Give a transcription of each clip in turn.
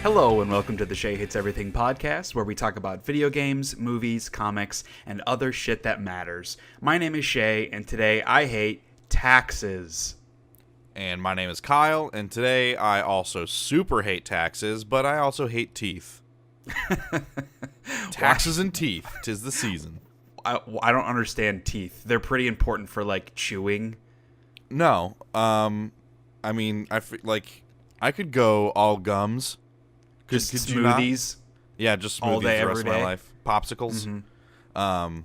Hello and welcome to the Shea Hates Everything Podcast, where we talk about video games, movies, comics, and other shit that matters. My name is Shea, and today I hate taxes. And my name is Kyle, and today I also super hate taxes, but I also hate teeth. Taxes and teeth, 'tis the season. I don't understand teeth. They're pretty important for, like, chewing. No, I mean, I could go all gums. Just could you not? smoothies. Yeah, just smoothies all day, the rest every of my day. life. Popsicles. Mm-hmm.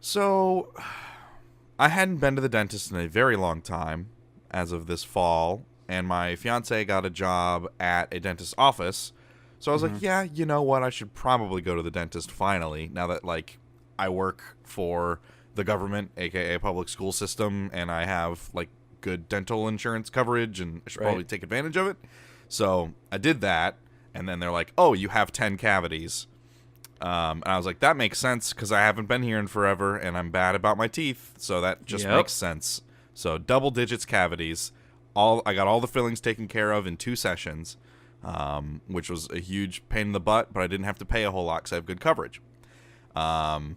So, I hadn't been to the dentist in a very long time, as of this fall, and my fiance got a job at a dentist's office. So I was like, yeah, you know what? I should probably go to the dentist finally, now that, like, I work for the government, aka public school system, and I have, like, good dental insurance coverage, and I should probably take advantage of it. So I did that. And then they're like, oh, you have 10 cavities. And I was like, that makes sense because I haven't been here in forever and I'm bad about my teeth. So that just makes sense. So double digits cavities. I got all the fillings taken care of in 2 sessions, which was a huge pain in the butt, but I didn't have to pay a whole lot because I have good coverage. Fast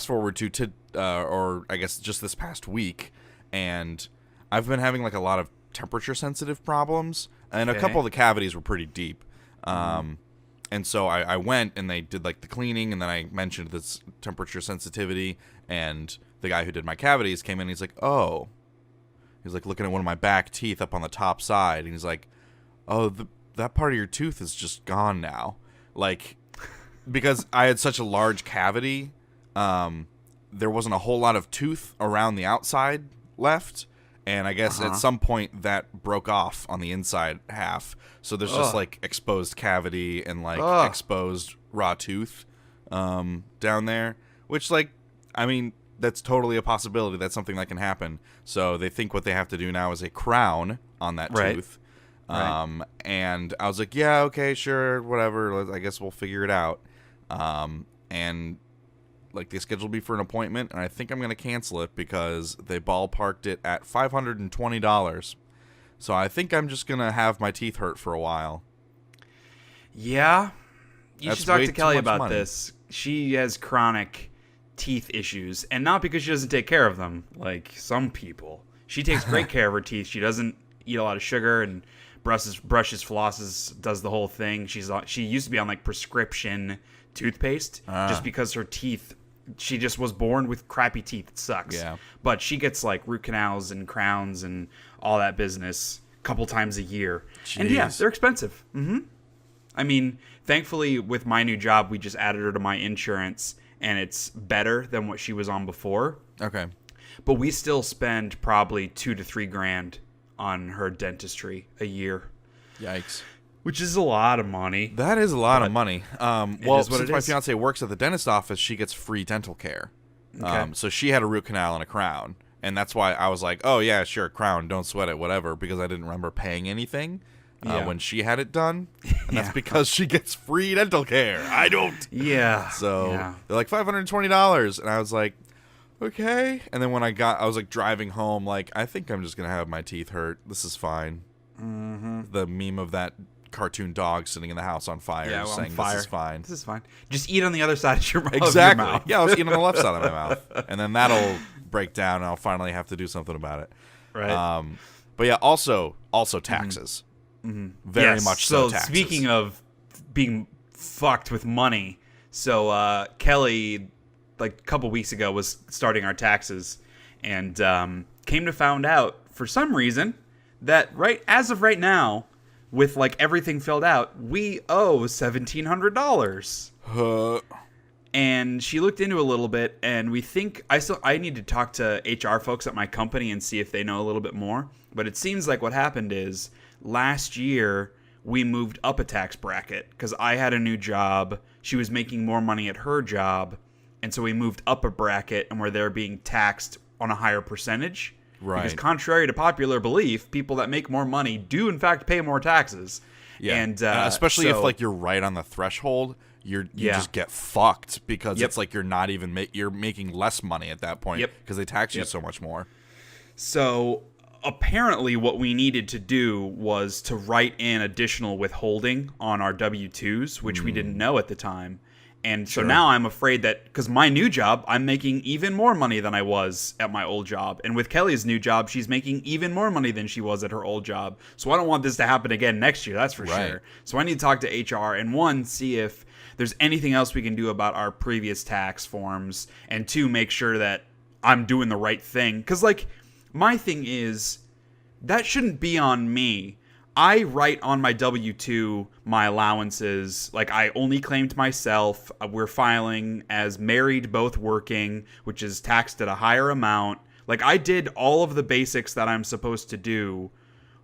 forward to or I guess just this past week, and I've been having like a lot of temperature sensitive problems. And a couple of the cavities were pretty deep. And so I went and they did like the cleaning, and then I mentioned this temperature sensitivity, and the guy who did my cavities came in and he's like, oh. He's like looking at one of my back teeth up on the top side, and he's like, oh, that part of your tooth is just gone now. Like, because I had such a large cavity, there wasn't a whole lot of tooth around the outside left. And I guess at some point that broke off on the inside half. So there's just like exposed cavity and like exposed raw tooth down there. Which, like, I mean, that's totally a possibility. That's something that can happen. So they think what they have to do now is a crown on that tooth. And I was like, yeah, okay, sure, whatever. I guess we'll figure it out. And like, they scheduled me for an appointment, and I think I'm going to cancel it because they ballparked it at $520. So I think I'm just going to have my teeth hurt for a while. Yeah. You should talk to Kelly about money. this. She has chronic teeth issues, and not because she doesn't take care of them, like some people. She takes great care of her teeth. She doesn't eat a lot of sugar and brushes, flosses, does the whole thing. She used to be on, like, prescription toothpaste just because her teeth, she just was born with crappy teeth. It sucks. Yeah. But she gets, like, root canals and crowns and all that business a couple times a year. Jeez. And yeah, they're expensive. I mean, thankfully with my new job, we just added her to my insurance, and it's better than what she was on before. Okay. But we still spend probably $2,000 to $3,000 on her dentistry a year. Yikes. Which is a lot of money. That is a lot of money. Well, since my is. fiance works at the dentist office, she gets free dental care. Okay. So she had a root canal and a crown. And that's why I was like, oh, yeah, sure, crown, don't sweat it, whatever, because I didn't remember paying anything when she had it done. And that's because she gets free dental care. I don't. Yeah. So they're like $520. And I was like, okay. And then when I was like driving home, like, I think I'm just going to have my teeth hurt. This is fine. The meme of that cartoon dog sitting in the house on fire saying, this is fine. This is fine. Just eat on the other side of your mouth. Exactly. Of your mouth. Yeah, I'll eat on the left side of my mouth. And then that'll break down, and I'll finally have to do something about it. Right. But yeah, also taxes. Very much so taxes. Speaking of being fucked with money, so Kelly, like a couple weeks ago, was starting our taxes, and came to find out, for some reason, that as of right now, with like everything filled out, we owe $1,700. And she looked into it a little bit, and we think I need to talk to HR folks at my company and see if they know a little bit more. But it seems like what happened is last year we moved up a tax bracket because I had a new job. She was making more money at her job, and so we moved up a bracket, and where they're being taxed on a higher percentage. Right. Because contrary to popular belief, people that make more money do in fact pay more taxes. Yeah. And especially if like you're right on the threshold, you just get fucked because it's like you're not even you're making less money at that point because they tax you so much more. So apparently what we needed to do was to write in additional withholding on our W-2s, which we didn't know at the time. And so now I'm afraid that, because my new job, I'm making even more money than I was at my old job. And with Kelly's new job, she's making even more money than she was at her old job. So I don't want this to happen again next year, that's for sure. So I need to talk to HR and, one, see if there's anything else we can do about our previous tax forms. And two, make sure that I'm doing the right thing. Because, like, my thing is, that shouldn't be on me. I write on my W-2 my allowances. Like, I only claimed myself. We're filing as married, both working, which is taxed at a higher amount. Like, I did all of the basics that I'm supposed to do.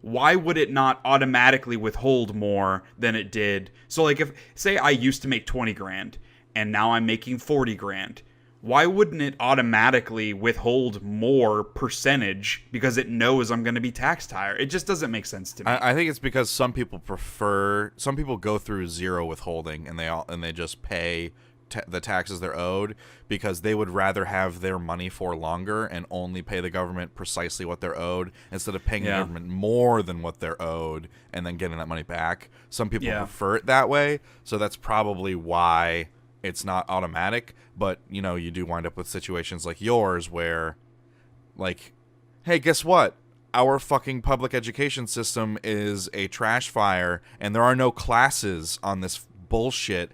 Why would it not automatically withhold more than it did? So, like, if, say I used to make 20 grand and now I'm making 40 grand. Why wouldn't it automatically withhold more percentage because it knows I'm going to be taxed higher? It just doesn't make sense to me. I think it's because some people go through zero withholding and they just pay the taxes they're owed because they would rather have their money for longer and only pay the government precisely what they're owed instead of paying the government more than what they're owed and then getting that money back. Some people prefer it that way, so that's probably why it's not automatic. But, you know, you do wind up with situations like yours where, like, hey, guess what? Our fucking public education system is a trash fire, and there are no classes on this bullshit.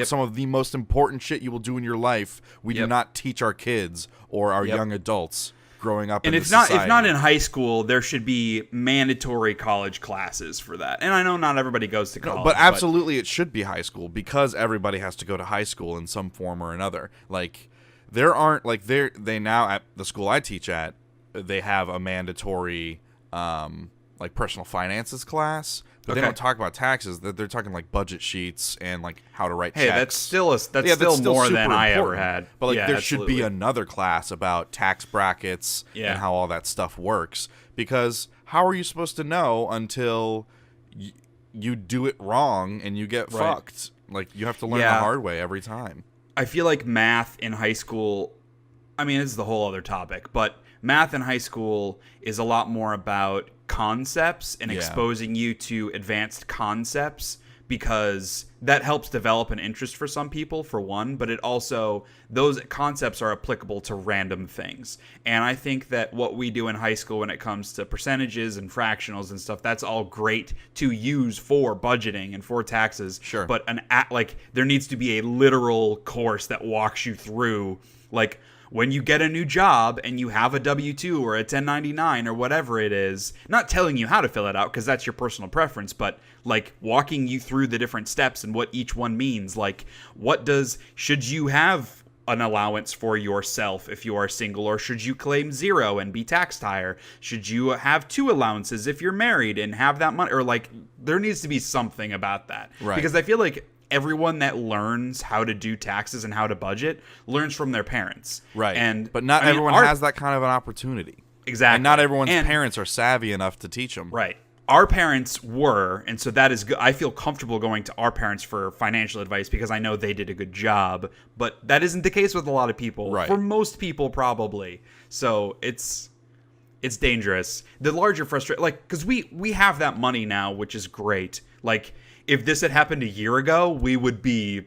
Some of the most important shit you will do in your life, we do not teach our kids or our young adults growing up in this society. If not in high school, there should be mandatory college classes for that. And I know not everybody goes to college. But absolutely it should be high school because everybody has to go to high school in some form or another. Like, there aren't, like, they now at the school I teach at, they have a mandatory like personal finances class, but they don't talk about taxes. They're talking like budget sheets and like how to write checks. That's still more than I ever had. But like there should be another class about tax brackets and how all that stuff works, because how are you supposed to know until you do it wrong and you get fucked? Like, you have to learn the hard way every time. I feel like math in high school, I mean, this is the whole other topic, but math in high school is a lot more about concepts and exposing you to advanced concepts, because that helps develop an interest for some people, for one, but it also, those concepts are applicable to random things. And I think that what we do in high school when it comes to percentages and fractionals and stuff, that's all great to use for budgeting and for taxes. Sure. But there needs to be a literal course that walks you through, like, when you get a new job and you have a W-2 or a 1099 or whatever it is, not telling you how to fill it out because that's your personal preference, but like walking you through the different steps and what each one means. Like, should you have an allowance for yourself if you are single, or should you claim zero and be taxed higher? Should you have two allowances if you're married and have that money? Or like, there needs to be something about that. Right. Because I feel like everyone that learns how to do taxes and how to budget learns from their parents. Right. But not everyone has that kind of an opportunity. Exactly. And not everyone's parents are savvy enough to teach them. Right. Our parents were, and so that is good. I feel comfortable going to our parents for financial advice because I know they did a good job, but that isn't the case with a lot of people. Right. For most people, probably. So it's dangerous. The larger frustration, like, because we have that money now, which is great. Like, if this had happened a year ago, we would be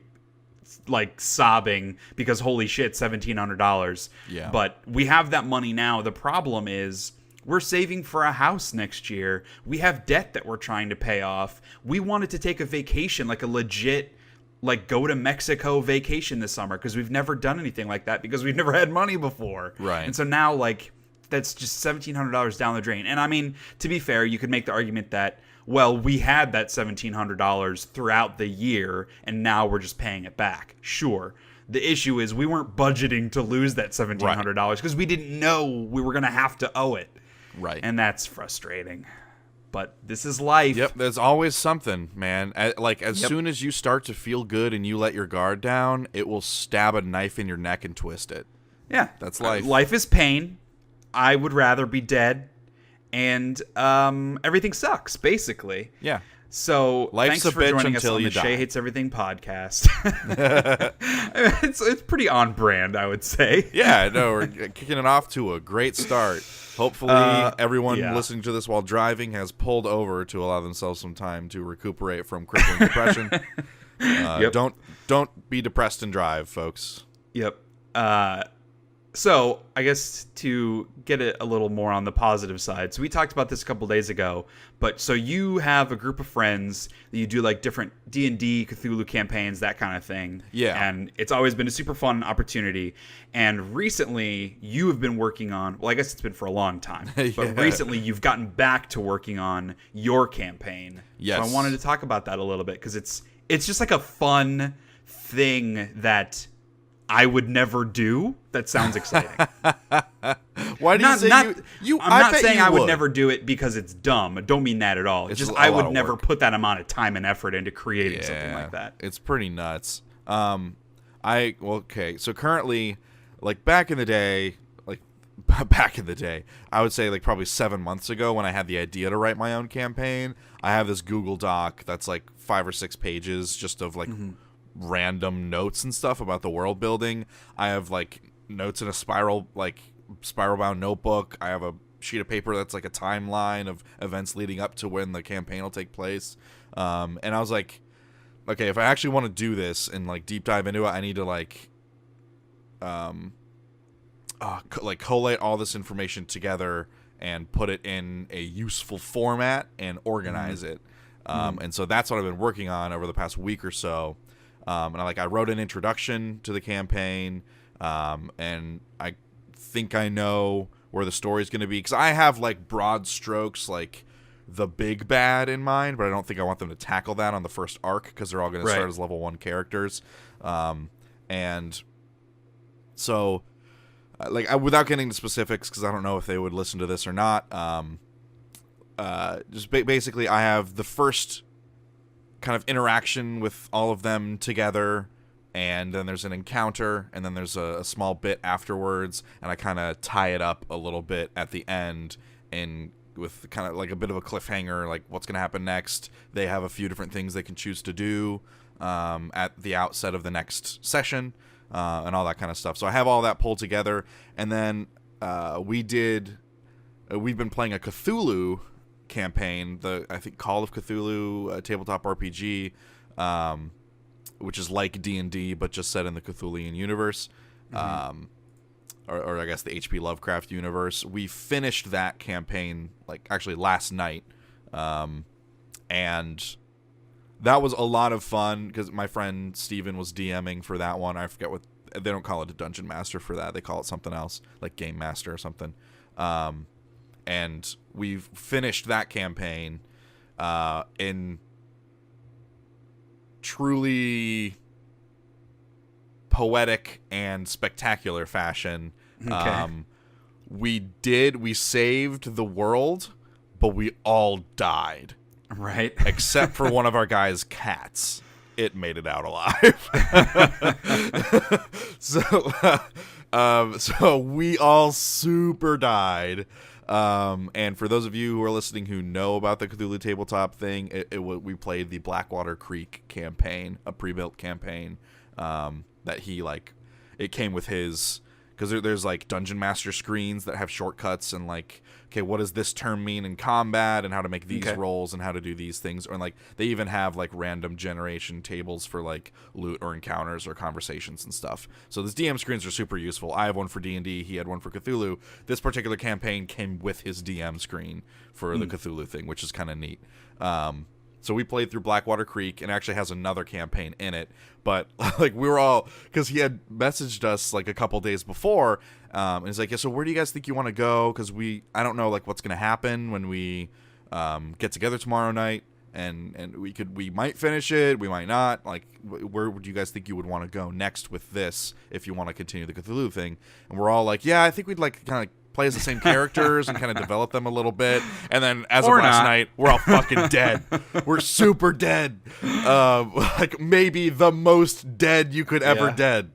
like sobbing because holy shit, $1,700. Yeah. But we have that money now. The problem is we're saving for a house next year. We have debt that we're trying to pay off. We wanted to take a vacation, like a legit, like go to Mexico vacation this summer, because we've never done anything like that because we've never had money before. Right. And so now, like, that's just $1,700 down the drain. And I mean, to be fair, you could make the argument that, well, we had that $1,700 throughout the year, and now we're just paying it back. Sure. The issue is we weren't budgeting to lose that $1,700 because we didn't know we were going to have to owe it. Right. And that's frustrating. But this is life. Yep, there's always something, man. As soon as you start to feel good and you let your guard down, it will stab a knife in your neck and twist it. Yeah. That's life. Life is pain. I would rather be dead. And everything sucks, basically. Yeah. So Life's thanks a for bitch joining us until on you the die. Shea Hates Everything podcast. It's pretty on brand, I would say. Yeah, no, we're kicking it off to a great start. Hopefully, everyone listening to this while driving has pulled over to allow themselves some time to recuperate from crippling depression. Yep. Don't be depressed and drive, folks. Yep. So I guess to get it a little more on the positive side, so we talked about this a couple days ago, but so you have a group of friends that you do like different D&D, Cthulhu campaigns, that kind of thing. Yeah. And it's always been a super fun opportunity. And recently you have been working on, well, I guess it's been for a long time, but recently you've gotten back to working on your campaign. Yes. So I wanted to talk about that a little bit because it's just like a fun thing that I would never do. That sounds exciting. Why do you say you? I'm not saying I would never do it because it's dumb. I don't mean that at all. It's just I would never put that amount of time and effort into creating something like that. It's pretty nuts. Okay. So currently, like back in the day, I would say like probably 7 months ago when I had the idea to write my own campaign, I have this Google Doc that's like 5 or 6 pages just of like random notes and stuff about the world building. I have like notes in a spiral bound notebook. I have a sheet of paper that's like a timeline of events leading up to when the campaign will take place. And I was like, okay, if I actually want to do this and like deep dive into it, I need to like collate all this information together and put it in a useful format and organize it. And so that's what I've been working on over the past week or so. And I wrote an introduction to the campaign, and I think I know where the story's going to be, because I have like broad strokes, like the big bad in mind, but I don't think I want them to tackle that on the first arc because they're all going to start as level 1 characters. And so, without getting into specifics, because I don't know if they would listen to this or not, basically I have the first kind of interaction with all of them together, and then there's an encounter, and then there's a small bit afterwards, and I kind of tie it up a little bit at the end, and with kind of like a bit of a cliffhanger, like what's going to happen next. They have a few different things they can choose to do at the outset of the next session, and all that kind of stuff. So I have all that pulled together, and then we've been playing a Cthulhu campaign, I think Call of Cthulhu tabletop RPG, which is like D&D but just set in the Cthulian universe, or I guess the H.P. Lovecraft universe. We finished that campaign actually last night, and that was a lot of fun because my friend Steven was DMing for that one. I forget what they don't call it, a dungeon master for that. They call it something else, like game master or something. And we've finished that campaign in truly poetic and spectacular fashion. Okay. We saved the world, but we all died. Right. Except for one of our guys' cats. It made it out alive. So we all super died. And for those of you who are listening who know about the Cthulhu tabletop thing, we played the Blackwater Creek campaign, a pre-built campaign, that it came with his, because there's like dungeon master screens that have shortcuts and okay, what does this term mean in combat and how to make these rolls and how to do these things, or they even have random generation tables for loot or encounters or conversations and stuff. So these DM screens are super useful. I have one for D&D, he had one for Cthulhu. This particular campaign came with his DM screen for the Cthulhu thing, which is kind of neat. So we played through Blackwater Creek, and it actually has another campaign in it. But we were all, because he had messaged us a couple days before, and he's like, yeah, so where do you guys think you want to go? Because I don't know what's gonna happen when we get together tomorrow night, and we might finish it, we might not. Where would you guys think you would want to go next with this if you want to continue the Cthulhu thing? And we're all like, yeah, I think we'd kind of play as the same characters and kind of develop them a little bit. And then as of last night, we're all fucking dead. We're super dead. Maybe the most dead you could ever dead.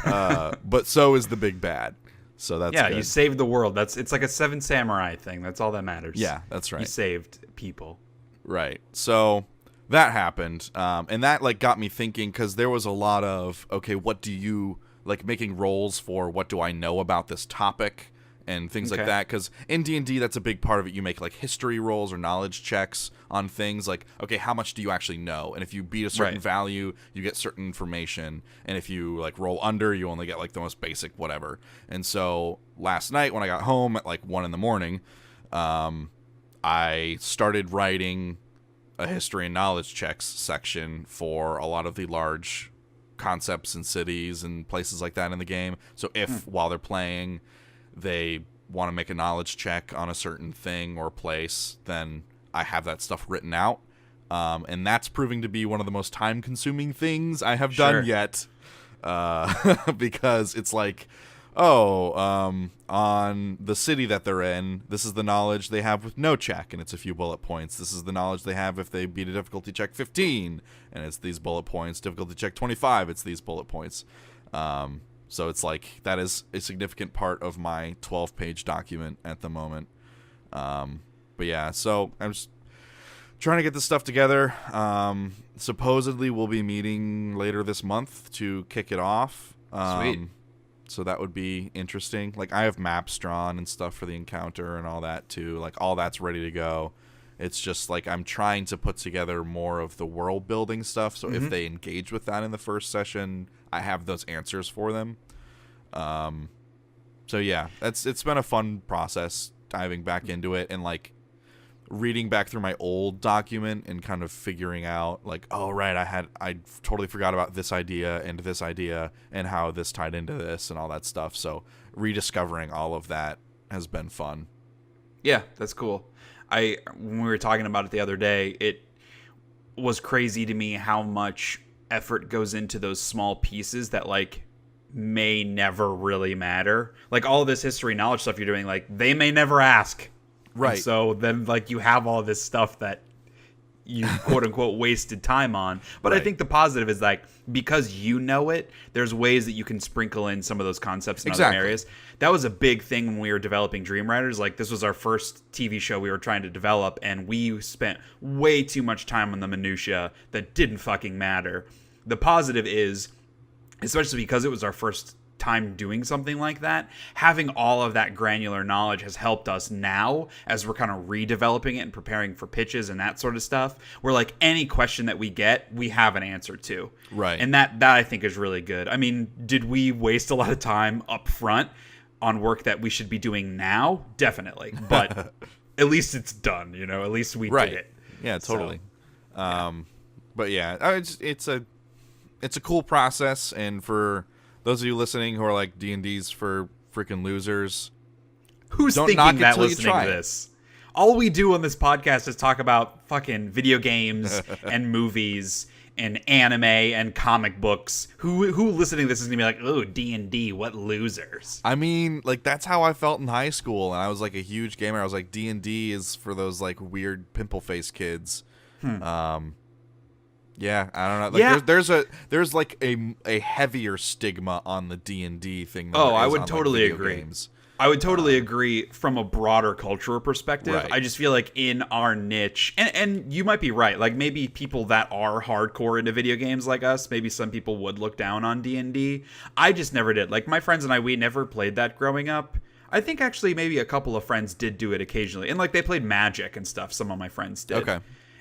But so is the big bad. So that's good. You saved the world. It's like a Seven Samurai thing. That's all that matters. Yeah, that's right. You saved people. Right. So that happened, and that like got me thinking, because there was a lot of, okay, what do you like, making rolls for what do I know about this topic and things like that, because in D&D that's a big part of it. You make like history rolls or knowledge checks on things like, okay, how much do you actually know, and if you beat a certain value you get certain information, and if you like roll under you only get like the most basic whatever. And so last night when I got home at like 1 a.m, I started writing a history and knowledge checks section for a lot of the large concepts and cities and places like that in the game. So if while they're playing they want to make a knowledge check on a certain thing or place, then I have that stuff written out. And that's proving to be one of the most time-consuming things I have done yet. Because it's like, on the city that they're in, this is the knowledge they have with no check, and it's a few bullet points. This is the knowledge they have if they beat a difficulty check 15, and it's these bullet points. Difficulty check 25, it's these bullet points. So it's like, that is a significant part of my 12-page document at the moment. But yeah, so I'm just trying to get this stuff together. Supposedly we'll be meeting later this month to kick it off. Sweet. So that would be interesting. Like, I have maps drawn and stuff for the encounter and all that too. Like, all that's ready to go. It's just like I'm trying to put together more of the world building stuff. So if they engage with that in the first session, I have those answers for them. So yeah, it's been a fun process diving back into it and like reading back through my old document and kind of figuring out like, oh right, I totally forgot about this idea and how this tied into this and all that stuff. So rediscovering all of that has been fun. Yeah, that's cool. When we were talking about it the other day, it was crazy to me how much effort goes into those small pieces that like may never really matter. Like all of this history knowledge stuff you're doing, like they may never ask. Right. And so then like you have all this stuff that you quote unquote wasted time on. But I think the positive is like, because you know it, there's ways that you can sprinkle in some of those concepts in other areas. That was a big thing when we were developing Dream Riders. Like this was our first TV show we were trying to develop, and we spent way too much time on the minutia that didn't fucking matter. The positive is, especially because it was our first time doing something like that, having all of that granular knowledge has helped us now as we're kind of redeveloping it and preparing for pitches and that sort of stuff, where like any question that we get, we have an answer to. Right. And that I think is really good. I mean, did we waste a lot of time up front on work that we should be doing now? Definitely. But at least it's done, you know, at least we did it. Yeah, totally. So, but yeah, it's a cool process, and for those of you listening who are like D&D's for freaking losers, who's thinking that listening to this? All we do on this podcast is talk about fucking video games and movies and anime and comic books. Who listening to this is gonna be like, oh, D&D, what losers? I mean, like that's how I felt in high school, and I was like a huge gamer. I was like, D&D is for those like weird pimple face kids. Yeah, I don't know. Like, there's like a heavier stigma on the D&D thing. Than I would totally agree. Games. I would totally agree from a broader cultural perspective. Right. I just feel like in our niche, and you might be right. Like maybe people that are hardcore into video games like us, maybe some people would look down on D&D. I just never did. Like my friends and I, we never played that growing up. I think actually maybe a couple of friends did do it occasionally, and like they played Magic and stuff. Some of my friends did. Okay.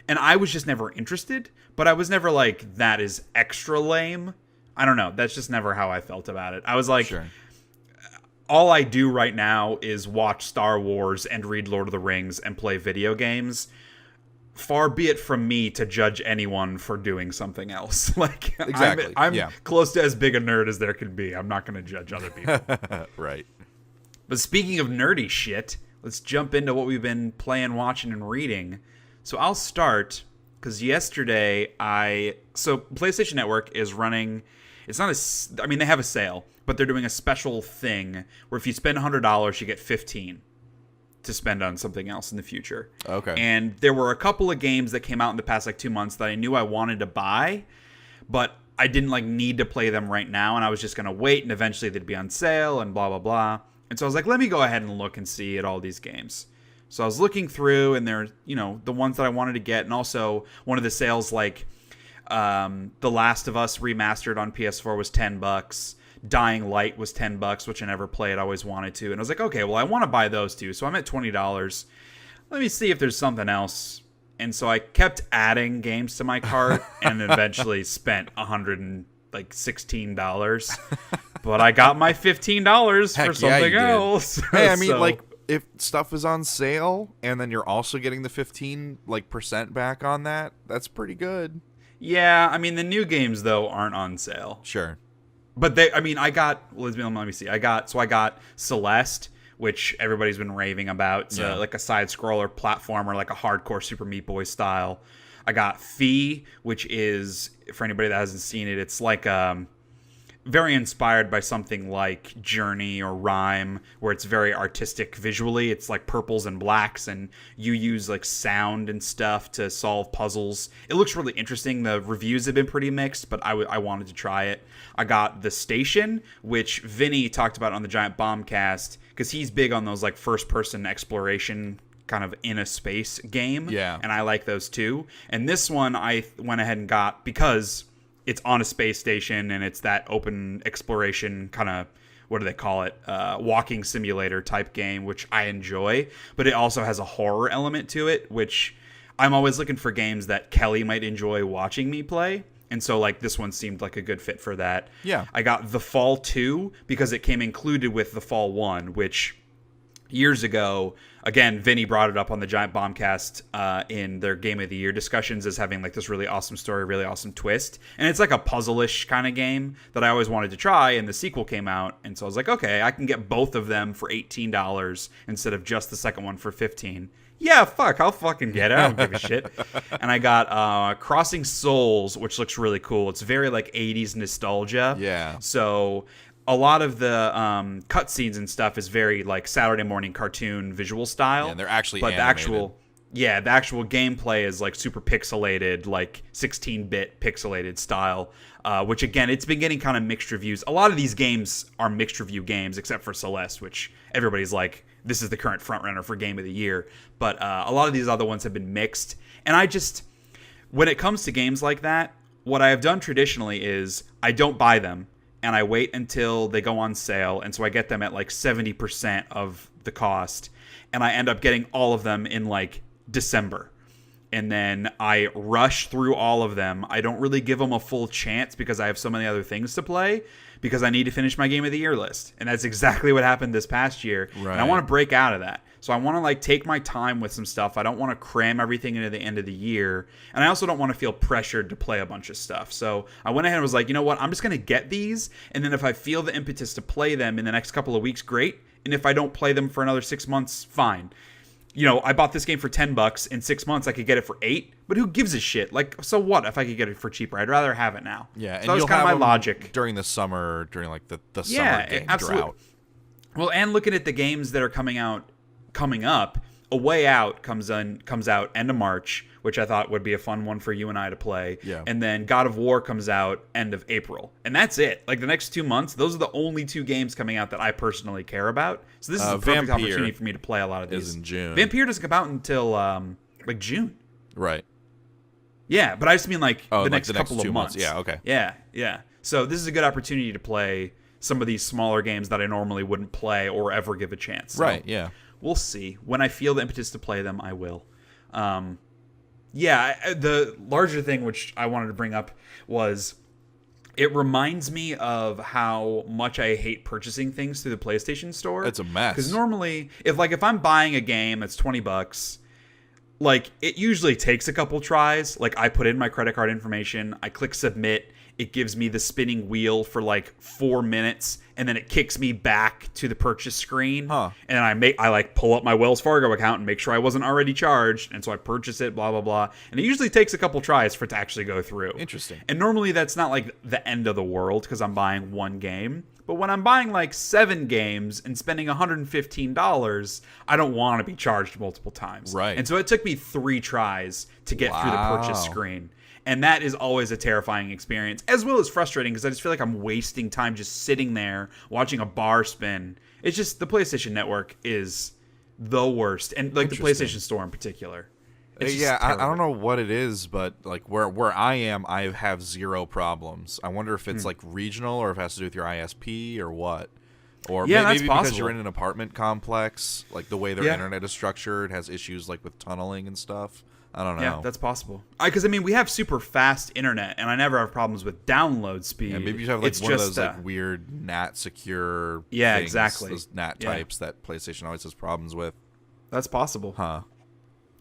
And I was just never interested, but I was never like, that is extra lame. I don't know. That's just never how I felt about it. I was like, all I do right now is watch Star Wars and read Lord of the Rings and play video games. Far be it from me to judge anyone for doing something else. Like, exactly. I'm close to as big a nerd as there can be. I'm not going to judge other people. Right. But speaking of nerdy shit, let's jump into what we've been playing, watching, and reading. So I'll start, because yesterday so PlayStation Network is running, it's not they have a sale, but they're doing a special thing where if you spend $100, you get $15 to spend on something else in the future. Okay. And there were a couple of games that came out in the past like 2 months that I knew I wanted to buy, but I didn't like need to play them right now, and I was just going to wait, and eventually they'd be on sale and blah, blah, blah. And so I was like, let me go ahead and look and see at all these games. So I was looking through, and they're, the ones that I wanted to get, and also one of the sales, like The Last of Us Remastered on PS4 was $10. Dying Light was $10, which I never played. I always wanted to. And I was like, okay, well, I want to buy those two. So I'm at $20. Let me see if there's something else. And so I kept adding games to my cart and eventually spent $116. But I got my $15 for something else. Hey, I mean, like, if stuff is on sale and then you're also getting the 15% back on that, that's pretty good. Yeah, I mean, the new games, though, aren't on sale. Sure. But I got Celeste, which everybody's been raving about. It's like a side-scroller platformer, like a hardcore Super Meat Boy style. I got Fee, which is, for anybody that hasn't seen it, it's like very inspired by something like Journey or Rhyme, where it's very artistic visually. It's like purples and blacks, and you use like sound and stuff to solve puzzles. It looks really interesting. The reviews have been pretty mixed, but I wanted to try it. I got The Station, which Vinny talked about on the Giant Bombcast, because he's big on those like first-person exploration kind of in a space game. Yeah. And I like those too. And this one I went ahead and got because it's on a space station, and it's that open exploration kind of, what do they call it? Walking simulator type game, which I enjoy. But it also has a horror element to it, which I'm always looking for games that Kelly might enjoy watching me play. And so, like, this one seemed like a good fit for that. Yeah. I got The Fall 2 because it came included with The Fall 1, which years ago, again, Vinny brought it up on the Giant Bombcast in their Game of the Year discussions as having like this really awesome story, really awesome twist. And it's like a puzzle-ish kind of game that I always wanted to try, and the sequel came out. And so I was like, okay, I can get both of them for $18 instead of just the second one for $15. Yeah, fuck, I'll fucking get it. I don't give a shit. And I got Crossing Souls, which looks really cool. It's very like 80s nostalgia. Yeah. So a lot of the cutscenes and stuff is very like Saturday morning cartoon visual style. Yeah, and they're actually but animated. the actual gameplay is like super pixelated, like 16-bit pixelated style, which again, it's been getting kind of mixed reviews. A lot of these games are mixed review games, except for Celeste, which everybody's like, this is the current frontrunner for Game of the Year. But a lot of these other ones have been mixed. And when it comes to games like that, what I have done traditionally is I don't buy them, and I wait until they go on sale, and so I get them at like 70% of the cost, and I end up getting all of them in like December. And then I rush through all of them. I don't really give them a full chance because I have so many other things to play, because I need to finish my Game of the Year list. And that's exactly what happened this past year. Right. And I want to break out of that. So I want to like take my time with some stuff. I don't want to cram everything into the end of the year. And I also don't want to feel pressured to play a bunch of stuff. So I went ahead and was like, you know what? I'm just going to get these. And then if I feel the impetus to play them in the next couple of weeks, great. And if I don't play them for another 6 months, fine. I bought this game for $10. In 6 months, I could get it for $8. But who gives a shit? Like, so what if I could get it for cheaper? I'd rather have it now. Yeah, so and that was kind of my logic during the summer, during like the summer game drought. Well, and looking at the games that are coming up, A Way Out comes out end of March, which I thought would be a fun one for you and I to play. Yeah. And then God of War comes out end of April. And that's it. Like the next 2 months, those are the only two games coming out that I personally care about. So this is a perfect opportunity for me to play a lot of these. Is in June. Vampire doesn't come out until like June. Right. Yeah, but I just mean like the next couple of 2 months. Yeah, okay. Yeah. So this is a good opportunity to play some of these smaller games that I normally wouldn't play or ever give a chance. So right, yeah. We'll see. When I feel the impetus to play them, I will. The larger thing which I wanted to bring up was it reminds me of how much I hate purchasing things through the PlayStation Store. It's a mess. Because normally, if I'm buying a game that's $20, like it usually takes a couple tries. Like I put in my credit card information, I click submit. It gives me the spinning wheel for like 4 minutes, and then it kicks me back to the purchase screen. And I like pull up my Wells Fargo account and make sure I wasn't already charged, and so I purchase it, blah blah blah. And it usually takes a couple tries for it to actually go through. Interesting. And normally that's not like the end of the world because I'm buying one game. But when I'm buying like 7 games and spending $115, I don't want to be charged multiple times. Right. And so it took me 3 tries to get through the purchase screen. And that is always a terrifying experience, as well as frustrating, because I just feel like I'm wasting time just sitting there watching a bar spin. It's just the PlayStation Network is the worst, and like the Interesting. PlayStation Store in particular. It's just Yeah, I terrible. don't know what it is, but like where I am, I have zero problems. I wonder if it's like regional or if it has to do with your ISP or what. Or Yeah, maybe that's because possible. you're in an apartment complex, like the way their Yeah. internet is structured has issues like with tunneling and stuff. I don't know. Yeah, that's possible. Because I mean, we have super fast internet, and I never have problems with download speed. Yeah, maybe you have like It's one of just, those like weird NAT secure Yeah, things, exactly. those NAT Yeah. types that PlayStation always has problems with. That's possible. Huh.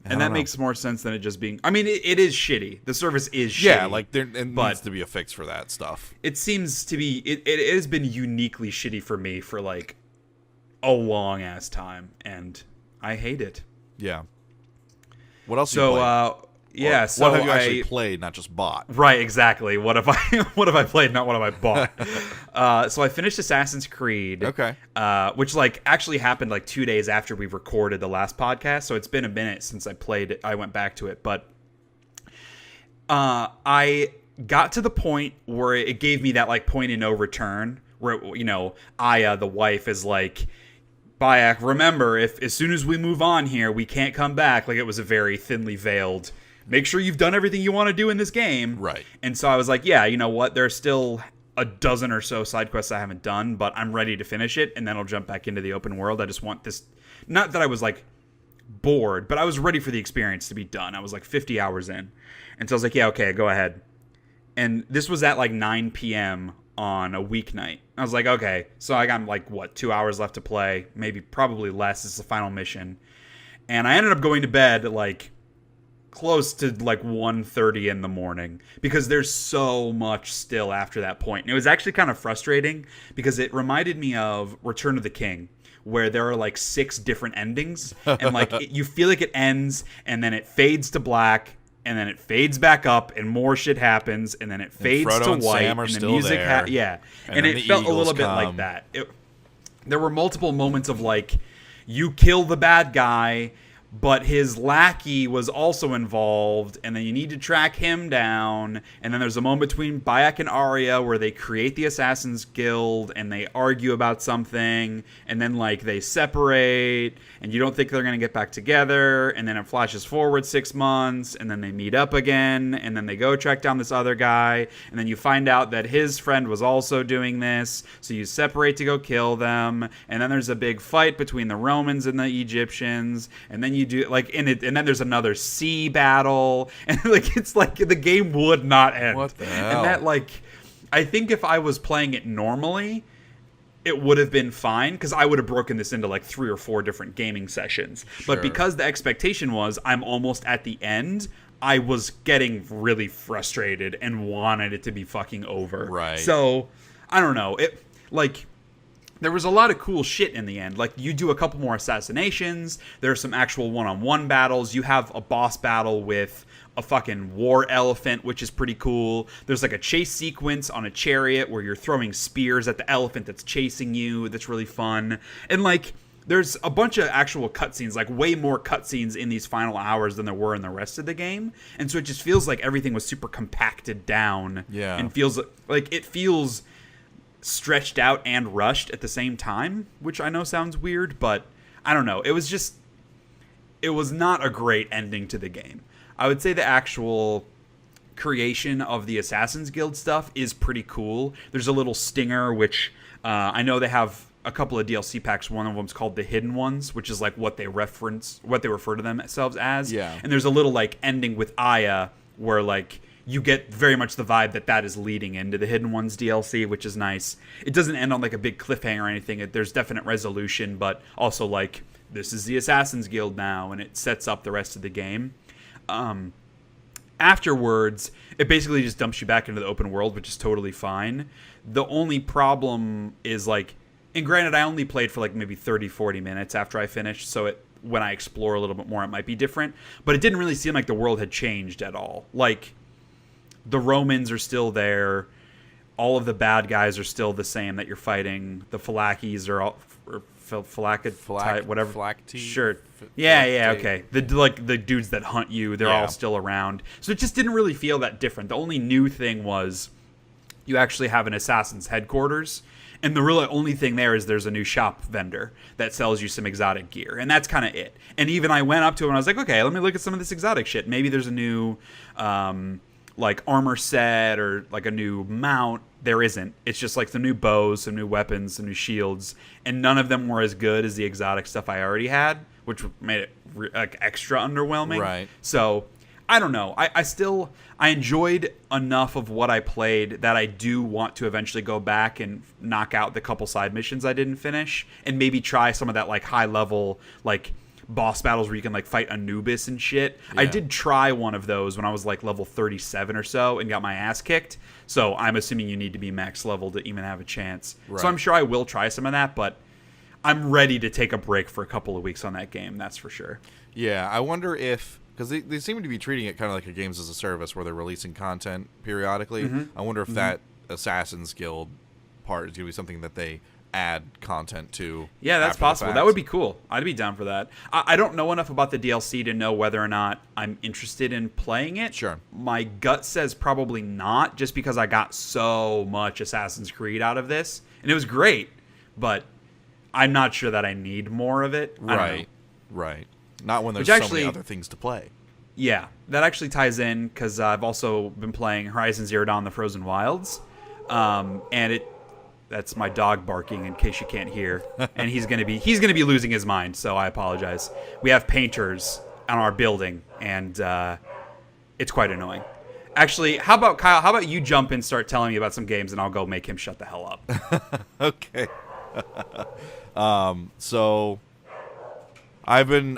I And don't that know. makes more sense than it just being. I mean, it is shitty. The service is shitty. Yeah, like there it but- needs to be a fix for that stuff. It seems to be. It has been uniquely shitty for me for like a long ass time, and I hate it. Yeah. What else? So, you played? yeah. Or So what have you actually I played, not just bought? right exactly. What have I what have I played? Not what have I bought. So I finished Assassin's Creed. Okay. Which like actually happened like 2 days after we recorded the last podcast. So it's been a minute since I played it. I went back to it, but I got to the point where it gave me that like point of no return, where you know Aya, the wife, is like, Bayek, remember, if as soon as we move on here, we can't come back. Like it was a very thinly veiled. Make sure you've done everything you want to do in this game. Right. And so I was like, yeah, you know what? There's still a dozen or so side quests I haven't done, but I'm ready to finish it, and then I'll jump back into the open world. I just want this. Not that I was like bored, but I was ready for the experience to be done. I was like 50 hours in. And so I was like, yeah, okay, go ahead. And this was at like 9 p.m. on a weeknight. I was like, okay, so I got like, what, 2 hours left to play, maybe probably less. It's the final mission. And I ended up going to bed like close to like 1:30 in the morning because there's so much still after that point. And it was actually kind of frustrating because it reminded me of Return of the King, where there are like 6 different endings, and like you feel like it ends and then it fades to black and then it fades back up and more shit happens and then it fades Frodo to and white Sam are and the still music there. yeah, And and then it the felt a Eagles little bit like come. that. There were multiple moments of like you kill the bad guy, but his lackey was also involved, and then you need to track him down. And then there's a moment between Bayek and Arya where they create the Assassin's Guild, and they argue about something, and then like they separate, and you don't think they're gonna get back together. And then it flashes forward 6 months, and then they meet up again, and then they go track down this other guy, and then you find out that his friend was also doing this, so you separate to go kill them, and then there's a big fight between the Romans and the Egyptians, and then you do like in it, and then there's another sea battle, and like it's like the game would not end. What the hell? And that like, I think if I was playing it normally, it would have been fine because I would have broken this into like 3 or 4 different gaming sessions. Sure. But because the expectation was I'm almost at the end, I was getting really frustrated and wanted it to be fucking over. Right. So I don't know. It like. There was a lot of cool shit in the end. Like, you do a couple more assassinations. There are some actual one-on-one battles. You have a boss battle with a fucking war elephant, which is pretty cool. There's, like, a chase sequence on a chariot where you're throwing spears at the elephant that's chasing you. That's really fun. And, like, there's a bunch of actual cutscenes, like, way more cutscenes in these final hours than there were in the rest of the game. And so it just feels like everything was super compacted down. Yeah. And feels like it feels stretched out and rushed at the same time, which I know sounds weird, but I don't know. It was not a great ending to the game. I would say the actual creation of the Assassin's Guild stuff is pretty cool. There's a little stinger, which I know they have a couple of DLC packs. One of them's called the Hidden Ones, which is like what they refer to themselves as. Yeah. And there's a little like ending with Aya where like you get very much the vibe that is leading into the Hidden Ones DLC, which is nice. It doesn't end on like a big cliffhanger or anything. There's definite resolution, but also like this is the Assassin's Guild now, and it sets up the rest of the game. Afterwards, it basically just dumps you back into the open world, which is totally fine. The only problem is like, and granted, I only played for like maybe 30, 40 minutes after I finished, so when I explore a little bit more, it might be different. But it didn't really seem like the world had changed at all. Like, the Romans are still there. All of the bad guys are still the same that you're fighting. The Falakis are all... whatever. Flacti? Sure. Yeah, Flacti. okay. The dudes that hunt you, they're Yeah. all still around. So it just didn't really feel that different. The only new thing was you actually have an assassin's headquarters, And the really only thing there is there's a new shop vendor that sells you some exotic gear. And that's kind of it. And even I went up to him and I was like, okay, let me look at some of this exotic shit. Maybe there's a new like armor set or like a new mount. There isn't. It's just like some new bows, some new weapons, some new shields. And none of them were as good as the exotic stuff I already had, which made it like extra underwhelming. Right. So I don't know. I enjoyed enough of what I played that I do want to eventually go back and knock out the couple side missions I didn't finish and maybe try some of that like high level like boss battles where you can like fight Anubis and shit. Yeah. I did try one of those when I was like level 37 or so and got my ass kicked. So I'm assuming you need to be max level to even have a chance. Right. So I'm sure I will try some of that, but I'm ready to take a break for a couple of weeks on that game. That's for sure. Yeah, I wonder if, because they seem to be treating it kind of like a games as a service where they're releasing content periodically. Mm-hmm. I wonder if that Assassin's Guild part is going to be something that they add content to. Yeah, that's after the possible. fact. That would be cool. I'd be down for that. I don't know enough about the DLC to know whether or not I'm interested in playing it. Sure. My gut says probably not, just because I got so much Assassin's Creed out of this. And it was great, but I'm not sure that I need more of it. I don't know. Right. Not when there's Which so actually- many other things to play. Yeah, that actually ties in because I've also been playing Horizon Zero Dawn: The Frozen Wilds, and that's my dog barking in case you can't hear, and he's gonna be losing his mind. So I apologize. We have painters on our building, and it's quite annoying. Actually, how about Kyle? How about you jump in and start telling me about some games, and I'll go make him shut the hell up. Okay. So I've been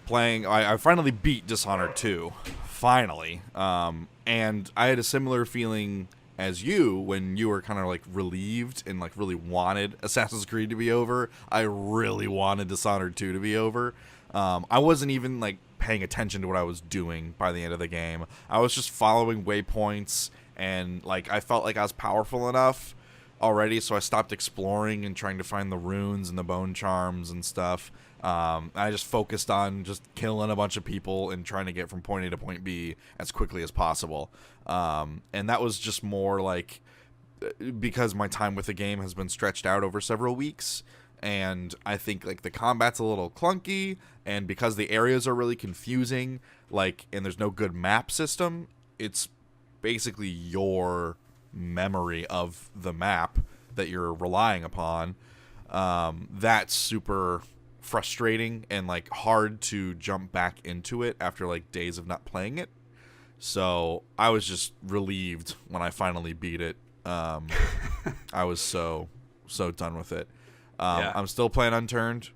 playing. I finally beat Dishonored 2. Finally. And I had a similar feeling as you when you were kind of like relieved and like really wanted Assassin's Creed to be over. I really wanted Dishonored 2 to be over. I wasn't even like paying attention to what I was doing by the end of the game. I was just following waypoints, and like I felt like I was powerful enough already, so I stopped exploring and trying to find the runes and the bone charms and stuff. I just focused on just killing a bunch of people and trying to get from point A to point B as quickly as possible. And that was just more like because my time with the game has been stretched out over several weeks, and I think like the combat's a little clunky, and because the areas are really confusing, like, and there's no good map system, it's basically your memory of the map that you're relying upon. That's super frustrating and like hard to jump back into it after like days of not playing it. So I was just relieved when I finally beat it. I was so done with it. Yeah. I'm still playing Unturned.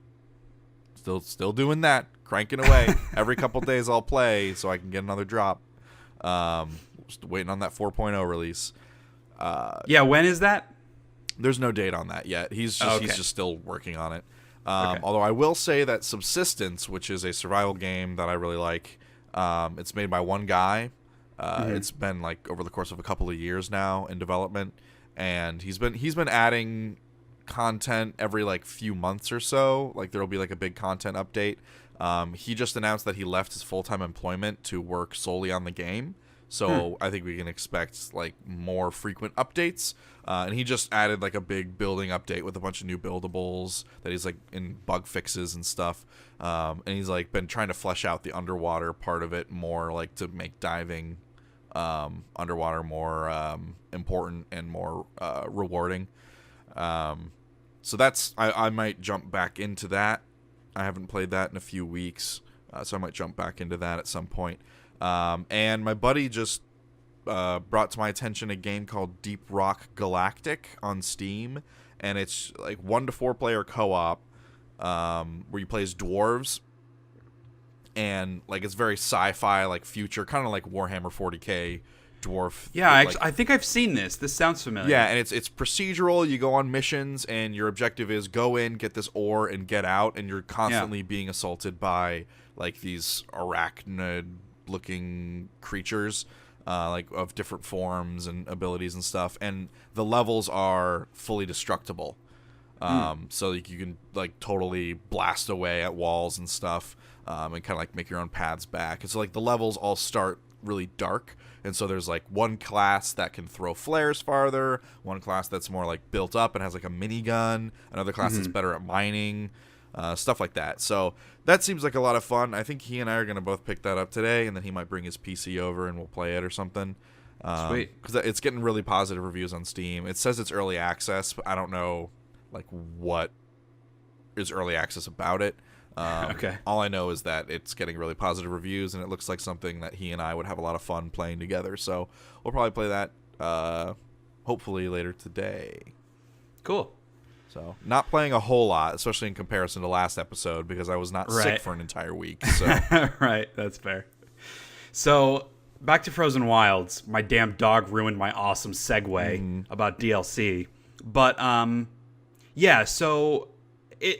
Still doing that, cranking away. Every couple days I'll play so I can get another drop. Just waiting on that 4.0 release. Yeah, when is that? There's no date on that yet. He's just still working on it. Okay. Although I will say that Subsistence, which is a survival game that I really like, it's made by one guy. It's been like over the course of a couple of years now in development, and he's been adding content every like few months or so. Like there'll be like a big content update. He just announced that he left his full-time employment to work solely on the game. So I think we can expect like more frequent updates. And he just added like a big building update with a bunch of new buildables that he's like in bug fixes and stuff. And he's like been trying to flesh out the underwater part of it more, like to make diving underwater more important and more rewarding. So that's I might jump back into that. I haven't played that in a few weeks, so I might jump back into that at some point. And my buddy just brought to my attention a game called Deep Rock Galactic on Steam, and it's like 1 to 4 player co-op where you play as dwarves, and like it's very sci-fi, like future, kind of like Warhammer 40k dwarf. Yeah, like, I think I've seen this. This sounds familiar. yeah, and it's procedural. You go on missions, and your objective is go in, get this ore, and get out, and you're constantly being assaulted by like these arachnid-looking creatures, like of different forms and abilities and stuff. And the levels are fully destructible, so like, you can like totally blast away at walls and stuff, and kind of like make your own paths back. And so like the levels all start really dark. And so there's like one class that can throw flares farther, one class that's more like built up and has like a minigun, another class that's better at mining, stuff like that. So that seems like a lot of fun. I think he and I are going to both pick that up today, and then he might bring his PC over and we'll play it or something. Sweet. Because it's getting really positive reviews on Steam. It says it's early access, but I don't know like what is early access about it. Okay. All I know is that it's getting really positive reviews, and it looks like something that he and I would have a lot of fun playing together. So we'll probably play that hopefully later today. Cool. So not playing a whole lot, especially in comparison to last episode, because I was not sick for an entire week. So. Right, that's fair. So back to Frozen Wilds. My damn dog ruined my awesome segue about DLC. But yeah, so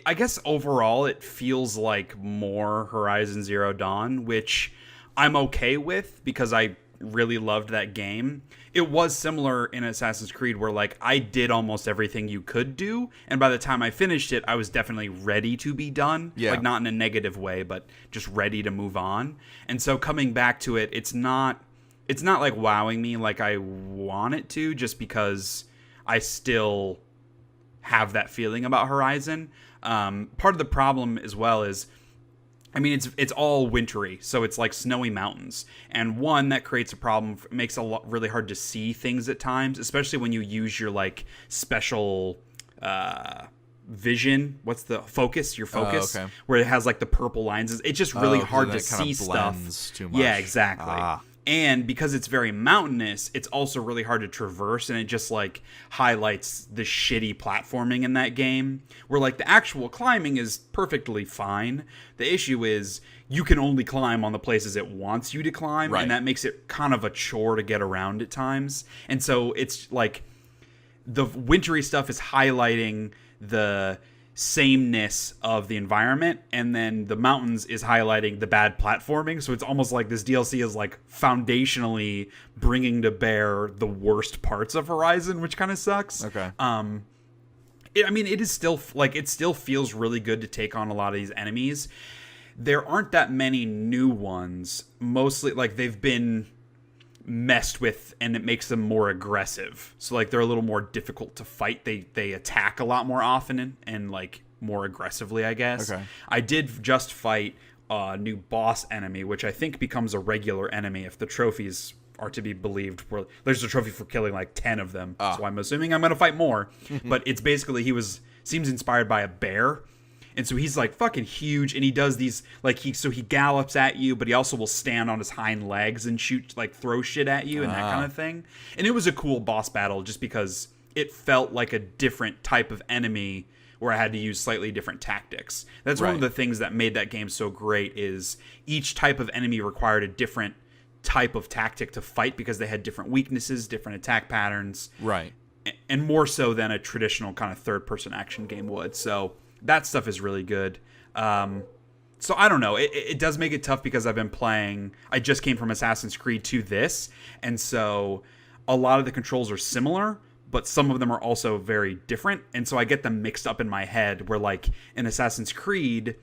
I guess overall it feels like more Horizon Zero Dawn, which I'm okay with because I really loved that game. It was similar in Assassin's Creed where like I did almost everything you could do, and by the time I finished it, I was definitely ready to be done. Yeah. Like not in a negative way, but just ready to move on. And so coming back to it, it's not like wowing me like I want it to, just because I still have that feeling about Horizon. Part of the problem as well is, I mean, it's all wintry, so it's like snowy mountains, and one that creates a problem. Makes it really hard to see things at times, especially when you use your like special vision. What's the focus? Your focus, okay. Where it has like the purple lines. It's just really hard to see stuff. Too much. Yeah, exactly. And because it's very mountainous, it's also really hard to traverse, and it just like highlights the shitty platforming in that game, where like the actual climbing is perfectly fine. The issue is you can only climb on the places it wants you to climb, right. And that makes it kind of a chore to get around at times. And so it's like the wintry stuff is highlighting the sameness of the environment, and then the mountains is highlighting the bad platforming. So it's almost like this DLC is like foundationally bringing to bear the worst parts of Horizon, which kind of sucks. Okay. It is still like, it still feels really good to take on a lot of these enemies. There aren't that many new ones. Mostly like they've been messed with, and it makes them more aggressive. So like they're a little more difficult to fight. They attack a lot more often and like more aggressively, I guess. Okay. I did just fight a new boss enemy, which I think becomes a regular enemy if the trophies are to be believed. There's a trophy for killing like 10 of them. So I'm assuming I'm going to fight more. But it's basically seems inspired by a bear. And so he's like fucking huge, and he does these like he gallops at you, but he also will stand on his hind legs and shoot, like throw shit at you and that kind of thing. And it was a cool boss battle just because it felt like a different type of enemy where I had to use slightly different tactics. That's one of the things that made that game so great, is each type of enemy required a different type of tactic to fight because they had different weaknesses, different attack patterns. Right. And more so than a traditional kind of third-person action game would. So that stuff is really good. So I don't know. It does make it tough because I've been playing. I just came from Assassin's Creed to this, and so a lot of the controls are similar, but some of them are also very different. And so I get them mixed up in my head. Where like in Assassin's Creed,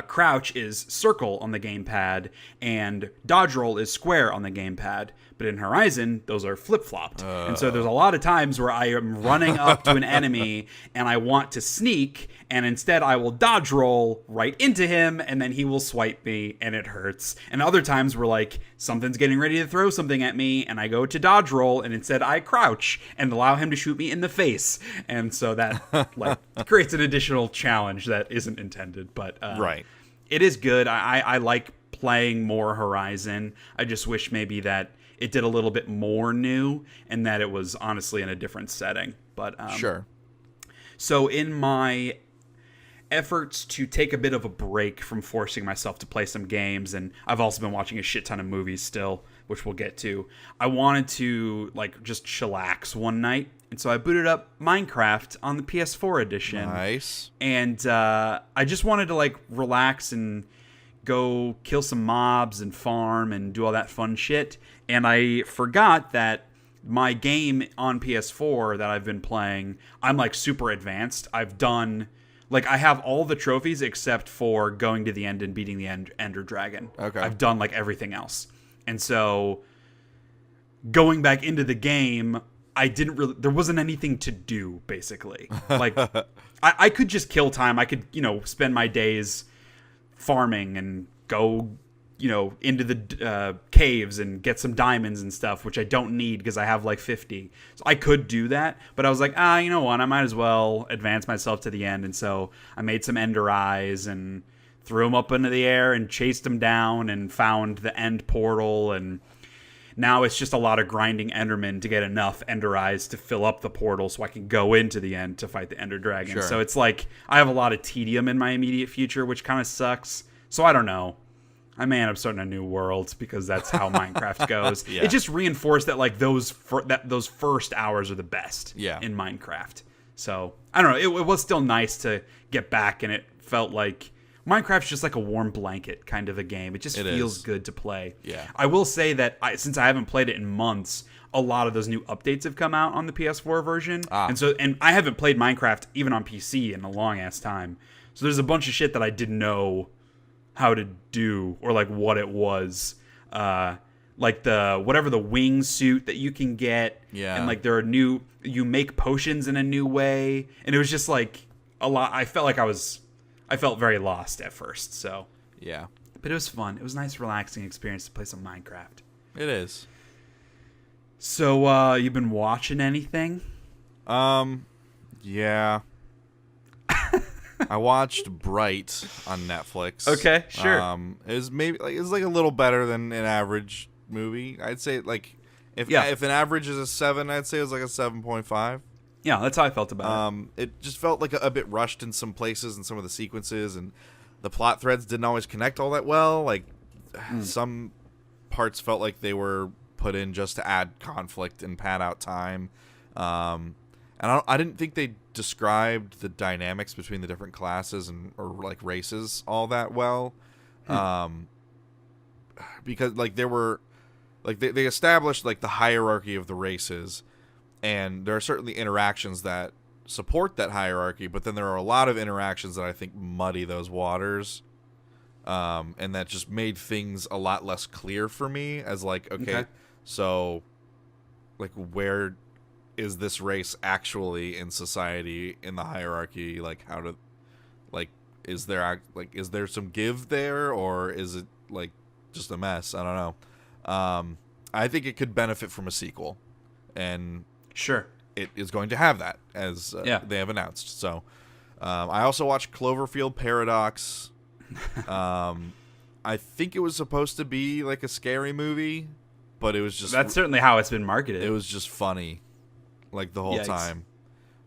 crouch is circle on the gamepad, and dodge roll is square on the gamepad. But in Horizon, those are flip-flopped. And so there's a lot of times where I am running up to an enemy and I want to sneak, and instead I will dodge roll right into him, and then he will swipe me, and it hurts. And other times where like something's getting ready to throw something at me, and I go to dodge roll, and instead I crouch and allow him to shoot me in the face. And so that like creates an additional challenge that isn't intended. But right. It is good. I like playing more Horizon. I just wish maybe that it did a little bit more new, and that it was honestly in a different setting. But sure. So in my efforts to take a bit of a break from forcing myself to play some games, and I've also been watching a shit ton of movies still, which we'll get to, I wanted to like just chillax one night. And so I booted up Minecraft on the PS4 edition. Nice. And I just wanted to like relax and go kill some mobs and farm and do all that fun shit. And I forgot that my game on PS4 that I've been playing, I'm like super advanced. I've done, like, I have all the trophies except for going to the end and beating the Ender Dragon. Okay. I've done like everything else. And so going back into the game, there wasn't anything to do, basically. Like, I could just kill time. I could, spend my days farming and go, into the caves and get some diamonds and stuff, which I don't need because I have like 50. So I could do that, but I was like, you know what? I might as well advance myself to the end. And so I made some ender eyes and threw them up into the air and chased them down and found the end portal. And now it's just a lot of grinding Endermen to get enough Ender Eyes to fill up the portal so I can go into the end to fight the Ender Dragon. Sure. So it's like I have a lot of tedium in my immediate future, which kind of sucks. So I don't know. I may end up starting a new world because that's how Minecraft goes. Yeah. It just reinforced that like those first hours are the best in Minecraft. So I don't know. It was still nice to get back, and it felt like Minecraft's just like a warm blanket kind of a game. It just feels good to play. Yeah. I will say that since I haven't played it in months, a lot of those new updates have come out on the PS4 version. And I haven't played Minecraft even on PC in a long ass time. So there's a bunch of shit that I didn't know how to do or like what it was. Like whatever the wingsuit that you can get. Yeah. And like you make potions in a new way. And it was just like a lot. I felt very lost at first, so. Yeah. But it was fun. It was a nice, relaxing experience to play some Minecraft. It is. So, you've been watching anything? Yeah. I watched Bright on Netflix. Okay, sure. It was like a little better than an average movie. I'd say like if an average is a 7, I'd say it was like a 7.5. Yeah, that's how I felt about it. It just felt like a bit rushed in some places and some of the sequences, and the plot threads didn't always connect all that well. Like, some parts felt like they were put in just to add conflict and pad out time. And I didn't think they described the dynamics between the different classes or like races all that well. Because like there were, like they established like the hierarchy of the races. And there are certainly interactions that support that hierarchy, but then there are a lot of interactions that I think muddy those waters, and that just made things a lot less clear for me as like, okay. So like where is this race actually in society in the hierarchy? Like is there some give there, or is it like just a mess? I don't know. I think it could benefit from a sequel, and sure, it is going to have that, as they have announced. So, I also watched Cloverfield Paradox. I think it was supposed to be like a scary movie, but it was just... That's certainly how it's been marketed. It was just funny, like the whole time.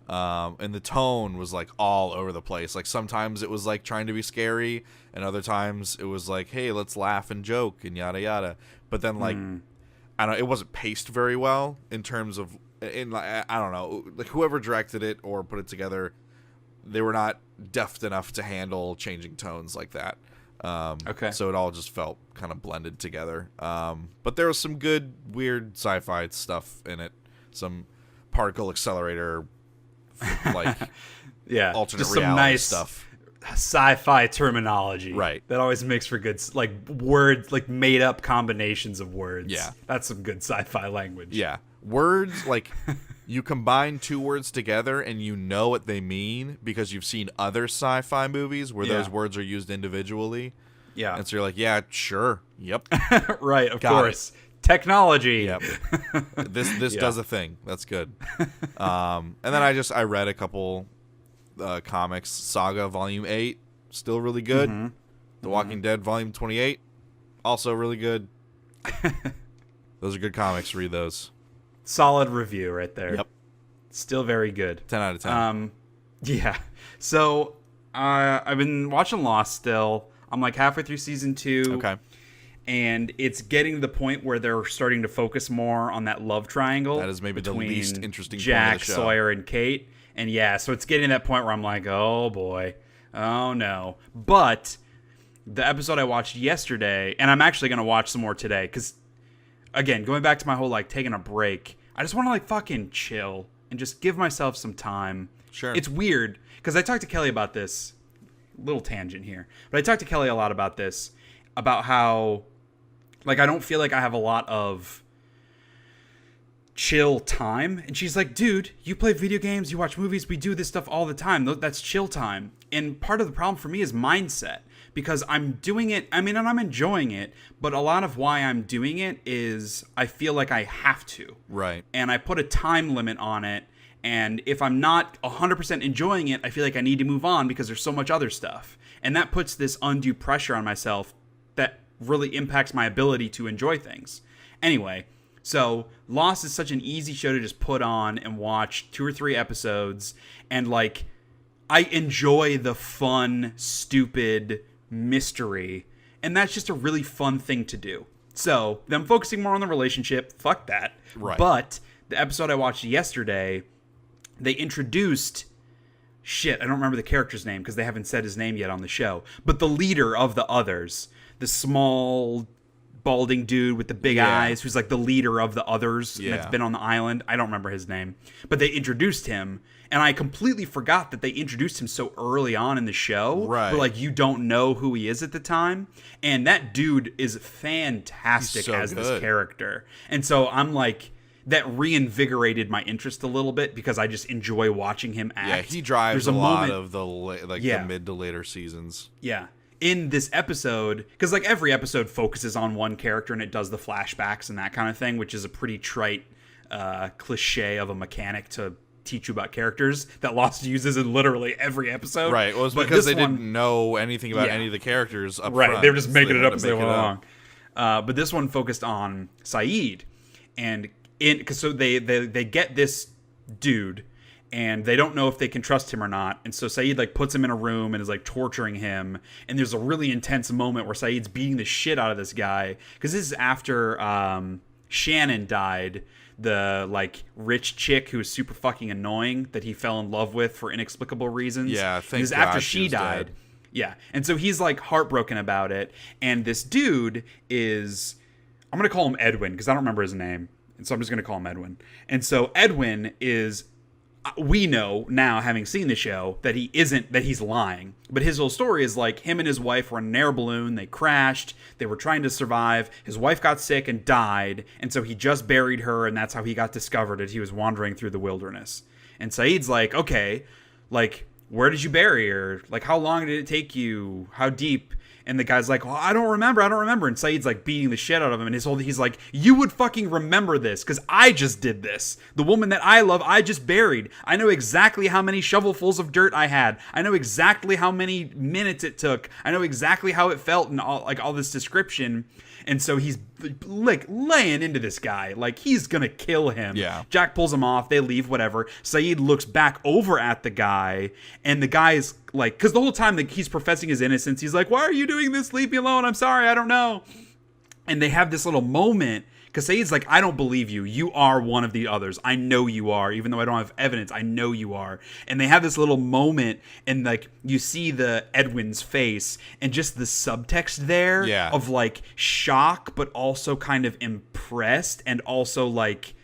And the tone was like all over the place. Like sometimes it was like trying to be scary, and other times it was like, hey, let's laugh and joke and yada yada. But then like, I don't know, it wasn't paced very well in terms of... I don't know, like whoever directed it or put it together, they were not deft enough to handle changing tones like that. So it all just felt kind of blended together. But there was some good, weird sci-fi stuff in it. Some particle accelerator, like alternate just reality some nice stuff. Sci-fi terminology, right? That always makes for good, like words, like made-up combinations of words. Yeah, that's some good sci-fi language. Yeah. Words, like, you combine two words together and you know what they mean because you've seen other sci-fi movies where those words are used individually. Yeah. And so you're like, yeah, sure. Yep. Right, of course. Technology. Yep. This does a thing. That's good. And then I read a couple comics. Saga Volume 8, still really good. The Walking Dead Volume 28, also really good. Those are good comics. Read those. Solid review right there. Yep. Still very good. 10 out of 10. Yeah. So, I've been watching Lost still. I'm like halfway through season 2. Okay. And it's getting to the point where they're starting to focus more on that love triangle. That is maybe the least interesting Jack, point of the show. Sawyer, and Kate. And yeah, so it's getting to that point where I'm like, oh boy. Oh no. But the episode I watched yesterday, and I'm actually going to watch some more today, because again, going back to my whole, like, taking a break, I just want to, like, fucking chill and just give myself some time. Sure. It's weird, because I talked to Kelly about this. Little tangent here. But I talked to Kelly a lot about this, about how Like, I don't feel like I have a lot of chill time. And she's like, dude, you play video games, you watch movies, we do this stuff all the time. That's chill time. And part of the problem for me is mindset, because I'm doing it, and I'm enjoying it, but a lot of why I'm doing it is I feel like I have to. Right. And I put a time limit on it, and if I'm not 100% enjoying it, I feel like I need to move on because there's so much other stuff. And that puts this undue pressure on myself that really impacts my ability to enjoy things. Anyway, so Lost is such an easy show to just put on and watch 2 or 3 episodes, and like, I enjoy the fun, stupid mystery, and that's just a really fun thing to do. So, them focusing more on the relationship, fuck that. Right. But the episode I watched yesterday, they introduced, I don't remember the character's name because they haven't said his name yet on the show, but the leader of the others, the small balding dude with the big eyes, who's like the leader of the others that's been on the island. I don't remember his name, but they introduced him, and I completely forgot that they introduced him so early on in the show. Right. Where, like, you don't know who he is at the time, and that dude is fantastic as this character. And so I'm like, that reinvigorated my interest a little bit because I just enjoy watching him act. Yeah, he drives a lot of the mid to later seasons. Yeah. In this episode, because like every episode focuses on one character and it does the flashbacks and that kind of thing, which is a pretty trite cliche of a mechanic to teach you about characters that Lost uses in literally every episode. Right. Well, it's because they didn't know anything about any of the characters up front. Right. They were just making it up as they went along. But this one focused on Saeed, and so they get this dude, and they don't know if they can trust him or not. And so Saeed like puts him in a room and is like torturing him. And there's a really intense moment where Saeed's beating the shit out of this guy, because this is after Shannon died, the like rich chick who was super fucking annoying that he fell in love with for inexplicable reasons. Yeah, thank God. This is after she died. Dead. Yeah. And so he's like heartbroken about it. And this dude is, I'm going to call him Edwin because I don't remember his name. And so I'm just going to call him Edwin. And so Edwin is, we know now, having seen the show, that he's lying. But his whole story is like him and his wife were in an air balloon. They crashed. They were trying to survive. His wife got sick and died. And so he just buried her. And that's how he got discovered as he was wandering through the wilderness. And Saeed's like, okay, like, where did you bury her? Like, how long did it take you? How deep? And the guy's like, well, I don't remember. And Saeed's like beating the shit out of him. And he's like, you would fucking remember this because I just did this. The woman that I love, I just buried. I know exactly how many shovelfuls of dirt I had. I know exactly how many minutes it took. I know exactly how it felt and all this description. And so he's like laying into this guy. Like, he's going to kill him. Yeah. Jack pulls him off. They leave, whatever. Saeed looks back over at the guy. And the guy's like, because the whole time that he's professing his innocence, he's like, why are you doing this? Leave me alone. I'm sorry. I don't know. And they have this little moment. Because Saeed's like, I don't believe you. You are one of the others. I know you are. Even though I don't have evidence, I know you are. And they have this little moment, and like you see the Edwin's face, and just the subtext there of like shock, but also kind of impressed, and also like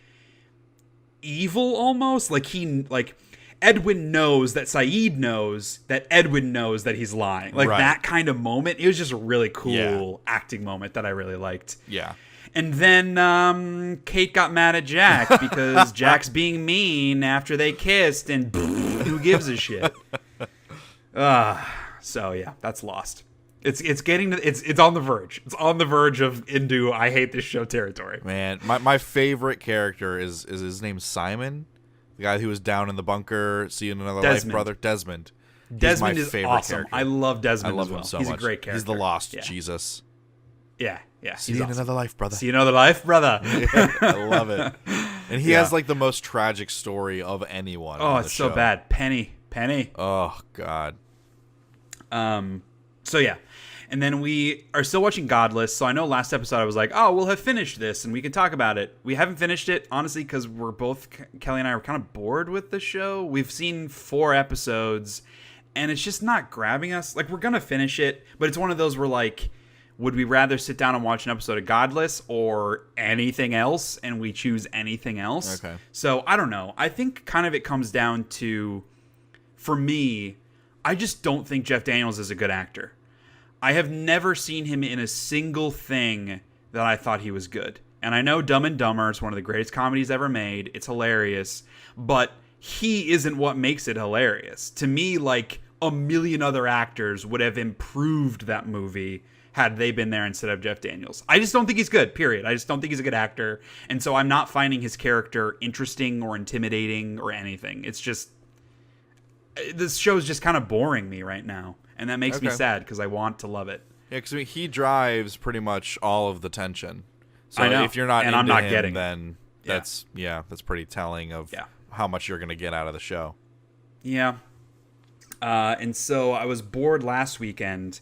evil almost. Like Edwin knows that Saeed knows that Edwin knows that he's lying. Like that kind of moment. It was just a really cool acting moment that I really liked. Yeah. And then Kate got mad at Jack because Jack's being mean after they kissed, and who gives a shit? So yeah, that's Lost. It's getting to, it's on the verge. It's on the verge of into I hate this show territory. Man, my favorite character is his name Simon, the guy who was down in the bunker. See you in another life, brother. Desmond. Desmond is favorite awesome. Character. I love Desmond. I love as well. him so He's much. A great character. He's the lost Jesus. Yeah. See you in another life, brother. See you in another life, brother. I love it. And he has like the most tragic story of anyone. Oh, it's so bad. Penny. Oh God. So yeah. And then we are still watching Godless. So I know last episode I was like, oh, we'll have finished this and we can talk about it. We haven't finished it, honestly, because we're both, Kelly and I, are kind of bored with the show. We've seen 4 episodes and it's just not grabbing us. Like, we're going to finish it, but it's one of those where like, would we rather sit down and watch an episode of Godless or anything else? And we choose anything else. Okay. So I don't know. I think kind of it comes down to, for me, I just don't think Jeff Daniels is a good actor. I have never seen him in a single thing that I thought he was good. And I know Dumb and Dumber is one of the greatest comedies ever made. It's hilarious, but he isn't what makes it hilarious. To me, like, a million other actors would have improved that movie had they been there instead of Jeff Daniels. I just don't think he's good, period. I just don't think he's a good actor. And so I'm not finding his character interesting or intimidating or anything. It's just, this show's just kind of boring me right now. And that makes me sad because I want to love it. Yeah, because I mean, he drives pretty much all of the tension. So I know. if you're not and into I'm not him, getting then that's pretty telling of how much you're going to get out of the show. Yeah. And so I was bored last weekend,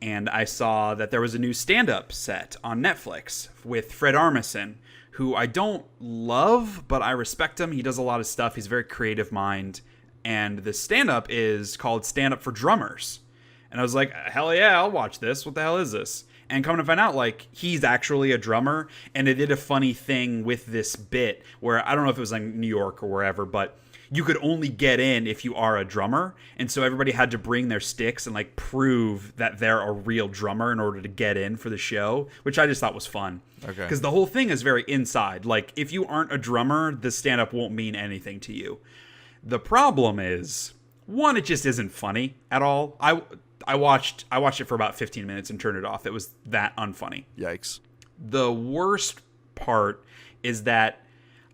and I saw that there was a new stand-up set on Netflix with Fred Armisen, who I don't love, but I respect him. He does a lot of stuff. He's a very creative mind. And the stand-up is called Stand Up for Drummers. And I was like, hell yeah, I'll watch this. What the hell is this? And come to find out, like, he's actually a drummer. And it did a funny thing with this bit where, I don't know if it was like New York or wherever, but you could only get in if you are a drummer. And so everybody had to bring their sticks and, like, prove that they're a real drummer in order to get in for the show, which I just thought was fun. Okay. Because the whole thing is very inside. Like, if you aren't a drummer, the stand-up won't mean anything to you. The problem is, one, it just isn't funny at all. I watched it for about 15 minutes and turned it off. It was that unfunny. Yikes. The worst part is that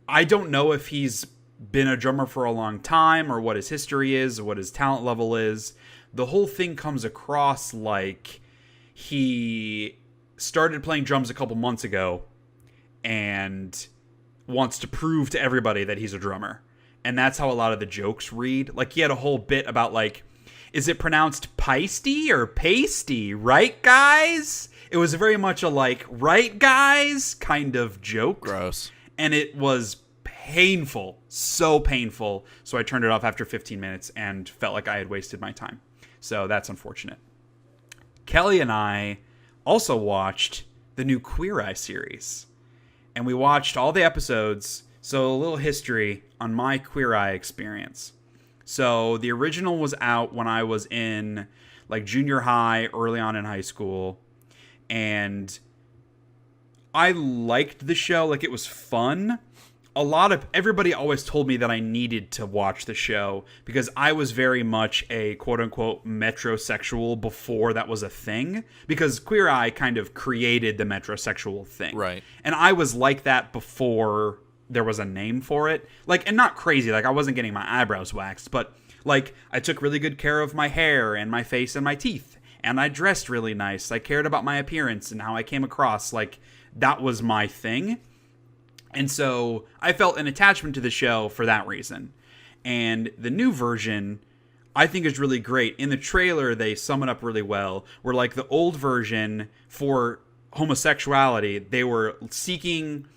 I don't know if he's been a drummer for a long time or what his history is or what his talent level is. The whole thing comes across like he started playing drums a couple months ago and wants to prove to everybody that he's a drummer. And that's how a lot of the jokes read. Like, he had a whole bit about, like, is it pronounced pasty or pasty, right, guys? It was very much a, like, right, guys kind of joke. Gross. And it was painful, so painful. So I turned it off after 15 minutes and felt like I had wasted my time. So that's unfortunate. Kelly and I also watched the new Queer Eye series. And we watched all the episodes. So a little history on my Queer Eye experience. So the original was out when I was in, like, junior high, early on in high school. And I liked the show. Like, it was fun. Everybody always told me that I needed to watch the show because I was very much a quote-unquote metrosexual before that was a thing, because Queer Eye kind of created the metrosexual thing. Right. And I was like that before there was a name for it. Like, and not crazy, like I wasn't getting my eyebrows waxed, but like I took really good care of my hair and my face and my teeth, and I dressed really nice. I cared about my appearance and how I came across. Like, that was my thing. And so I felt an attachment to the show for that reason. And the new version, I think, is really great. In the trailer, they sum it up really well. Where, like, the old version for homosexuality, they were seeking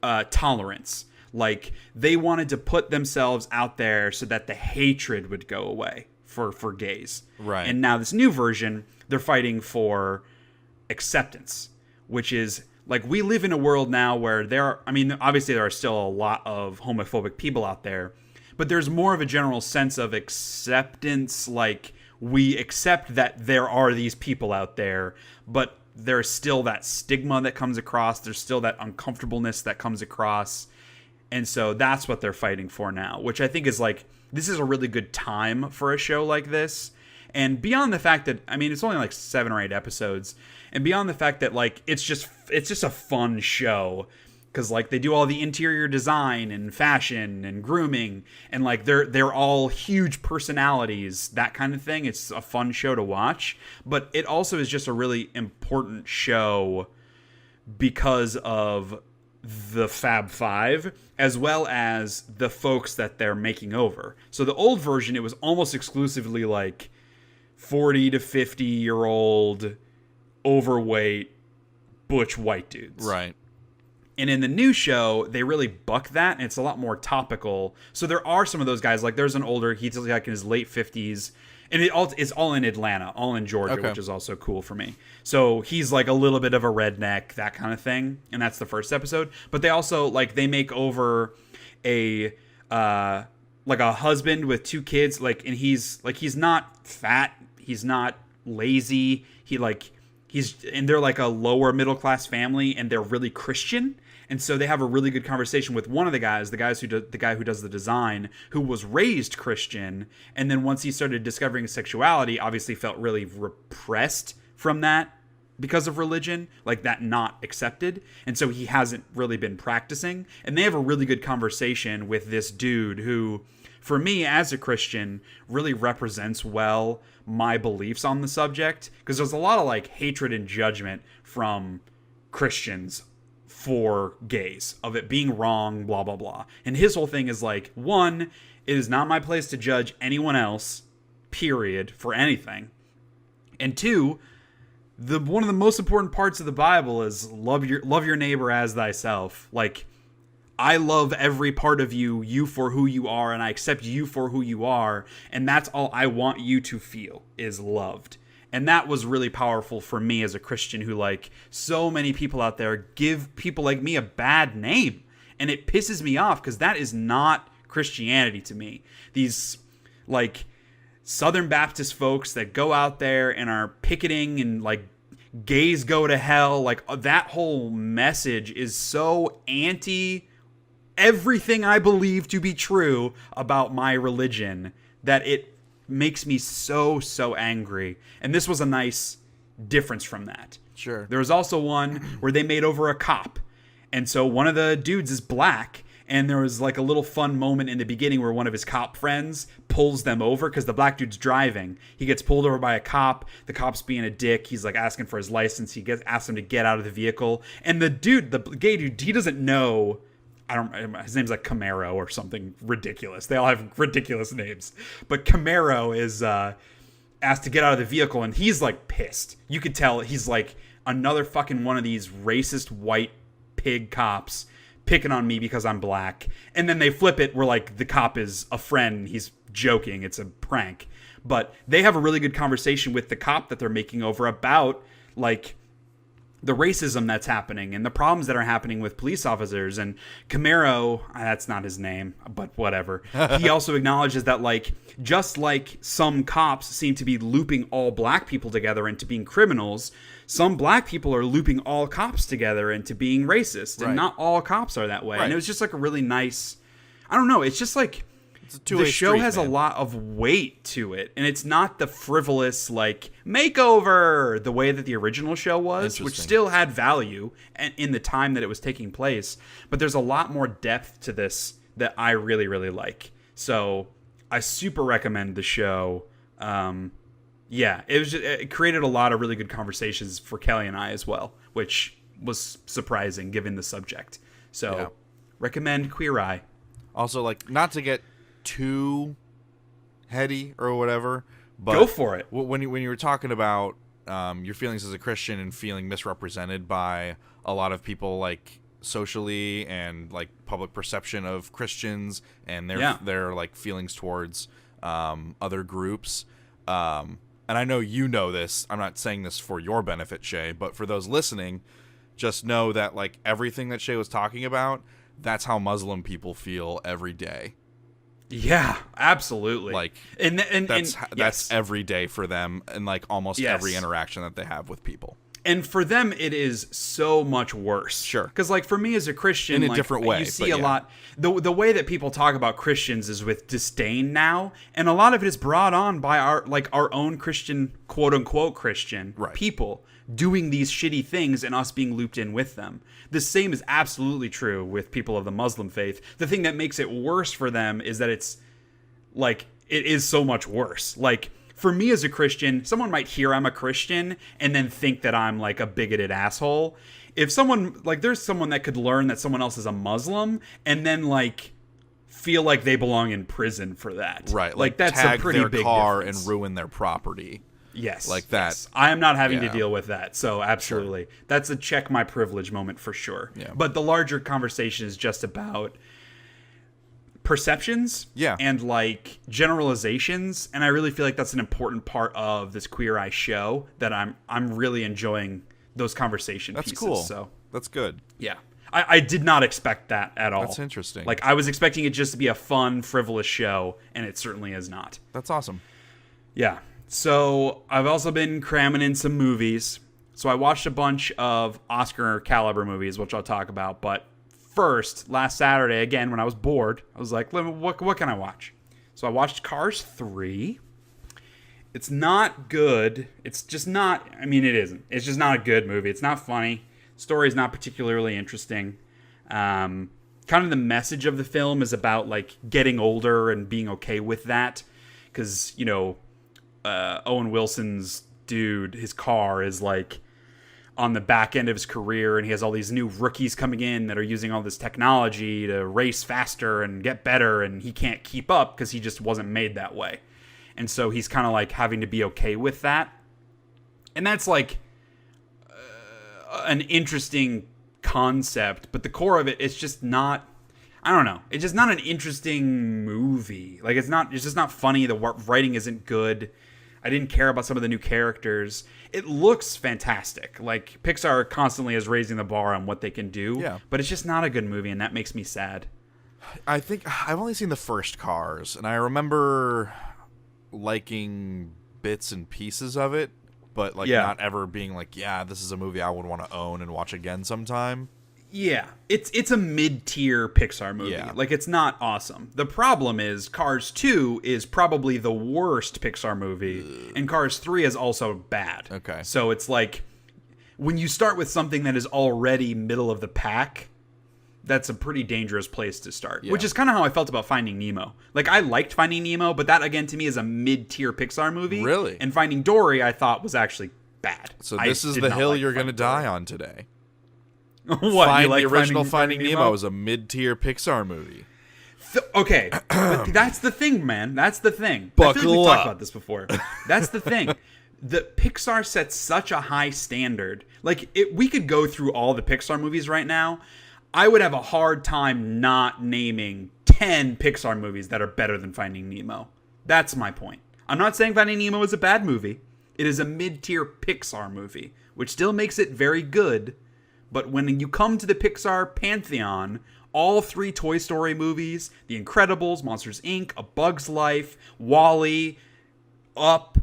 tolerance. Like, they wanted to put themselves out there so that the hatred would go away for gays. Right. And now this new version, they're fighting for acceptance, which is, like, we live in a world now where obviously there are still a lot of homophobic people out there, but there's more of a general sense of acceptance. Like, we accept that there are these people out there, but there's still that stigma that comes across. There's still that uncomfortableness that comes across. And so that's what they're fighting for now, which I think is, like, this is a really good time for a show like this. And beyond the fact that, I mean, it's only like 7 or 8 episodes, and beyond the fact that, like, it's just a fun show, because, like, they do all the interior design and fashion and grooming, and, like, they're all huge personalities, that kind of thing. It's a fun show to watch, but it also is just a really important show because of the Fab Five, as well as the folks that they're making over. So the old version, it was almost exclusively, like, 40 to 50 year old overweight butch white dudes. Right. And in the new show, they really buck that, and it's a lot more topical. So there are some of those guys, like there's an older, he's like in his late 50s, and it's all in Atlanta, all in Georgia, okay, which is also cool for me. So he's like a little bit of a redneck, that kind of thing, and that's the first episode. But they also, like, they make over a like a husband with 2 kids, like, and he's not fat, he's not lazy, and they're like a lower middle class family, and they're really Christian. And so they have a really good conversation with one of the guy who does the design, who was raised Christian, and then once he started discovering his sexuality, obviously felt really repressed from that because of religion, like that not accepted, and so he hasn't really been practicing. And they have a really good conversation with this dude who, for me as a Christian, really represents well my beliefs on the subject, because there's a lot of like hatred and judgment from Christians for gays, of it being wrong, blah blah blah. And his whole thing is like, one, it is not my place to judge anyone else, period, for anything. And two, one of the most important parts of the Bible is love your neighbor as thyself. Like, I love every part of you for who you are, and I accept you for who you are, and that's all I want you to feel, is loved. And that was really powerful for me as a Christian who, like, so many people out there give people like me a bad name. And it pisses me off, because that is not Christianity to me. These, like, Southern Baptist folks that go out there and are picketing and, like, gays go to hell, like, that whole message is so anti everything I believe to be true about my religion that it makes me so angry. And this was a nice difference from that. Sure. There was also one where they made over a cop, and so one of the dudes is black, and there was like a little fun moment in the beginning where one of his cop friends pulls them over because the black dude's driving. He gets pulled over by a cop. The cop's being a dick. He's like asking for his license. He asks him to get out of the vehicle, and the gay dude, he doesn't know. His name's like Camaro or something ridiculous. They all have ridiculous names. But Camaro is asked to get out of the vehicle, and he's like pissed. You could tell he's like, another fucking one of these racist white pig cops picking on me because I'm black. And then they flip it where like the cop is a friend. He's joking. It's a prank. But they have a really good conversation with the cop that they're making over about like the racism that's happening and the problems that are happening with police officers. And Camaro, that's not his name, but whatever. He also acknowledges that, like, just like some cops seem to be looping all black people together into being criminals, some black people are looping all cops together into being racist. And not all cops are that way. Right. And it was just like a really nice, I don't know, it's just like, the show has a lot of weight to it, and it's not the frivolous, like, makeover the way that the original show was, which still had value in the time that it was taking place. But there's a lot more depth to this that I really, really like. So I super recommend the show. It created a lot of really good conversations for Kelly and I as well, which was surprising given the subject. So recommend Queer Eye. Also, like, not to get too heady or whatever, but go for it. When you were talking about your feelings as a Christian and feeling misrepresented by a lot of people, like socially and like public perception of Christians and their like feelings towards other groups, and I know you know this, I'm not saying this for your benefit, Shea, but for those listening, just know that like everything that Shea was talking about, that's how Muslim people feel every day. Yeah, absolutely. Like, and that's every day for them, and like almost every interaction that they have with people. And for them, it is so much worse. Sure. Because like for me as a Christian, in a different way, you see a lot. The way that people talk about Christians is with disdain now, and a lot of it is brought on by our own Christian, quote unquote Christian people doing these shitty things and us being looped in with them. The same is absolutely true with people of the Muslim faith. The thing that makes it worse for them is that it's like, it is so much worse. Like, for me as a Christian, someone might hear I'm a Christian and then think that I'm like a bigoted asshole. If someone, like, there's someone that could learn that someone else is a Muslim and then like feel like they belong in prison for that. Right. Like that's tag a pretty their big car difference. And ruin their property. Yes. Like that. Yes. I am not having to deal with that. So absolutely. Sure. That's a check my privilege moment for sure. Yeah. But the larger conversation is just about perceptions and like generalizations, and I really feel like that's an important part of this Queer Eye show that I'm really enjoying those conversation pieces. That's cool. So that's good. Yeah. I did not expect that at all. That's interesting. Like, I was expecting it just to be a fun, frivolous show, and it certainly is not. That's awesome. Yeah. So I've also been cramming in some movies. So I watched a bunch of Oscar caliber movies, which I'll talk about. But first, last Saturday, again, when I was bored, I was like, what can I watch? So I watched Cars 3. It's not good. It's just not, I mean, it isn't. It's just not a good movie. It's not funny. Story's not particularly interesting. Kind of the message of the film is about, like, getting older and being okay with that. Because, you know, Owen Wilson's dude, his car is, like, on the back end of his career, and he has all these new rookies coming in that are using all this technology to race faster and get better, and he can't keep up because he just wasn't made that way. And so he's kind of like having to be okay with that. And that's like an interesting concept, but the core of it is just not, I don't know. It's just not an interesting movie. Like, it's just not funny. The writing isn't good. I didn't care about some of the new characters. It looks fantastic. Like, Pixar constantly is raising the bar on what they can do. Yeah. But it's just not a good movie, and that makes me sad. I think I've only seen the first Cars, and I remember liking bits and pieces of it, but like not ever being like, yeah, this is a movie I would want to own and watch again sometime. Yeah, it's a mid-tier Pixar movie. Yeah. Like, it's not awesome. The problem is Cars 2 is probably the worst Pixar movie, and Cars 3 is also bad. Okay. So it's like, when you start with something that is already middle of the pack, that's a pretty dangerous place to start. Yeah. Which is kind of how I felt about Finding Nemo. Like, I liked Finding Nemo, but that, again, to me is a mid-tier Pixar movie. Really? And Finding Dory, I thought, was actually bad. So this is the hill you're going to die on today. What? The original Finding Nemo is a mid-tier Pixar movie. Okay, but that's the thing, man. That's the thing. Buckle I feel like we've talked up. about this before. That's the thing. The Pixar sets such a high standard. Like, we could go through all the Pixar movies right now. I would have a hard time not naming 10 Pixar movies that are better than Finding Nemo. That's my point. I'm not saying Finding Nemo is a bad movie. It is a mid-tier Pixar movie, which still makes it very good. But when you come to the Pixar pantheon, all 3 Toy Story movies, The Incredibles, Monsters, Inc., A Bug's Life, WALL-E, Up,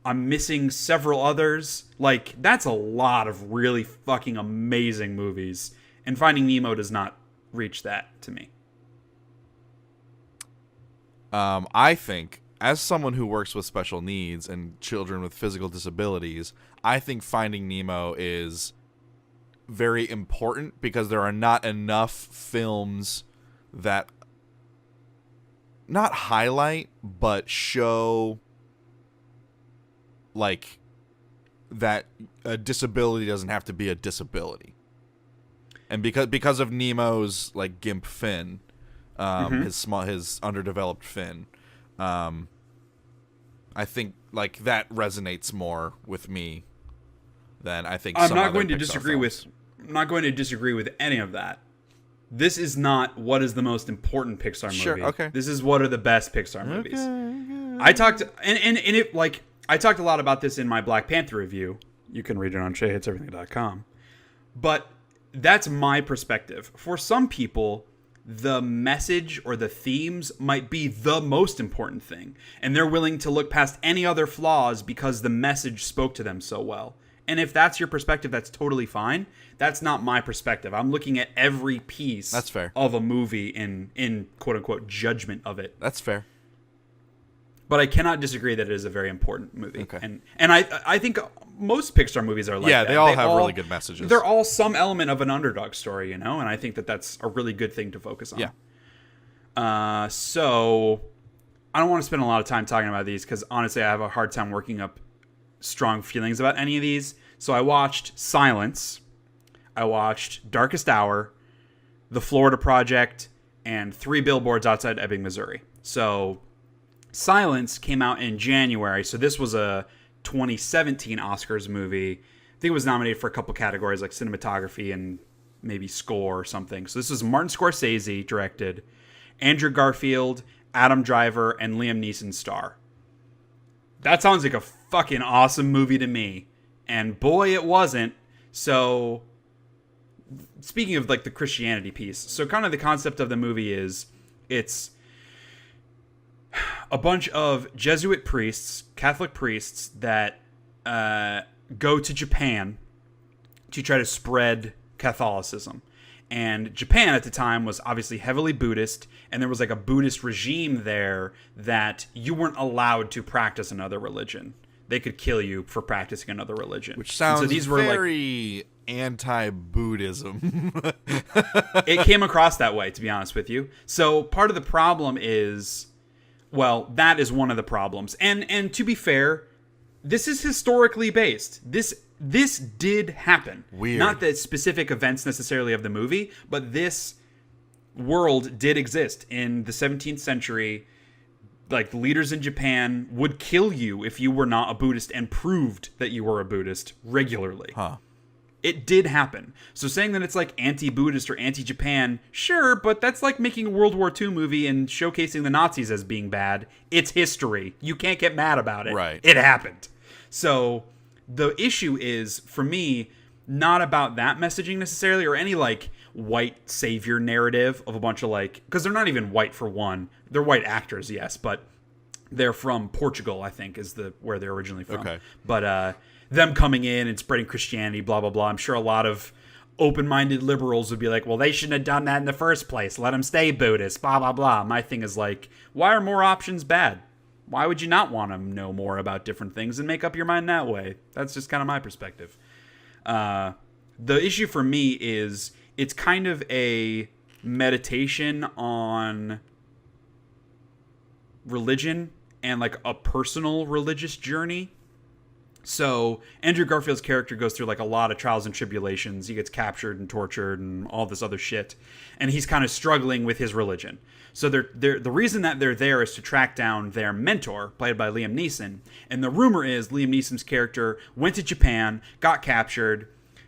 I'm missing several others. Like, that's a lot of really fucking amazing movies. And Finding Nemo does not reach that to me. I think, as someone who works with special needs and children with physical disabilities, I think Finding Nemo is very important because there are not enough films that not highlight but show like that a disability doesn't have to be a disability. And because of Nemo's like gimp fin, his underdeveloped fin, I think like that resonates more with me than I think. I'm some not other going to Pixar disagree films. with. I'm not going to disagree with any of that. This is not what is the most important Pixar movie. Sure, okay. This is what are the best Pixar movies. Okay. I talked and it like I talked a lot about this in my Black Panther review. You can read it on SheaHatesEverything.com. But that's my perspective. For some people, the message or the themes might be the most important thing, and they're willing to look past any other flaws because the message spoke to them so well. And if that's your perspective, that's totally fine. That's not my perspective. I'm looking at every piece That's fair. of a movie in quote-unquote judgment of it. That's fair. But I cannot disagree that it is a very important movie. Okay. And I think most Pixar movies are like that. They all have really good messages. They're all some element of an underdog story, you know? And I think that that's a really good thing to focus on. Yeah. So I don't want to spend a lot of time talking about these because honestly I have a hard time working up strong feelings about any of these. So I watched Silence. I watched Darkest Hour, The Florida Project, and 3 Billboards Outside Ebbing, Missouri. So Silence came out in January, so this was a 2017 Oscars movie. I think it was nominated for a couple categories like cinematography and maybe score or something. So this was Martin Scorsese directed, Andrew Garfield, Adam Driver, and Liam Neeson star. That sounds like a fucking awesome movie to me. And boy, it wasn't. So speaking of like the Christianity piece, so kind of the concept of the movie is it's a bunch of Jesuit priests, Catholic priests that go to Japan to try to spread Catholicism. And Japan at the time was obviously heavily Buddhist, and there was like a Buddhist regime there that you weren't allowed to practice another religion. They could kill you for practicing another religion. Which sounds so these were very anti-Buddhism. It came across that way, to be honest with you. So part of the problem is, well, that is one of the problems. And to be fair, this is historically based. This did happen. Weird. Not the specific events necessarily of the movie, but this world did exist in the 17th century. Like, the leaders in Japan would kill you if you were not a Buddhist and proved that you were a Buddhist regularly. Huh. It did happen. So saying that it's like anti-Buddhist or anti-Japan, sure, but that's like making a World War II movie and showcasing the Nazis as being bad. It's history. You can't get mad about it. Right. It happened. So the issue is, for me, not about that messaging necessarily, or any like white savior narrative of a bunch of like, because they're not even white for one. They're white actors, yes, but they're from Portugal, I think, is where they're originally from. Okay. But them coming in and spreading Christianity, blah, blah, blah. I'm sure a lot of open-minded liberals would be like, well, they shouldn't have done that in the first place. Let them stay Buddhist, blah, blah, blah. My thing is like, why are more options bad? Why would you not want to know more about different things and make up your mind that way? That's just kind of my perspective. The issue for me is it's kind of a meditation on religion and like a personal religious journey. So Andrew Garfield's character goes through like a lot of trials and tribulations. He gets captured and tortured and all this other shit. And he's kind of struggling with his religion. So the reason that they're there is to track down their mentor, played by Liam Neeson. And the rumor is Liam Neeson's character went to Japan, got captured,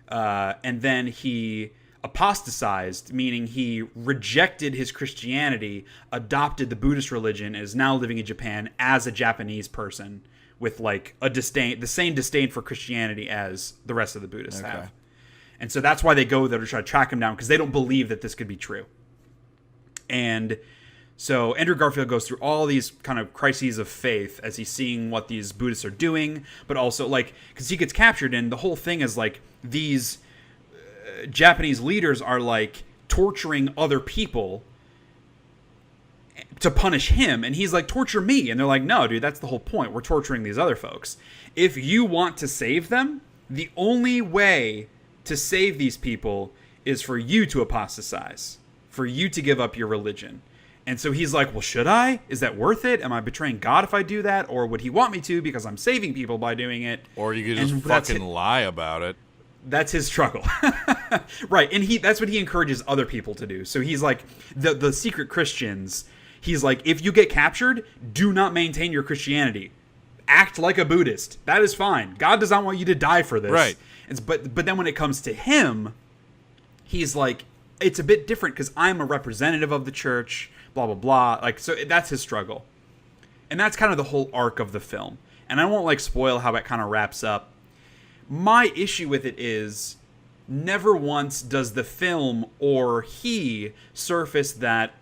and then he apostatized, meaning he rejected his Christianity, adopted the Buddhist religion, and is now living in Japan as a Japanese person with like the same disdain for Christianity as the rest of the Buddhists have. And so that's why they go there to try to track him down, because they don't believe that this could be true. And so Andrew Garfield goes through all these kind of crises of faith as he's seeing what these Buddhists are doing, but also like, because he gets captured, and the whole thing is like these Japanese leaders are like torturing other people to punish him, and he's like, torture me, and they're like, no dude, that's the whole point, we're torturing these other folks. If you want to save them, the only way to save these people is for you to apostatize, for you to give up your religion. And so he's like, well, should I? Is that worth it? Am I betraying God if I do that? Or would he want me to because I'm saving people by doing it? Or you could just fucking lie about it. That's his struggle. Right. And that's what he encourages other people to do. So he's like, the secret Christians, he's like, if you get captured, do not maintain your Christianity. Act like a Buddhist. That is fine. God does not want you to die for this. Right. But then when it comes to him, he's like, it's a bit different because I'm a representative of the church, blah, blah, blah. Like, so that's his struggle. And that's kind of the whole arc of the film. And I won't like spoil how it kind of wraps up. My issue with it is never once does the film or he surface that,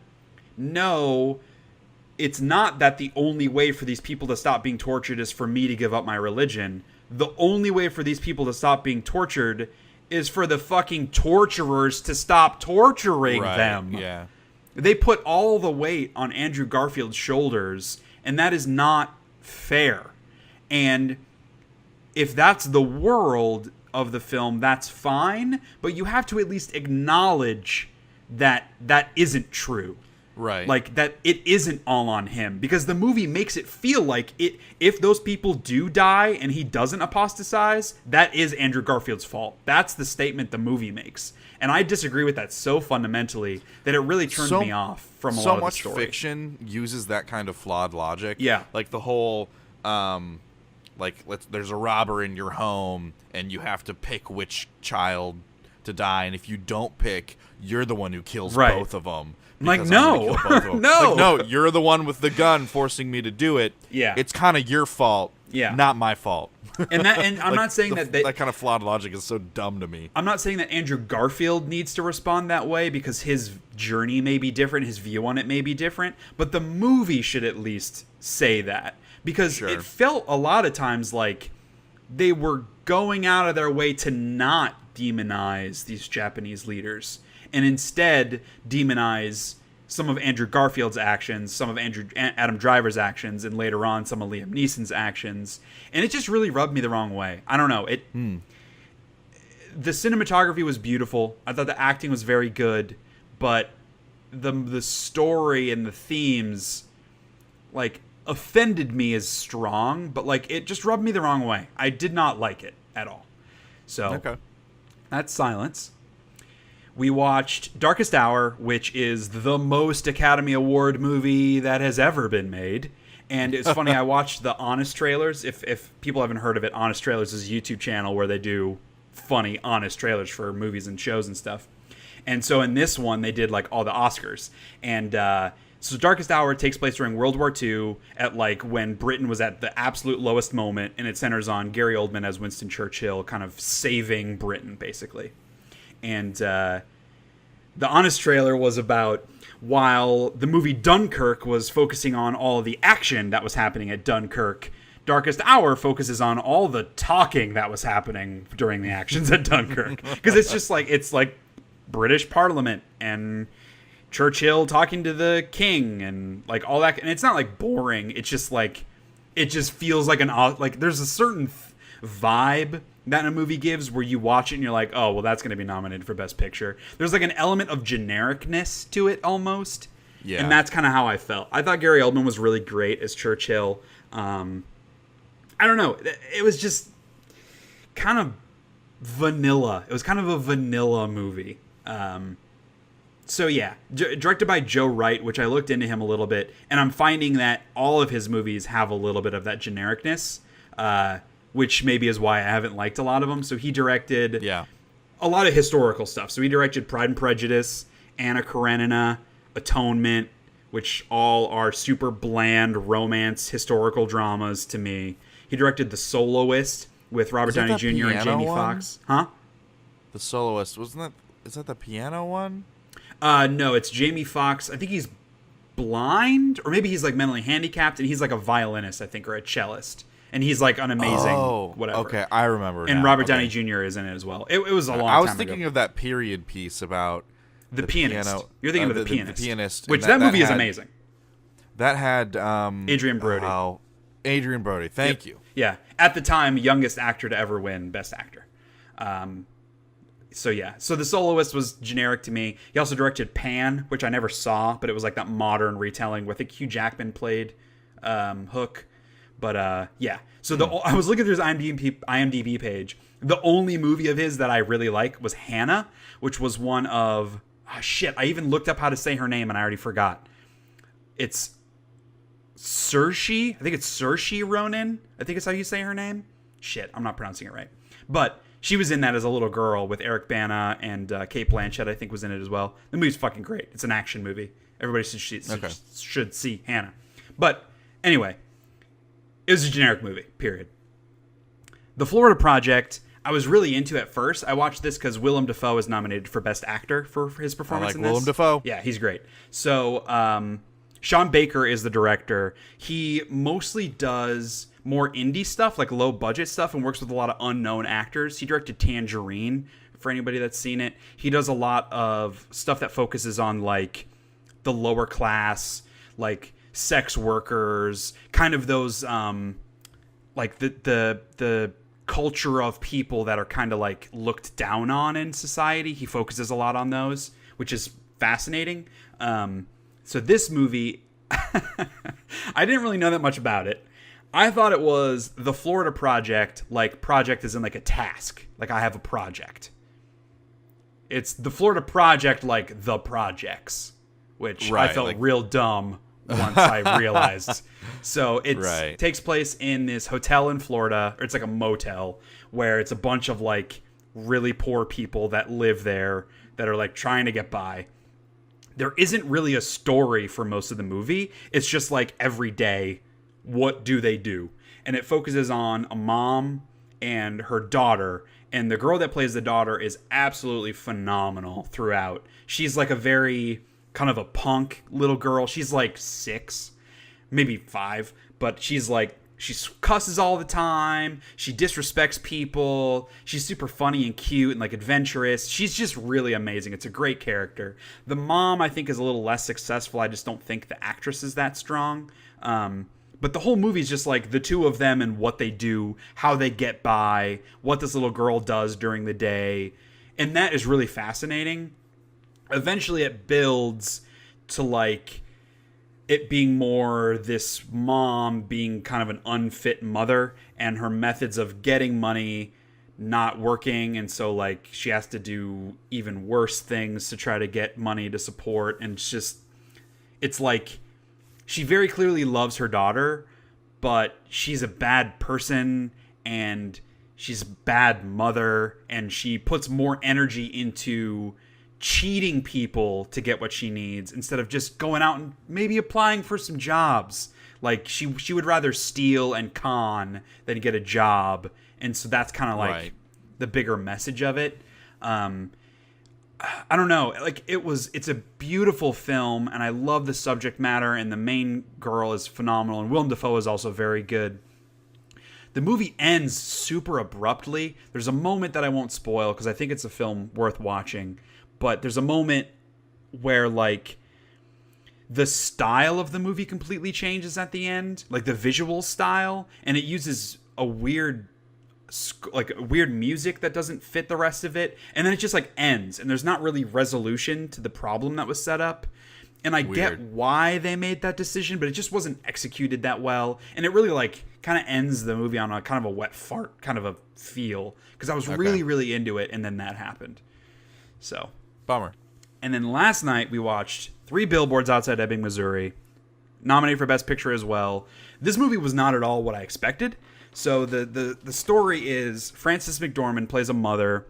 no, it's not that the only way for these people to stop being tortured is for me to give up my religion. The only way for these people to stop being tortured is for the fucking torturers to stop torturing them. Yeah. They put all the weight on Andrew Garfield's shoulders, and that is not fair. And if that's the world of the film, that's fine, but you have to at least acknowledge that that isn't true. Right. Like, that it isn't all on him, because the movie makes it feel like if those people do die and he doesn't apostatize, that is Andrew Garfield's fault. That's the statement the movie makes. And I disagree with that so fundamentally that it really turned me off from a lot of the story. So much fiction uses that kind of flawed logic. Yeah. Like the whole, there's a robber in your home and you have to pick which child to die. And if you don't pick, you're the one who kills both of them. Like, no. No. Like, no, you're the one with the gun forcing me to do it. Yeah. It's kind of your fault. Yeah. Not my fault. And I'm not saying that kind of flawed logic is so dumb to me. I'm not saying that Andrew Garfield needs to respond that way, because his journey may be different, his view on it may be different, but the movie should at least say that, because it felt a lot of times like they were going out of their way to not demonize these Japanese leaders and instead demonize some of Andrew Garfield's actions, some of Adam Driver's actions, and later on some of Liam Neeson's actions. And it just really rubbed me the wrong way. I don't know. The cinematography was beautiful. I thought the acting was very good, but the story and the themes, like, offended me as strong, but, like, it just rubbed me the wrong way. I did not like it at all. So, that's Silence. We watched Darkest Hour, which is the most Academy Award movie that has ever been made. And it's funny, I watched the Honest Trailers. If people haven't heard of it, Honest Trailers is a YouTube channel where they do funny, honest trailers for movies and shows and stuff. And so in this one, they did, like, all the Oscars. And so Darkest Hour takes place during World War II at, like, when Britain was at the absolute lowest moment. And it centers on Gary Oldman as Winston Churchill kind of saving Britain, basically. And the Honest trailer was about, while the movie Dunkirk was focusing on all of the action that was happening at Dunkirk, Darkest Hour focuses on all the talking that was happening during the actions at Dunkirk. Because it's like British Parliament and Churchill talking to the king and, like, all that. And it's not, like, boring. It's just, like, it just feels like there's a certain vibe that a movie gives where you watch it and you're like, oh, well, that's going to be nominated for Best Picture. There's, like, an element of genericness to it almost. Yeah. And that's kind of how I felt. I thought Gary Oldman was really great as Churchill. I don't know. It was just kind of vanilla. It was kind of a vanilla movie. So, yeah. Directed by Joe Wright, which I looked into him a little bit, and I'm finding that all of his movies have a little bit of that genericness, which maybe is why I haven't liked a lot of them. So he directed a lot of historical stuff. So he directed Pride and Prejudice, Anna Karenina, Atonement, which all are super bland romance historical dramas to me. He directed The Soloist with Robert Downey Jr. and Jamie Foxx. Huh? The Soloist, is that the piano one? No, it's Jamie Foxx. I think he's blind, or maybe he's, like, mentally handicapped, and he's, like, a violinist, I think, or a cellist. And he's, like, an amazing whatever. Okay, I remember and now. Robert Downey Jr. is in it as well. It was a long time ago. I was thinking of that period piece about The Pianist. You're thinking of The Pianist. The Pianist. Which that movie is amazing. That had... Adrian Brody. Adrian Brody. Thank you. Yeah. At the time, youngest actor to ever win Best Actor. So, yeah. So The Soloist was generic to me. He also directed Pan, which I never saw, but it was like that modern retelling where I think Hugh Jackman played Hook. But, yeah. So I was looking through his IMDb page. The only movie of his that I really like was Hannah, which was one of... Oh, shit. I even looked up how to say her name, and I already forgot. It's Saoirse. I think it's Saoirse Ronan. I think it's how you say her name. Shit, I'm not pronouncing it right. But she was in that as a little girl with Eric Bana, and Cate Blanchett, I think, was in it as well. The movie's fucking great. It's an action movie. Everybody should see Hannah. But anyway, it was a generic movie, period. The Florida Project, I was really into at first. I watched this because Willem Dafoe is nominated for Best Actor for his performance in this. Willem Dafoe. Yeah, he's great. So, Sean Baker is the director. He mostly does more indie stuff, like low-budget stuff, and works with a lot of unknown actors. He directed Tangerine, for anybody that's seen it. He does a lot of stuff that focuses on, like, the lower class, like, sex workers, kind of those, like, the culture of people that are kind of, like, looked down on in society. He focuses a lot on those, which is fascinating. So this movie, I didn't really know that much about it. I thought it was the Florida Project, like project is in like a task. Like I have a project. It's the Florida Project like the projects, which I felt real dumb once I realized. So it takes place in this hotel in Florida, or it's like a motel, where it's a bunch of like really poor people that live there that are like trying to get by. There isn't really a story for most of the movie. It's just like every day, what do they do? And it focuses on a mom and her daughter. And the girl that plays the daughter is absolutely phenomenal throughout. She's like a very kind of a punk little girl. She's like 6, maybe 5, but she's like She cusses all the time. She disrespects people. She's super funny and cute and like adventurous. She's just really amazing. It's a great character. The mom, I think, is a little less successful. I just don't think the actress is that strong. But the whole movie is just like the two of them and what they do, how they get by, what this little girl does during the day. And that is really fascinating. Eventually it builds to like it being more this mom being kind of an unfit mother and her methods of getting money not working. And so like she has to do even worse things to try to get money to support. And it's like she very clearly loves her daughter, but she's a bad person and she's a bad mother, and she puts more energy into cheating people to get what she needs instead of just going out and maybe applying for some jobs. Like she would rather steal and con than get a job. And so that's kind of like the bigger message of it. I don't know. Like it's a beautiful film, and I love the subject matter, and the main girl is phenomenal, and Willem Dafoe is also very good. The movie ends super abruptly. There's a moment that I won't spoil because I think it's a film worth watching, but there's a moment where like the style of the movie completely changes at the end, like the visual style, and it uses a weird music that doesn't fit the rest of it, and then it just like ends, and there's not really resolution to the problem that was set up. And I get why they made that decision, but it just wasn't executed that well, and it really like kind of ends the movie on a kind of a wet fart kind of a feel, because I was really, really into it, and then that happened. So bummer. And then last night we watched 3 Billboards Outside Ebbing, Missouri, nominated for Best Picture as well. This movie was not at all what I expected. So the story is Frances McDormand plays a mother.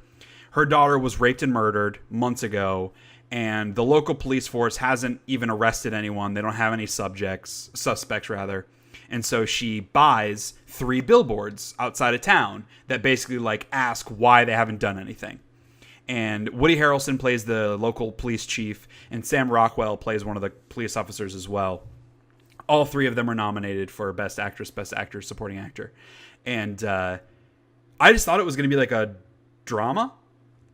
Her daughter was raped and murdered months ago, and the local police force hasn't even arrested anyone. They don't have any suspects rather. And so she buys 3 billboards outside of town that basically like ask why they haven't done anything. And Woody Harrelson plays the local police chief, and Sam Rockwell plays one of the police officers as well. All 3 of them are nominated for Best Actress, Best Actor, Supporting Actor. And I just thought it was going to be like a drama.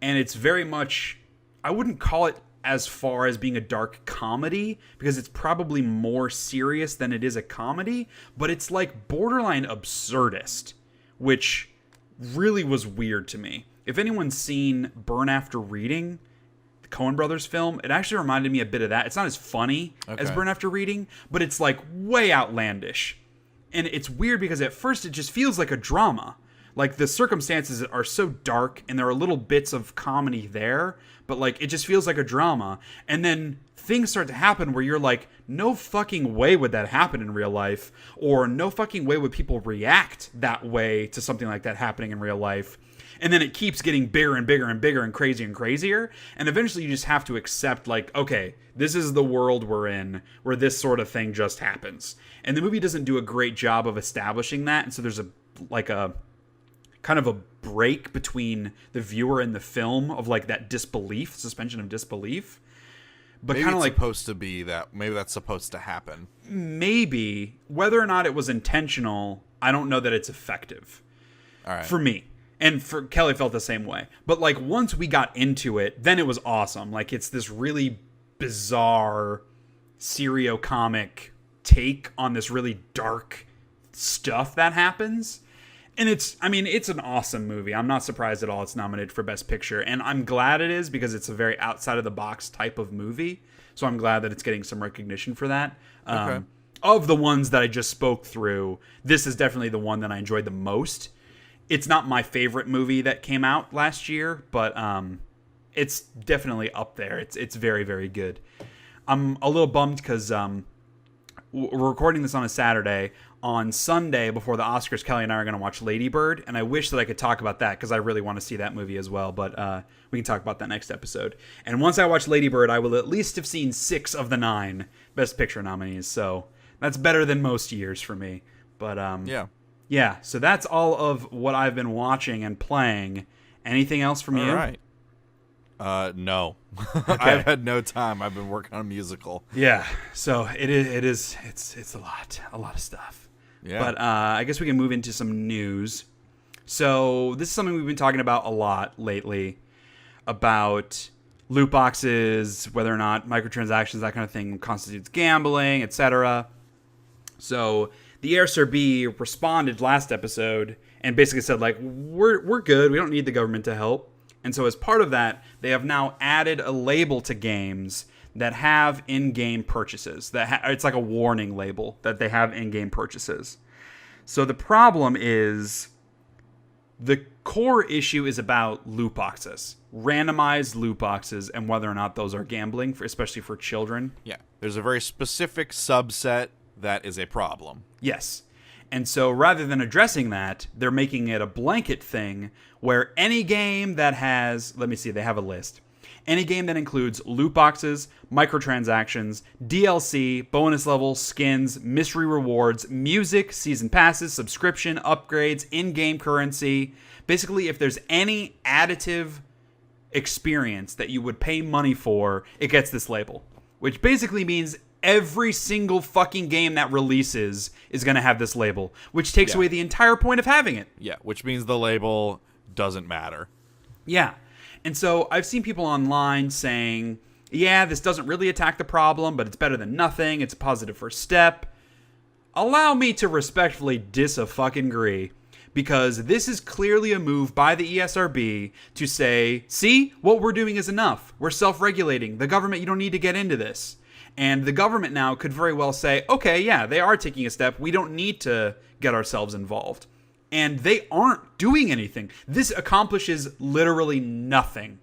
And it's very much, I wouldn't call it as far as being a dark comedy, because it's probably more serious than it is a comedy. But it's like borderline absurdist, which really was weird to me. If anyone's seen Burn After Reading, the Coen Brothers film, it actually reminded me a bit of that. It's not as funny as Burn After Reading, but it's like way outlandish. And it's weird because at first it just feels like a drama. Like the circumstances are so dark, and there are little bits of comedy there, but like it just feels like a drama. And then things start to happen where you're like, no fucking way would that happen in real life, or no fucking way would people react that way to something like that happening in real life. And then it keeps getting bigger and bigger and bigger and crazier and crazier. And eventually you just have to accept, like, okay, this is the world we're in where this sort of thing just happens. And the movie doesn't do a great job of establishing that. And so there's a kind of a break between the viewer and the film of like that disbelief, suspension of disbelief. But kind of like supposed to be that. Maybe that's supposed to happen. Maybe. Whether or not it was intentional, I don't know that it's effective. All right. For me. And for Kelly felt the same way. But like once we got into it, then it was awesome. Like it's this really bizarre serio-comic take on this really dark stuff that happens. And it's an awesome movie. I'm not surprised at all it's nominated for Best Picture. And I'm glad it is, because it's a very outside-of-the-box type of movie. So I'm glad that it's getting some recognition for that. Okay. Of the ones that I just spoke through, this is definitely the one that I enjoyed the most. It's not my favorite movie that came out last year, but it's definitely up there. It's very, very good. I'm a little bummed because we're recording this on a Saturday. On Sunday, before the Oscars, Kelly and I are going to watch Lady Bird, and I wish that I could talk about that because I really want to see that movie as well, but we can talk about that next episode. And once I watch Lady Bird, I will at least have seen 6 of the 9 Best Picture nominees, so that's better than most years for me. But yeah, so that's all of what I've been watching and playing. Anything else from you? All right. No. Okay. I've had no time. I've been working on a musical. Yeah, so it's a lot of stuff. Yeah. But I guess we can move into some news. So this is something we've been talking about a lot lately, about loot boxes, whether or not microtransactions, that kind of thing, constitutes gambling, etc. So the ESRB responded last episode and basically said, like, we're good. We don't need the government to help. And so as part of that, they have now added a label to games that have in-game purchases. It's like a warning label that they have in-game purchases. So the problem is, the core issue is about loot boxes, randomized loot boxes, and whether or not those are gambling, especially for children. Yeah, there's a very specific subset that is a problem. Yes. And so rather than addressing that, they're making it a blanket thing where any game that has, let me see, they have a list. Any game that includes loot boxes, microtransactions, DLC, bonus levels, skins, mystery rewards, music, season passes, subscription, upgrades, in-game currency. Basically, if there's any additive experience that you would pay money for, it gets this label. Which basically means every single fucking game that releases is going to have this label, which takes away the entire point of having it. Yeah, which means the label doesn't matter. Yeah. And so I've seen people online saying, yeah, this doesn't really attack the problem, but it's better than nothing. It's a positive first step. Allow me to respectfully dis-a-fucking-gree, because this is clearly a move by the ESRB to say, see, what we're doing is enough. We're self-regulating. The government, you don't need to get into this. And the government now could very well say, okay, yeah, they are taking a step. We don't need to get ourselves involved. And they aren't doing anything. This accomplishes literally nothing.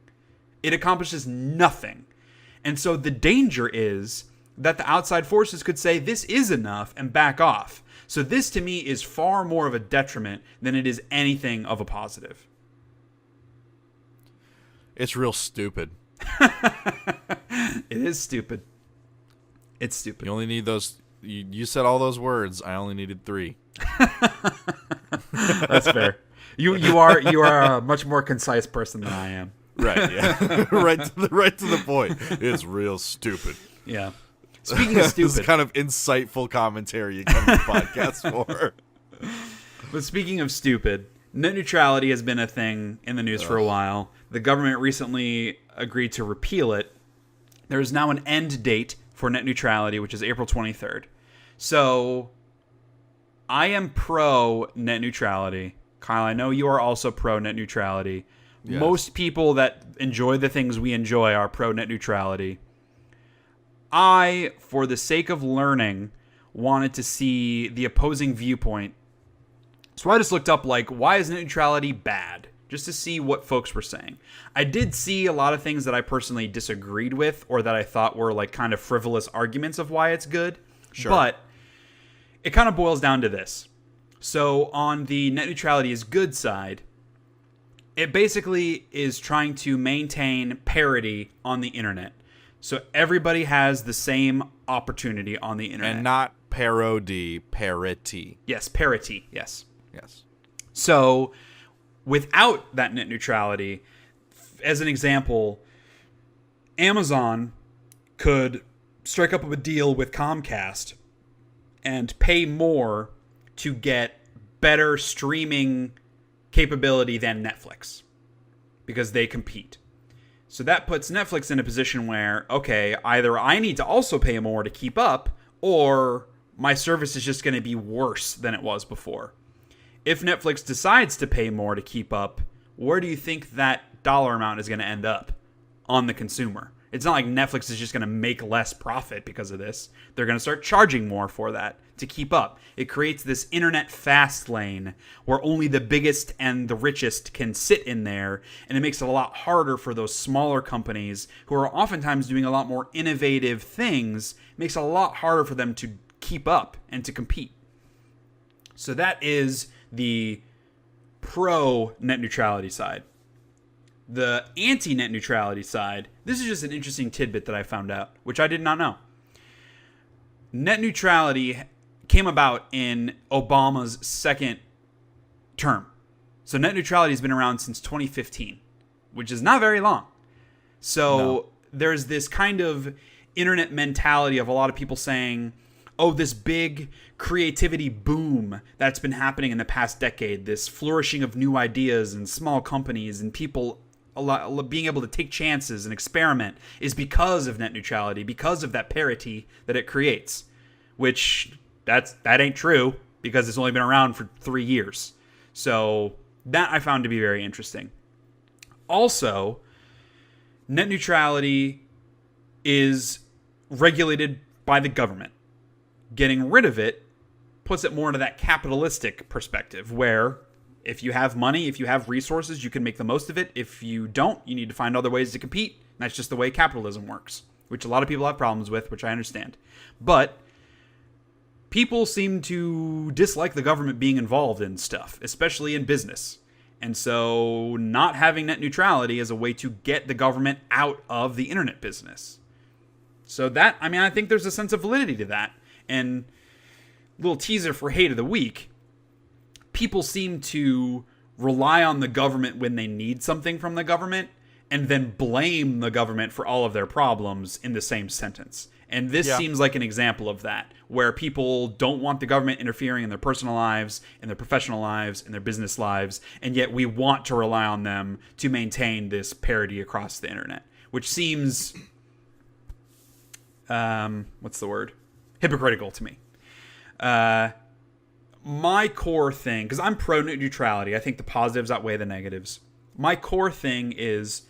It accomplishes nothing. And so the danger is that the outside forces could say this is enough and back off. So this to me is far more of a detriment than it is anything of a positive. It's real stupid. It is stupid. It's stupid. You only need those. You said all those words. I only needed 3. That's fair. You are a much more concise person than I am. Right. Yeah. right to the point. It's real stupid. Yeah. Speaking of stupid, this kind of insightful commentary you come to the podcast for. But speaking of stupid, net neutrality has been a thing in the news for a while. The government recently agreed to repeal it. There is now an end date for net neutrality, which is April 23rd. So I am pro net neutrality. Kyle, I know you are also pro net neutrality. Yes. Most people that enjoy the things we enjoy are pro net neutrality. I, for the sake of learning, wanted to see the opposing viewpoint. So I just looked up, like, why is net neutrality bad? Just to see what folks were saying. I did see a lot of things that I personally disagreed with, or that I thought were, like, kind of frivolous arguments of why it's good. Sure. But it kind of boils down to this. So on the net neutrality is good side, it basically is trying to maintain parity on the internet. So everybody has the same opportunity on the internet. And not parody, parity. Yes, parity, yes. Yes. So without that net neutrality, as an example, Amazon could strike up a deal with Comcast and pay more to get better streaming capability than Netflix because they compete. So that puts Netflix in a position where, okay, either I need to also pay more to keep up, or my service is just going to be worse than it was before. If Netflix decides to pay more to keep up, where do you think that dollar amount is going to end up? On the consumer. It's not like Netflix is just going to make less profit because of this. They're going to start charging more for that to keep up. It creates this internet fast lane where only the biggest and the richest can sit in there, and it makes it a lot harder for those smaller companies who are oftentimes doing a lot more innovative things. It makes it a lot harder for them to keep up and to compete. So that is the pro net neutrality side. The anti-net neutrality side, this is just an interesting tidbit that I found out, which I did not know. Net neutrality came about in Obama's second term. So net neutrality has been around since 2015, which is not very long. So there's this kind of internet mentality of a lot of people saying, oh, this big creativity boom that's been happening in the past decade, this flourishing of new ideas and small companies and people being able to take chances and experiment is because of net neutrality, because of that parity that it creates, which that ain't true because it's only been around for 3 years. So that I found to be very interesting. Also, net neutrality is regulated by the government. Getting rid of it puts it more into that capitalistic perspective where if you have money, if you have resources, you can make the most of it. If you don't, you need to find other ways to compete. And that's just the way capitalism works, which a lot of people have problems with, which I understand. But people seem to dislike the government being involved in stuff, especially in business. And so not having net neutrality is a way to get the government out of the internet business. So that, I mean, I think there's a sense of validity to that. And little teaser for Hate of the Week, people seem to rely on the government when they need something from the government and then blame the government for all of their problems in the same sentence. And this seems like an example of that, where people don't want the government interfering in their personal lives, in their professional lives, in their business lives, and yet we want to rely on them to maintain this parity across the internet, which seems, what's the word? Hypocritical to me. My core thing, because I'm pro net neutrality, I think the positives outweigh the negatives. My core thing is,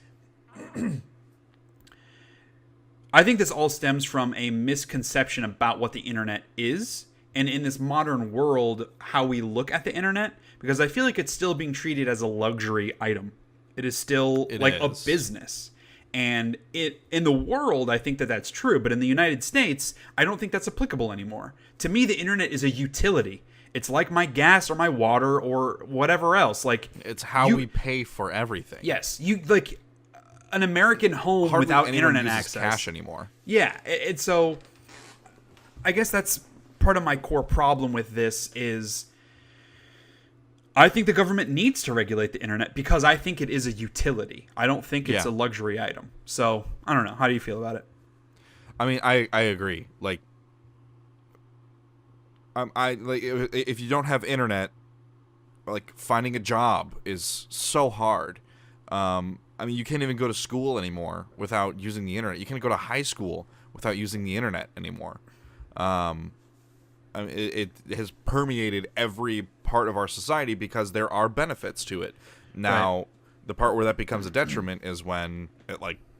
I think this all stems from a misconception about what the internet is, and in this modern world, how we look at the internet, because I feel like it's still being treated as a luxury item. It is still a business. And in the world, I think that that's true. But in the United States, I don't think that's applicable anymore. To me, the internet is a utility. It's like my gas or my water or whatever else. Like it's how we pay for everything. Yes, you like an American home Hardly without anyone internet uses access. cash anymore. Yeah, it's so. I guess that's part of my core problem with this is. I think the government needs to regulate the internet because I think it is a utility. I don't think it's a luxury item. So, I don't know. How do you feel about it? I mean, I agree. Like, if you don't have internet, like finding a job is so hard. I mean, you can't even go to school anymore without using the internet. You can't go to high school without using the internet anymore. I mean, it has permeated every part of our society because there are benefits to it. Now, the part where that becomes a detriment is when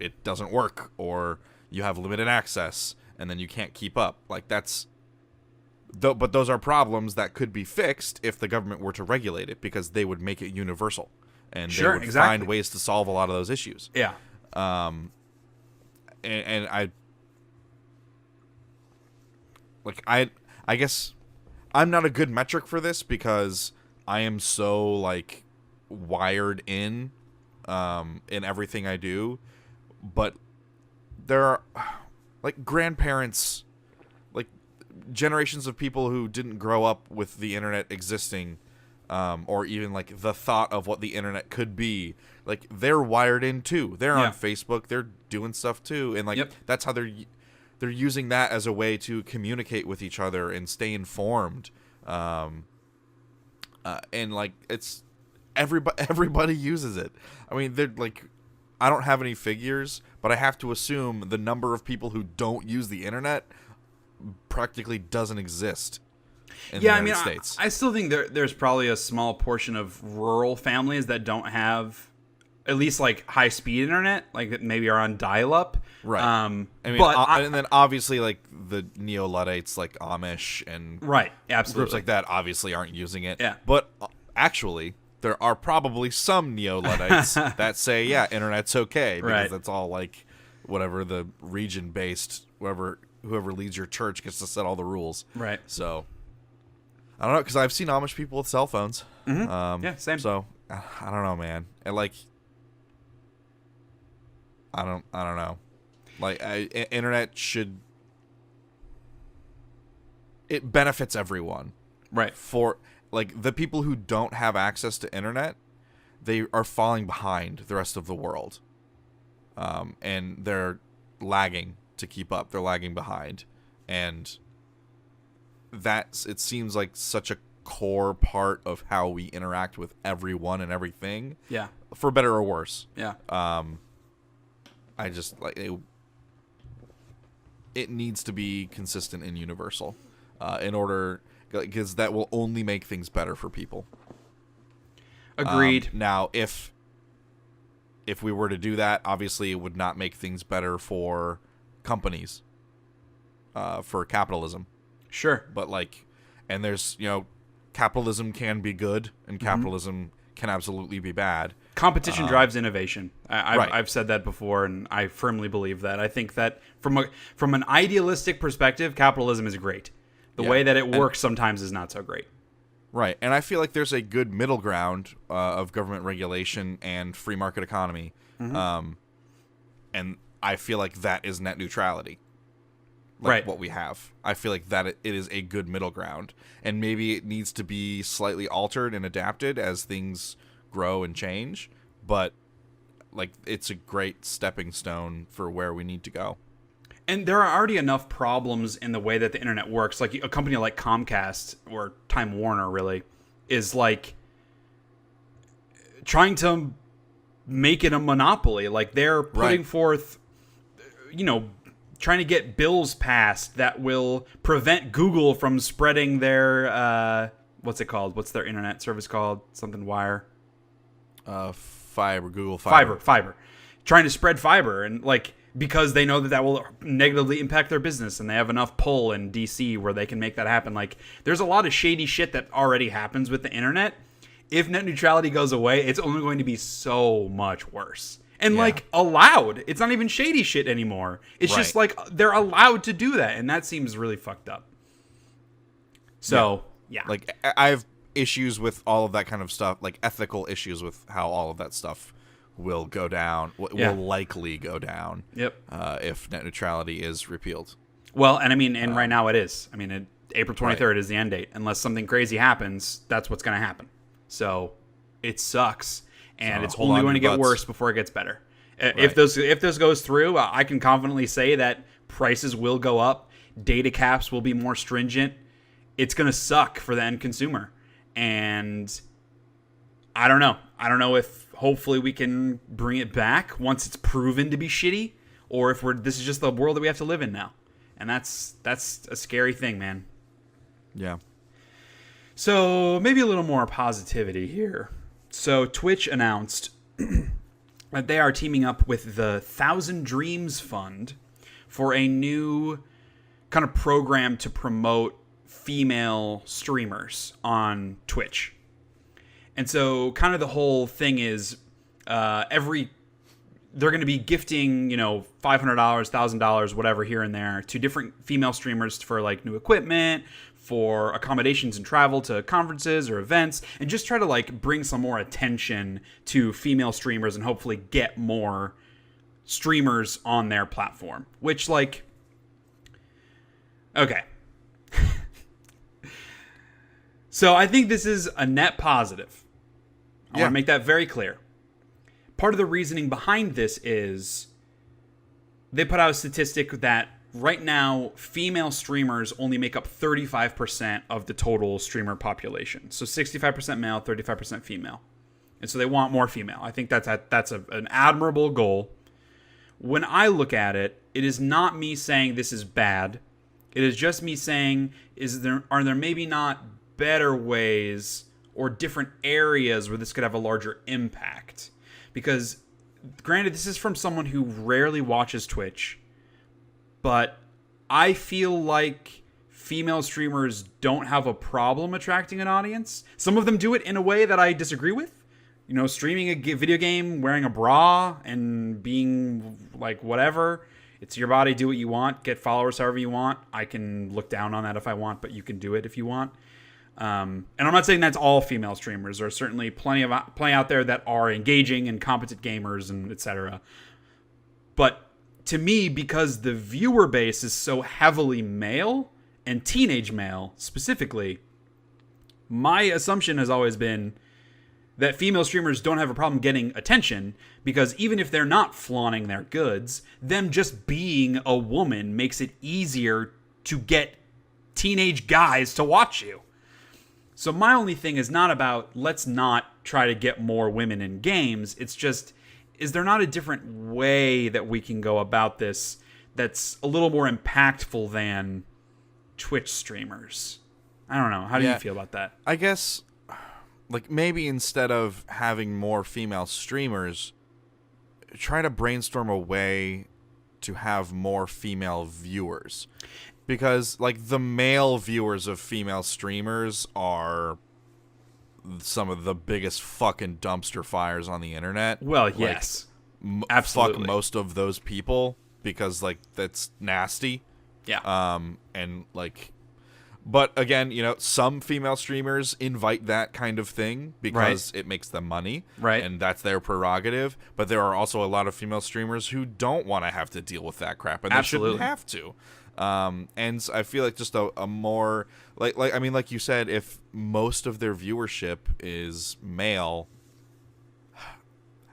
it doesn't work or you have limited access and then you can't keep up. Like but those are problems that could be fixed if the government were to regulate it because they would make it universal and they would find ways to solve a lot of those issues. Yeah. And I guess I'm not a good metric for this because I am so wired in everything I do, but there are grandparents, generations of people who didn't grow up with the internet existing, or even the thought of what the internet could be. They're wired in too. They're on Facebook. They're doing stuff too, and that's how they're using that as a way to communicate with each other and stay informed. And it's everybody uses it. I mean, they're I don't have any figures, but I have to assume the number of people who don't use the internet practically doesn't exist in the United States. I still think there's probably a small portion of rural families that don't have at least high speed internet, that maybe are on dial up. Right. And then obviously the neo-Luddites Amish and absolutely groups like that obviously aren't using it. Yeah. But actually there are probably some neo-Luddites that say internet's okay because that's all whatever the region based whoever leads your church gets to set all the rules. Right. So I don't know, because I've seen Amish people with cell phones. Mm-hmm. Same. So I don't know, man. And I don't know. Internet it benefits everyone. Right. For the people who don't have access to internet, they are falling behind the rest of the world. And they're lagging to keep up. They're lagging behind. And it seems like such a core part of how we interact with everyone and everything. Yeah. For better or worse. Yeah. I just like it needs to be consistent and universal, in order, because that will only make things better for people. Agreed. Now, if we were to do that, obviously it would not make things better for companies, for capitalism. Sure. But and there's, capitalism can be good and capitalism can absolutely be bad. Competition drives innovation. Right. I've said that before, and I firmly believe that. I think that from an idealistic perspective, capitalism is great. The way that it works sometimes is not so great. Right, and I feel like there's a good middle ground of government regulation and free market economy, and I feel like that is net neutrality. Right. What we have. I feel like that it is a good middle ground, and maybe it needs to be slightly altered and adapted as things grow and change, but it's a great stepping stone for where we need to go. And there are already enough problems in the way that the internet works. Like a company like Comcast or Time Warner really is trying to make it a monopoly. Like they're putting forth, trying to get bills passed that will prevent Google from spreading their, what's it called? What's their internet service called? Something wire. Google Fiber. Fiber. Trying to spread fiber and because they know that will negatively impact their business, and they have enough pull in DC where they can make that happen. There's a lot of shady shit that already happens with the internet. If net neutrality goes away, it's only going to be so much worse. And allowed. It's not even shady shit anymore. It's just they're allowed to do that, and that seems really fucked up. So, yeah. I have issues with all of that kind of stuff, ethical issues with how all of that stuff will go down, will likely go down. Yep. If net neutrality is repealed. Well, and right now it is. April 23rd is the end date. Unless something crazy happens, that's what's going to happen. So it sucks, and it's only going to get worse before it gets better. Right. If this goes through, I can confidently say that prices will go up, data caps will be more stringent. It's going to suck for the end consumer, and I don't know. I don't know if hopefully we can bring it back once it's proven to be shitty, or if this is just the world that we have to live in now. And that's a scary thing, man. Yeah. So maybe a little more positivity here. So Twitch announced that they are teaming up with the Thousand Dreams Fund for a new kind of program to promote female streamers on Twitch. And so kind of the whole thing is they're going to be gifting, $500, $1,000, whatever here and there to different female streamers for new equipment, for accommodations and travel to conferences or events, and just try to bring some more attention to female streamers and hopefully get more streamers on their platform, which okay. So I think this is a net positive. I want to make that very clear. Part of the reasoning behind this is they put out a statistic that right now female streamers only make up 35% of the total streamer population. So 65% male, 35% female. And so they want more female. I think that's an admirable goal. When I look at it, it is not me saying this is bad. It is just me saying, are there maybe not better ways or different areas where this could have a larger impact? Because granted, this is from someone who rarely watches Twitch, but I feel like female streamers don't have a problem attracting an audience. Some of them do it in a way that I disagree with. Streaming a video game, wearing a bra, and being whatever. It's your body, do what you want, get followers however you want. I can look down on that if I want, but you can do it if you want. And I'm not saying that's all female streamers. There are certainly plenty out there that are engaging and competent gamers and etc. But to me, because the viewer base is so heavily male and teenage male specifically, my assumption has always been that female streamers don't have a problem getting attention, because even if they're not flaunting their goods, them just being a woman makes it easier to get teenage guys to watch you. So my only thing is not about let's not try to get more women in games. It's just, is there not a different way that we can go about this that's a little more impactful than Twitch streamers? I don't know. How do you feel about that? I guess, like, maybe instead of having more female streamers, try to brainstorm a way to have more female viewers. Because, like, the male viewers of female streamers are some of the biggest fucking dumpster fires on the internet. Well, like, yes. Absolutely. Fuck most of those people because, like, that's nasty. Yeah. And, like... But, again, you know, some female streamers invite that kind of thing because it makes them money. Right. And that's their prerogative. But there are also a lot of female streamers who don't want to have to deal with that crap. And they shouldn't have to. And I feel like just a more like you said, if most of their viewership is male,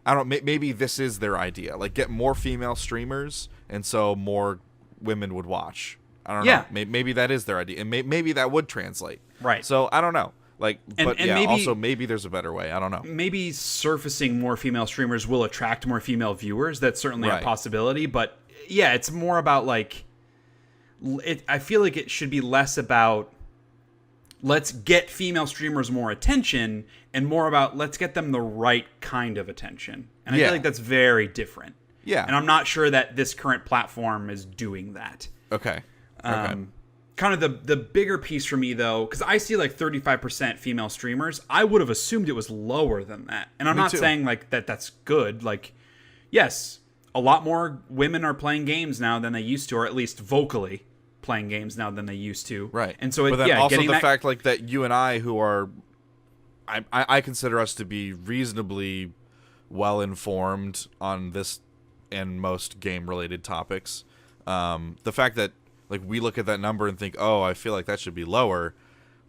I don't know, maybe this is their idea, like get more female streamers and so more women would watch. I don't know. Maybe that is their idea, and maybe that would translate. Right. So I don't know. Like, but maybe, also maybe there's a better way. I don't know. Maybe surfacing more female streamers will attract more female viewers. That's certainly a possibility. But yeah, it's more about like. I feel like it should be less about let's get female streamers more attention and more about let's get them the right kind of attention. And I feel like that's very different. Yeah. And I'm not sure that this current platform is doing that. Okay. Kind of the bigger piece for me, though, because I see like 35% female streamers. I would have assumed it was lower than that. And I'm not saying like that's good. Like, yes, a lot more women are playing games now than they used to, or at least vocally playing games now than they used to. Right. And so, but then also the fact like that you and I, who are, I consider us to be reasonably well informed on this and most game related topics. The fact that like we look at that number and think, oh, I feel like that should be lower.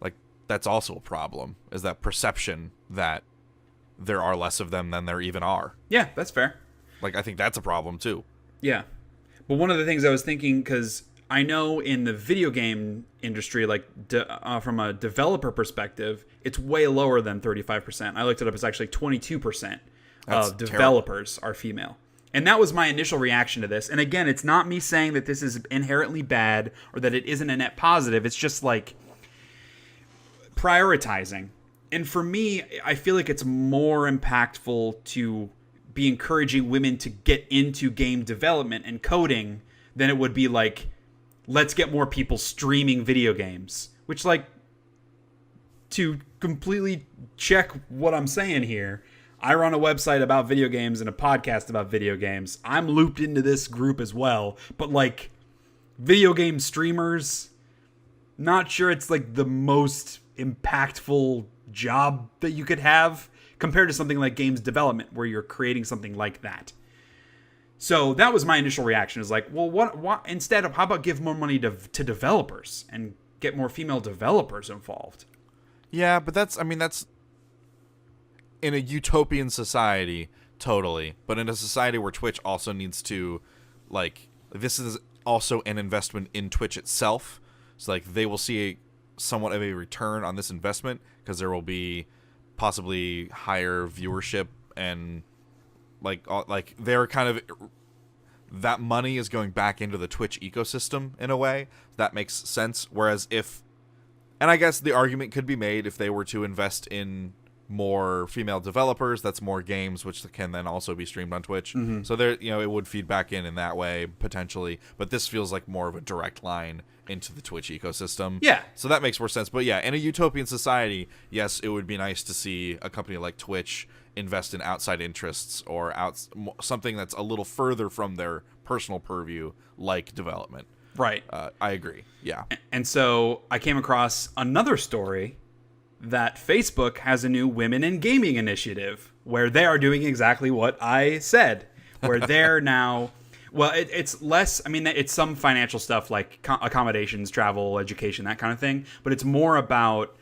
Like that's also a problem. Is that perception that there are less of them than there even are? Yeah, that's fair. Like, I think that's a problem, too. Yeah. But one of the things I was thinking, because I know in the video game industry, like from a developer perspective, it's way lower than 35%. I looked it up. It's actually 22% of developers are female. And that was my initial reaction to this. And again, it's not me saying that this is inherently bad or that it isn't a net positive. It's just like prioritizing. And for me, I feel like it's more impactful to be encouraging women to get into game development and coding than it would be like, let's get more people streaming video games. Which, like, to completely check what I'm saying here, I run a website about video games and a podcast about video games. I'm looped into this group as well. But, like, video game streamers, not sure it's, like, the most impactful job that you could have compared to something like games development where you're creating something like that. So that was my initial reaction, is like, well, what instead of, how about give more money to developers and get more female developers involved? Yeah, but that's in a utopian society, totally. But in a society where Twitch also needs to, like, this is also an investment in Twitch itself. So, like, they will see somewhat of a return on this investment because there will be possibly higher viewership and like they're kind of, that money is going back into the Twitch ecosystem in a way that makes sense. Whereas if, and I guess the argument could be made, if they were to invest in more female developers, that's more games which can then also be streamed on Twitch. Mm-hmm. So there, you know, it would feed back in that way potentially, but this feels like more of a direct line into the Twitch ecosystem. Yeah. So that makes more sense. But yeah, in a utopian society, yes, it would be nice to see a company like Twitch invest in outside interests or something that's a little further from their personal purview, like development. Right. I agree. Yeah. And so I came across another story that Facebook has a new women in gaming initiative where they are doing exactly what I said, where they're now, well, it's less, I mean, it's some financial stuff like accommodations, travel, education, that kind of thing, but it's more about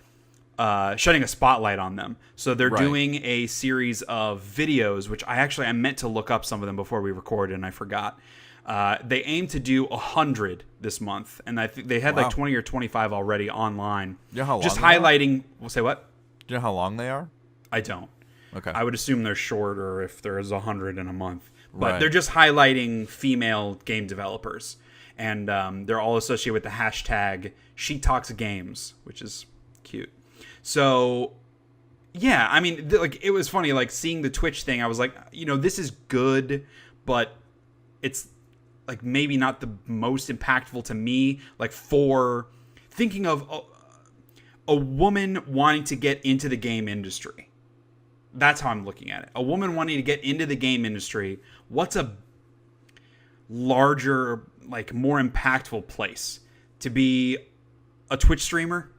shedding a spotlight on them. So they're doing a series of videos, which I meant to look up some of them before we recorded and I forgot. They aim to do 100 this month, and I think they had like 20 or 25 already online. You know how long just they highlighting. We'll say what? Do you know how long they are? I don't. Okay. I would assume they're shorter if there's 100 in a month, but Right. they're just highlighting female game developers, and they're all associated with the hashtag #SheTalksGames, which is cute. So. Yeah, I mean, like it was funny, like seeing the Twitch thing. I was like, this is good, but it's like maybe not the most impactful to me. Like for thinking of a woman wanting to get into the game industry. That's how I'm looking at it. A woman wanting to get into the game industry. What's a larger, like more impactful place to be a Twitch streamer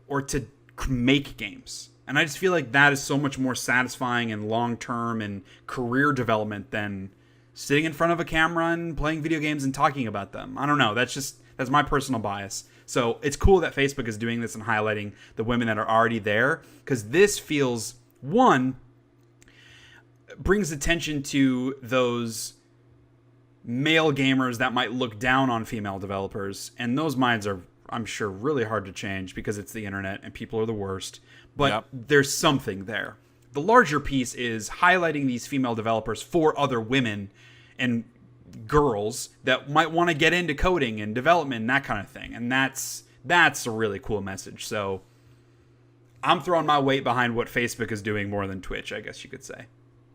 or to make games? And I just feel like that is so much more satisfying and long-term and career development than sitting in front of a camera and playing video games and talking about them. I don't know. That's my personal bias. So it's cool that Facebook is doing this and highlighting the women that are already there, because this feels, one, brings attention to those male gamers that might look down on female developers. And those minds are, I'm sure, really hard to change because it's the internet and people are the worst. But there's something there. The larger piece is highlighting these female developers for other women and girls that might want to get into coding and development and that kind of thing. And that's a really cool message. So I'm throwing my weight behind what Facebook is doing more than Twitch, I guess you could say.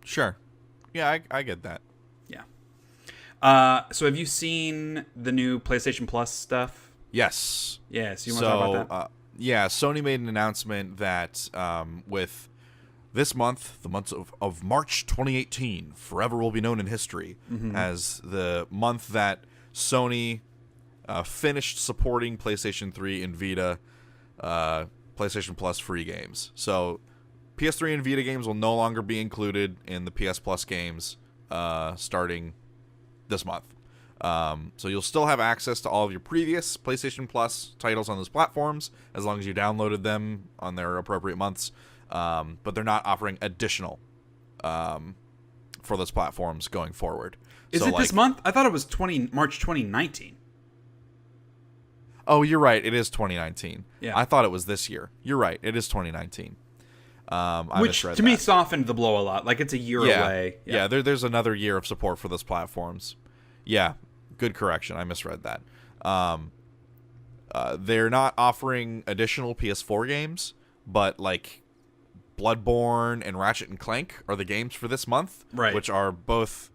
Sure. Yeah, I get that. Yeah. So have you seen the new PlayStation Plus stuff? Yes. Yes. You want to talk about that? Yeah, Sony made an announcement that with this month, the month of March 2018, forever will be known in history as the month that Sony finished supporting PlayStation 3 and Vita PlayStation Plus free games. So PS3 and Vita games will no longer be included in the PS Plus games starting this month. So you'll still have access to all of your previous PlayStation Plus titles on those platforms as long as you downloaded them on their appropriate months. But they're not offering additional for those platforms going forward. Is it this month? I thought it was March 2019. Oh, you're right. It is 2019. Yeah. I thought it was this year. You're right. It is 2019. Which to me softened the blow a lot. Like it's a year away. Yeah, there's another year of support for those platforms. Yeah, good correction. I misread that. They're not offering additional PS4 games, but like Bloodborne and Ratchet and Clank are the games for this month, right? Which are both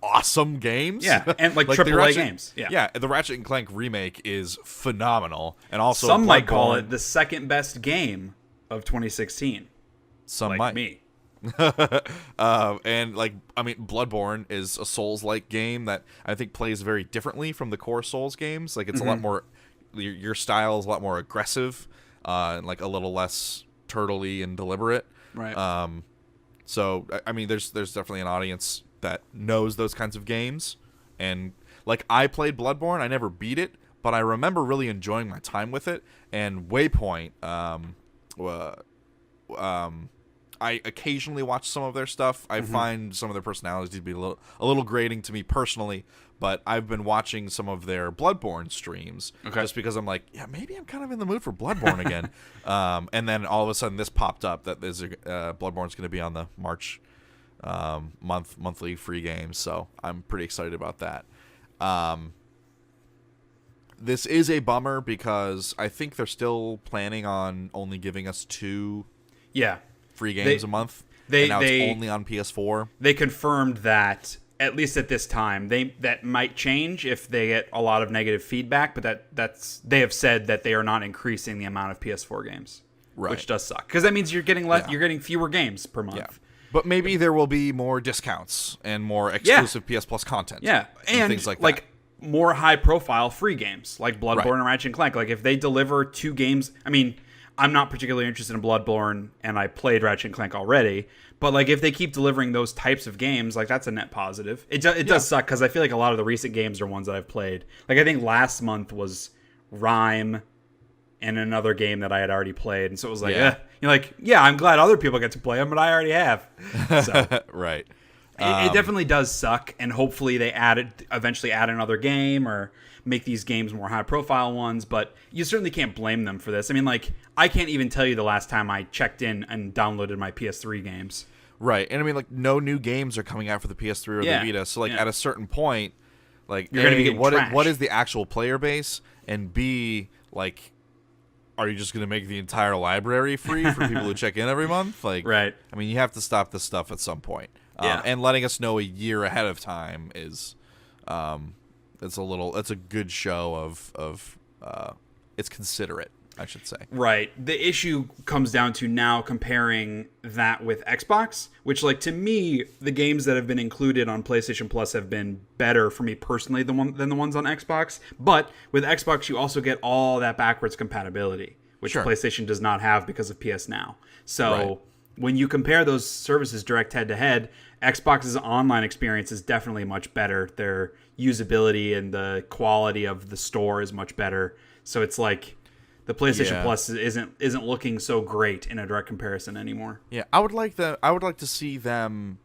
awesome games. Yeah, and like AAA games. Yeah, the Ratchet and Clank remake is phenomenal, and also some Bloodborne, might call it the second best game of 2016. Some like might. Me. And like, I mean, Bloodborne is a Souls-like game that I think plays very differently from the core Souls games. Like, it's a lot more, your style is a lot more aggressive, and like a little less turtley and deliberate. Right. So I mean, there's definitely an audience that knows those kinds of games, and like I played Bloodborne, I never beat it, but I remember really enjoying my time with it. And Waypoint, I occasionally watch some of their stuff. I find some of their personalities to be a little grating to me personally, but I've been watching some of their Bloodborne streams just because I'm like, yeah, maybe I'm kind of in the mood for Bloodborne again. And then all of a sudden this popped up that there's Bloodborne's going to be on the March monthly free games, so I'm pretty excited about that. This is a bummer because I think they're still planning on only giving us 2 free games a month. And now it's only on PS4. They confirmed that, at least at this time, that might change if they get a lot of negative feedback, but they have said that they are not increasing the amount of PS4 games, which does suck because that means you're getting you're getting fewer games per month. Yeah. But maybe there will be more discounts and more exclusive PS Plus content. Yeah, and things like that. More high-profile free games like Bloodborne and Ratchet and Clank. Like if they deliver 2 games, I mean, I'm not particularly interested in Bloodborne, and I played Ratchet and Clank already. But like if they keep delivering those types of games, like that's a net positive. It does suck because I feel like a lot of the recent games are ones that I've played. Like I think last month was Rime and another game that I had already played, and so it was like, you're like, I'm glad other people get to play them, but I already have. So. Right. It definitely does suck, and hopefully they eventually add another game or make these games more high-profile ones, but you certainly can't blame them for this. I mean, like, I can't even tell you the last time I checked in and downloaded my PS3 games. Right, and I mean, like, no new games are coming out for the PS3 or the Vita, so, like, at a certain point, like, you're going to be what is the actual player base, and B, like, are you just going to make the entire library free for people who check in every month? Like, right. I mean, you have to stop this stuff at some point. And letting us know a year ahead of time is, it's a good show of it's considerate, I should say. Right. The issue comes down to now comparing that with Xbox, which, like, to me, the games that have been included on PlayStation Plus have been better for me personally than the ones on Xbox. But with Xbox, you also get all that backwards compatibility, which PlayStation does not have because of PS Now. So when you compare those services direct head-to-head, Xbox's online experience is definitely much better. Their usability and the quality of the store is much better. So it's like the PlayStation Plus isn't looking so great in a direct comparison anymore. Yeah, I would like to see them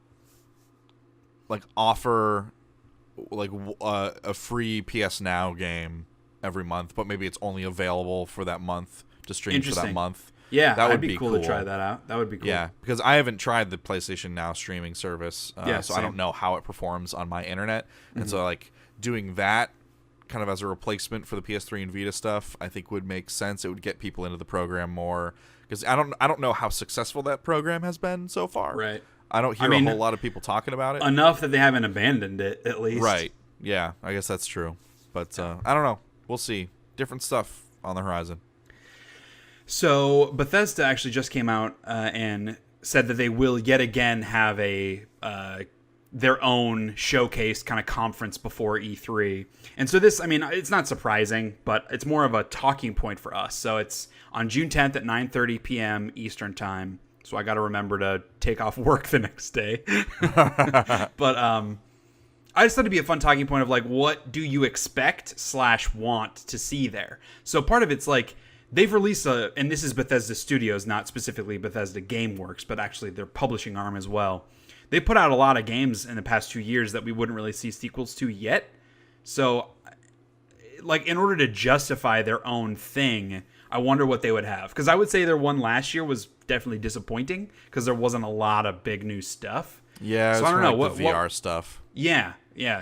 like offer like a free PS Now game every month, but maybe it's only available for that month to stream for that month. Yeah, that would be cool to try that out. That would be cool. Yeah, because I haven't tried the PlayStation Now streaming service, so same. I don't know how it performs on my internet. And so, like, doing that kind of as a replacement for the PS3 and Vita stuff, I think would make sense. It would get people into the program more, because I don't know how successful that program has been so far. Right. I don't hear a whole lot of people talking about it. Enough that they haven't abandoned it, at least. Right. Yeah, I guess that's true. But I don't know. We'll see. Different stuff on the horizon. So Bethesda actually just came out and said that they will yet again have their own showcase kind of conference before E3. And so this, I mean, it's not surprising, but it's more of a talking point for us. So it's on June 10th at 9:30 p.m. Eastern Time. So I got to remember to take off work the next day. But I just thought it'd be a fun talking point of, like, what do you expect / want to see there? So part of it's like, they've released and this is Bethesda Studios, not specifically Bethesda GameWorks, but actually their publishing arm as well. They put out a lot of games in the past 2 years that we wouldn't really see sequels to yet. So, like, in order to justify their own thing, I wonder what they would have. Because I would say their one last year was definitely disappointing because there wasn't a lot of big new stuff. Yeah, so I don't know what VR stuff. Yeah.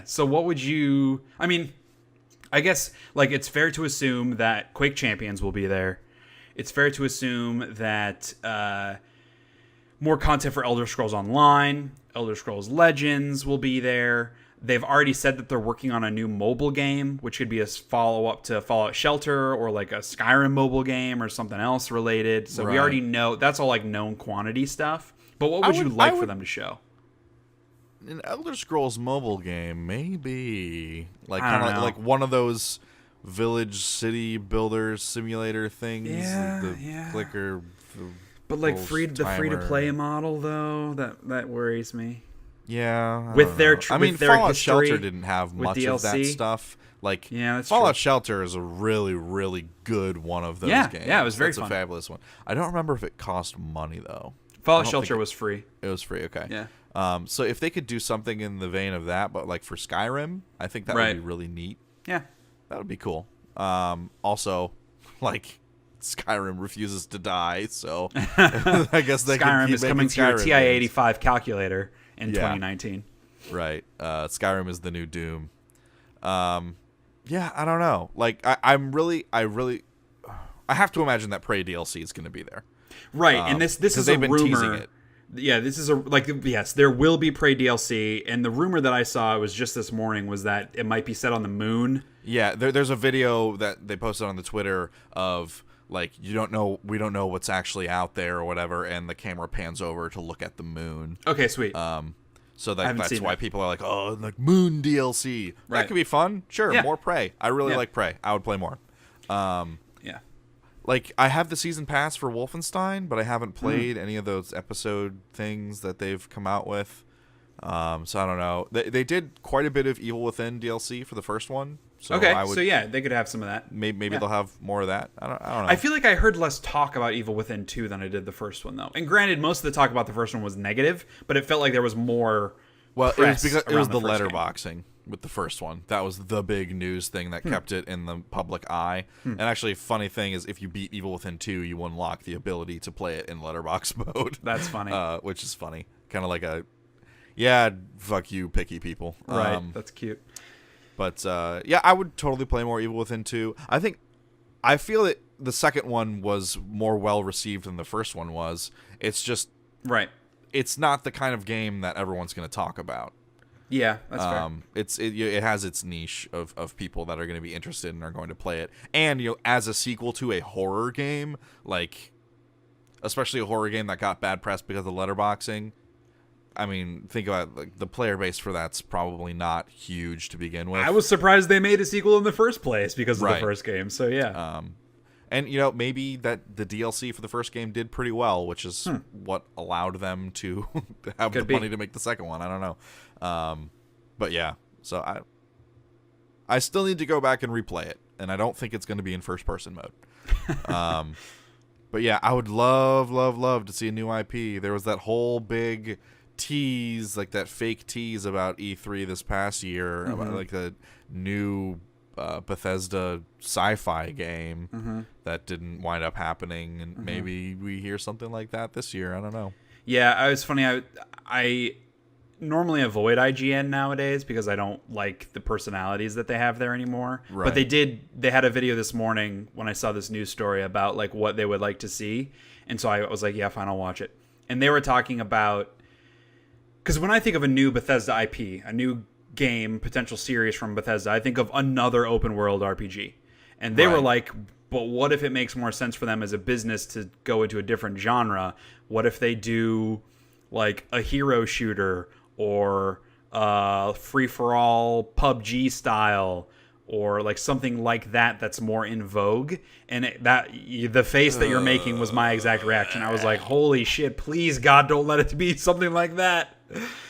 So what would you? I mean, I guess, like, it's fair to assume that Quake Champions will be there. It's fair to assume that more content for Elder Scrolls Online, Elder Scrolls Legends will be there. They've already said that they're working on a new mobile game, which could be a follow-up to Fallout Shelter or like a Skyrim mobile game or something else related. So we already know that's all, like, known quantity stuff. But what would you like for them to show? An Elder Scrolls mobile game, maybe kind of like one of those village city builder simulator things. Yeah. Clicker. But like free to play model though, that worries me. Yeah. With their Fallout Shelter didn't have much DLC. of that stuff. Like, that's Fallout true. Shelter is a really, really good one of those games. Yeah, it was very fun. It's a fabulous one. I don't remember if it cost money though. Fallout Shelter was free. It was free, okay. Yeah. So if they could do something in the vein of that, but like for Skyrim, I think that would be really neat. Yeah. That would be cool. Also, like, Skyrim refuses to die, so I guess they Skyrim can is coming to your TI-85 calculator in 2019. Right. Skyrim is the new Doom. Yeah, I don't know. Like, I have to imagine that Prey DLC is going to be there. Right, and this is a rumor. Teasing it. Yeah, this is yes, there will be Prey DLC, and the rumor that I saw was just this morning was that it might be set on the moon. Yeah, there's a video that they posted on the Twitter of, like, we don't know what's actually out there or whatever, and the camera pans over to look at the moon. Okay, sweet. So that's why people are like, oh, like moon DLC. Right. That could be fun. Sure, more Prey. I really like Prey. I would play more. Yeah. Like, I have the season pass for Wolfenstein, but I haven't played any of those episode things that they've come out with. So I don't know. They did quite a bit of Evil Within DLC for the first one. So they could have some of that. Maybe they'll have more of that. I don't know. I feel like I heard less talk about Evil Within 2 than I did the first one, though. And granted, most of the talk about the first one was negative, but it felt like there was more Well, press it was around the first game. letterboxing with the first one. That was the big news thing that kept it in the public eye. And actually, funny thing is, if you beat Evil Within 2, you unlock the ability to play it in letterbox mode. That's funny. Which is funny. Kind of like a, yeah, fuck you, picky people. Right. That's cute. But yeah, I would totally play more Evil Within 2. I feel that the second one was more well received than the first one was. It's just right. It's not the kind of game that everyone's going to talk about. Yeah, that's fair. It has its niche of people that are going to be interested and are going to play it. And as a sequel to a horror game, like especially a horror game that got bad press because of letterboxing. I mean, think about like the player base for that's probably not huge to begin with. I was surprised they made a sequel in the first place because of Right. the first game. So yeah. And maybe that the DLC for the first game did pretty well, which is what allowed them to have Could the be. money to make the second one. I don't know. But yeah, so I still need to go back and replay it, and I don't think it's going to be in first person mode. But yeah, I would love to see a new IP. There was that whole big tease, like that fake tease about E3 this past year, about like the new Bethesda sci-fi game that didn't wind up happening, and maybe we hear something like that this year. I don't know. Yeah, it's funny. I normally avoid IGN nowadays because I don't like the personalities that they have there anymore. Right. But they had a video this morning when I saw this news story about like what they would like to see. And so I was like, yeah, fine, I'll watch it. And they were talking about, because when I think of a new Bethesda IP, a new game, potential series from Bethesda, I think of another open world RPG. And they were like, but what if it makes more sense for them as a business to go into a different genre? What if they do like a hero shooter or free-for-all PUBG style or like something like that that's more in vogue? And the face that you're making was my exact reaction. I was like, holy shit, please God, don't let it be something like that.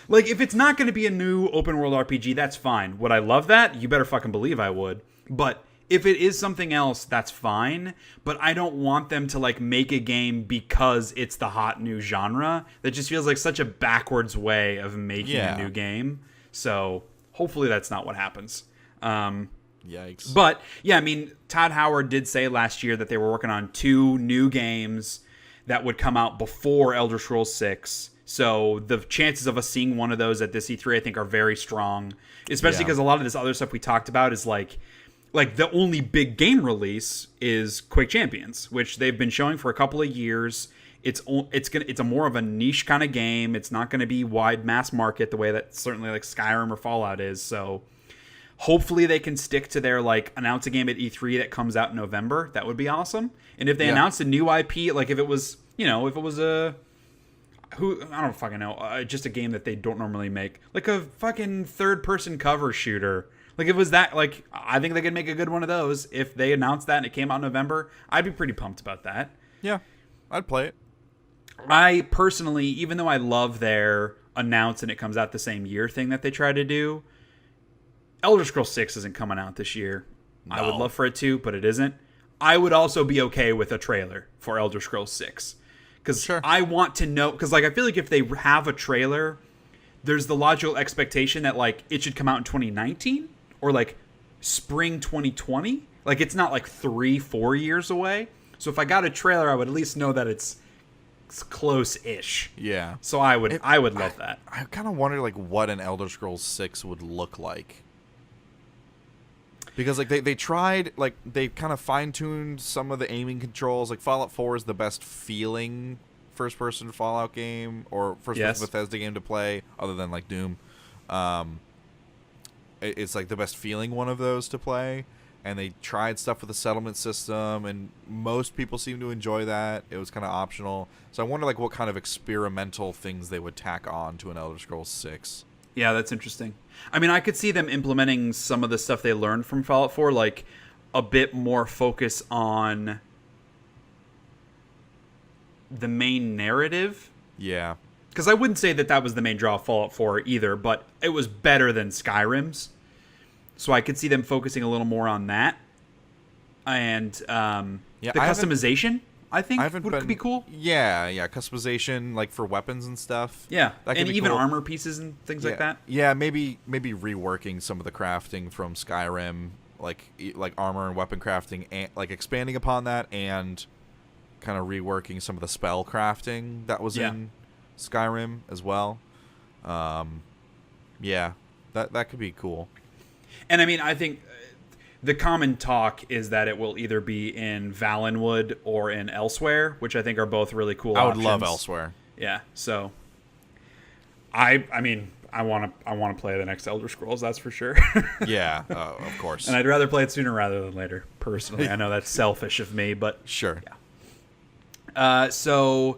Like, if it's not going to be a new open world RPG, that's fine. Would I love that? You better fucking believe I would. But if it is something else, that's fine. But I don't want them to like make a game because it's the hot new genre. That just feels like such a backwards way of making a new game. So hopefully that's not what happens. Yikes. But yeah, I mean, Todd Howard did say last year that they were working on 2 new games that would come out before Elder Scrolls 6. So the chances of us seeing one of those at this E3, I think, are very strong. Especially because a lot of this other stuff we talked about is like the only big game release is Quake Champions, which they've been showing for a couple of years. It's a more of a niche kind of game. It's not going to be wide mass market the way that certainly like Skyrim or Fallout is. So hopefully they can stick to their like announce a game at E3 that comes out in November. That would be awesome. And if they announced a new IP, like if it was a I don't fucking know, just a game that they don't normally make, like a fucking third-person cover shooter. Like, if it was that, like, I think they could make a good one of those. If they announced that and it came out in November, I'd be pretty pumped about that. Yeah, I'd play it. I personally, even though I love their announce and it comes out the same year thing that they try to do, Elder Scrolls 6 isn't coming out this year. No. I would love for it to, but it isn't. I would also be okay with a trailer for Elder Scrolls 6. Because I want to know, because like I feel like if they have a trailer, there's the logical expectation that like it should come out in 2019 or like spring 2020. Like it's not like 3-4 years away. So if I got a trailer, I would at least know that it's close-ish. Yeah. So I would love that. I kind of wonder like what an Elder Scrolls 6 would look like. Because like they tried, like they kind of fine-tuned some of the aiming controls. Like Fallout 4 is the best feeling first-person Fallout game or first-person Bethesda game to play, other than like Doom. It's like the best feeling one of those to play. And they tried stuff with the settlement system, and most people seem to enjoy that. It was kind of optional. So I wonder like what kind of experimental things they would tack on to an Elder Scrolls 6. Yeah, that's interesting. I mean, I could see them implementing some of the stuff they learned from Fallout 4, like a bit more focus on the main narrative. Yeah. Because I wouldn't say that was the main draw of Fallout 4 either, but it was better than Skyrim's. So I could see them focusing a little more on that. And the customization. I think could be cool. Yeah, customization like for weapons and stuff. Yeah, that and be even cool. armor pieces and things like that. Yeah, maybe reworking some of the crafting from Skyrim, like armor and weapon crafting, and like expanding upon that, and kind of reworking some of the spell crafting that was in Skyrim as well. Yeah, that could be cool. And I mean, I think the common talk is that it will either be in Valenwood or in Elsewhere, which I think are both really cool options. I would love Elsewhere. Yeah, so I mean, I want to play the next Elder Scrolls, that's for sure. Yeah, of course. And I'd rather play it sooner rather than later, personally. I know that's selfish of me, but sure. Yeah. So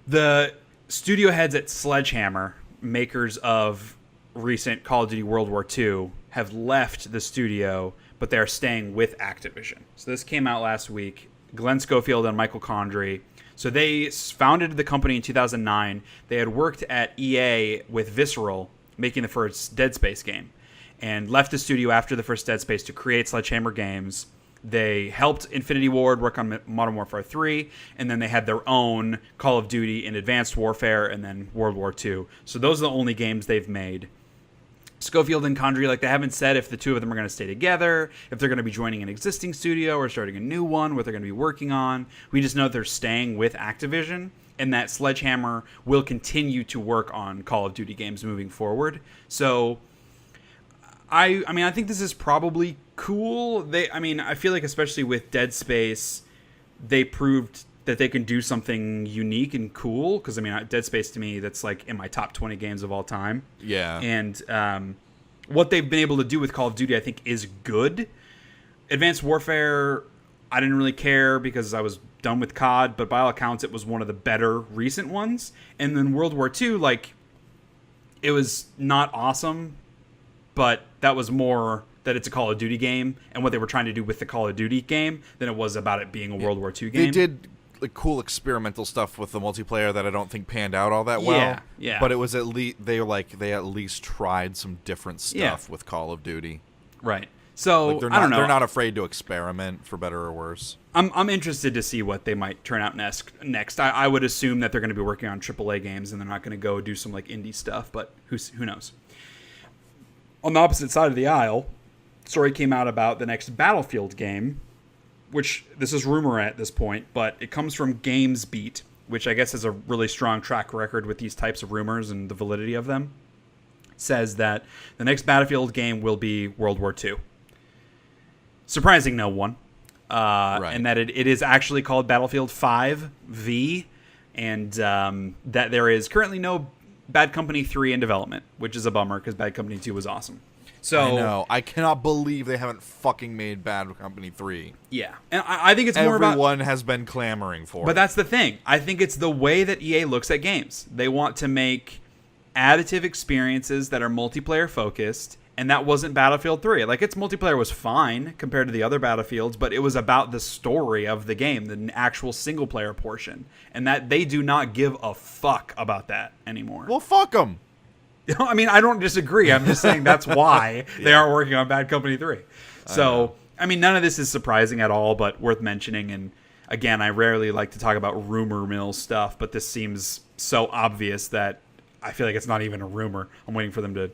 the studio heads at Sledgehammer, makers of recent Call of Duty World War II, have left the studio, but they're staying with Activision. So this came out last week. Glenn Schofield and Michael Condrey. So they founded the company in 2009. They had worked at EA with Visceral, making the first Dead Space game, and left the studio after the first Dead Space to create Sledgehammer Games. They helped Infinity Ward work on Modern Warfare 3, and then they had their own Call of Duty in Advanced Warfare and then World War II. So those are the only games they've made. Schofield and Condrey, like, they haven't said if the two of them are going to stay together, if they're going to be joining an existing studio or starting a new one, what they're going to be working on. We just know they're staying with Activision, and that Sledgehammer will continue to work on Call of Duty games moving forward. So I mean, I think this is probably cool. I feel like especially with Dead Space, they proved that they can do something unique and cool. Because, I mean, Dead Space, to me, that's like in my top 20 games of all time. Yeah. And what they've been able to do with Call of Duty, I think, is good. Advanced Warfare, I didn't really care because I was done with COD. But by all accounts, it was one of the better recent ones. And then World War II, like, it was not awesome. But that was more that it's a Call of Duty game and what they were trying to do with the Call of Duty game than it was about it being a World War II game. They did like cool experimental stuff with the multiplayer that I don't think panned out all that well. Yeah. But it was at least they at least tried some different stuff with Call of Duty. Right. So like I don't know. They're not afraid to experiment, for better or worse. I'm interested to see what they might turn out next. I would assume that they're going to be working on AAA games and they're not going to go do some like indie stuff, but who knows? On the opposite side of the aisle, story came out about the next Battlefield game, which this is rumor at this point, but it comes from GamesBeat, which I guess has a really strong track record with these types of rumors and the validity of them. It says that the next Battlefield game will be World War II. Surprising no one. Right. And that it is actually called Battlefield 5V, and that there is currently no Bad Company 3 in development, which is a bummer because Bad Company 2 was awesome. So I know. I cannot believe they haven't fucking made Bad Company 3. Yeah. And I think it's more about... Everyone has been clamoring for it. But that's the thing. I think it's the way that EA looks at games. They want to make additive experiences that are multiplayer focused, and that wasn't Battlefield 3. Like, its multiplayer was fine compared to the other Battlefields, but it was about the story of the game, the actual single-player portion. And that they do not give a fuck about that anymore. Well, fuck them. I mean, I don't disagree. I'm just saying that's why they aren't working on Bad Company 3. So, I mean, none of this is surprising at all, but worth mentioning. And again, I rarely like to talk about rumor mill stuff, but this seems so obvious that I feel like it's not even a rumor. I'm waiting for them to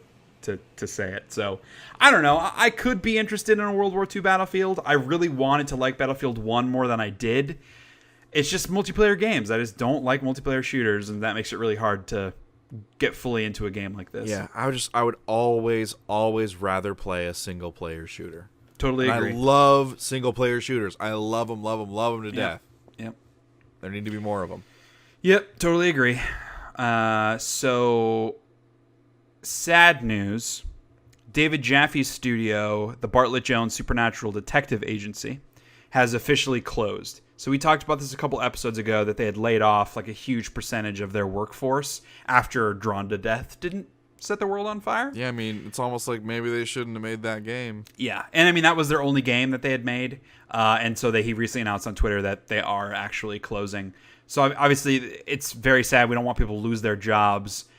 say it. So, I don't know. I could be interested in a World War II Battlefield. I really wanted to like Battlefield 1 more than I did. It's just multiplayer games. I just don't like multiplayer shooters, and that makes it really hard to get fully into a game like this. Yeah, I would always rather play a single player shooter. Totally agree. I love single player shooters. I love them to death. Yep. There need to be more of them. Yep, totally agree. So sad news. David Jaffe's studio, the Bartlett Jones Supernatural Detective Agency, has officially closed. So we talked about this a couple episodes ago that they had laid off like a huge percentage of their workforce after Drawn to Death didn't set the world on fire. Yeah, I mean, it's almost like maybe they shouldn't have made that game. Yeah, and I mean, that was their only game that they had made. And so he recently announced on Twitter that they are actually closing. So obviously, it's very sad. We don't want people to lose their jobs.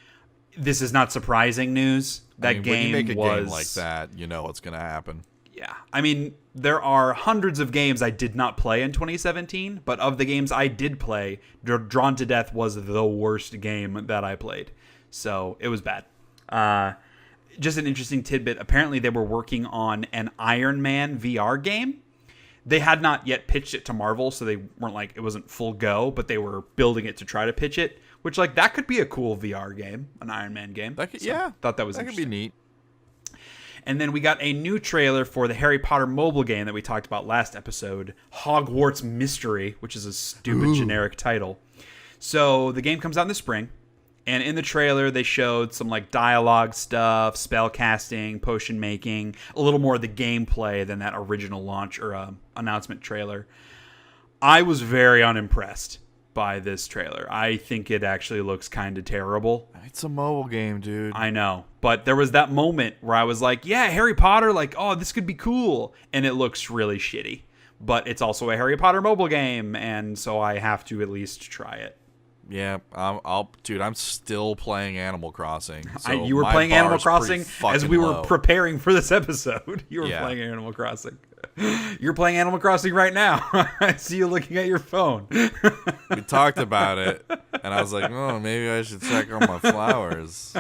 This is not surprising news. That game when you make a was... game like that, you know what's going to happen. Yeah. I mean, there are hundreds of games I did not play in 2017, but of the games I did play, Drawn to Death was the worst game that I played. So it was bad. Just an interesting tidbit. Apparently, they were working on an Iron Man VR game. They had not yet pitched it to Marvel, so they weren't like, it wasn't full go, but they were building it to try to pitch it, which, like, that could be a cool VR game, an Iron Man game. That could, thought that was that interesting. could be neat. And then we got a new trailer for the Harry Potter mobile game that we talked about last episode, Hogwarts Mystery, which is a stupid generic title. So the game comes out in the spring, and in the trailer they showed some like dialogue stuff, spell casting, potion making, a little more of the gameplay than that original launch or announcement trailer. I was very unimpressed by this trailer. I think it actually looks kind of terrible. It's a mobile game, dude. I know, but there was that moment where I was like, yeah, Harry Potter, like, oh, this could be cool, and it looks really shitty. But it's also a Harry Potter mobile game, and so I have to at least try it. Yeah, dude, I'm still playing Animal Crossing. So You were playing Animal Crossing as we were preparing for this episode. You were playing Animal Crossing. You're playing Animal Crossing right now. I see you looking at your phone. We talked about it, and I was like, oh, maybe I should check on my flowers.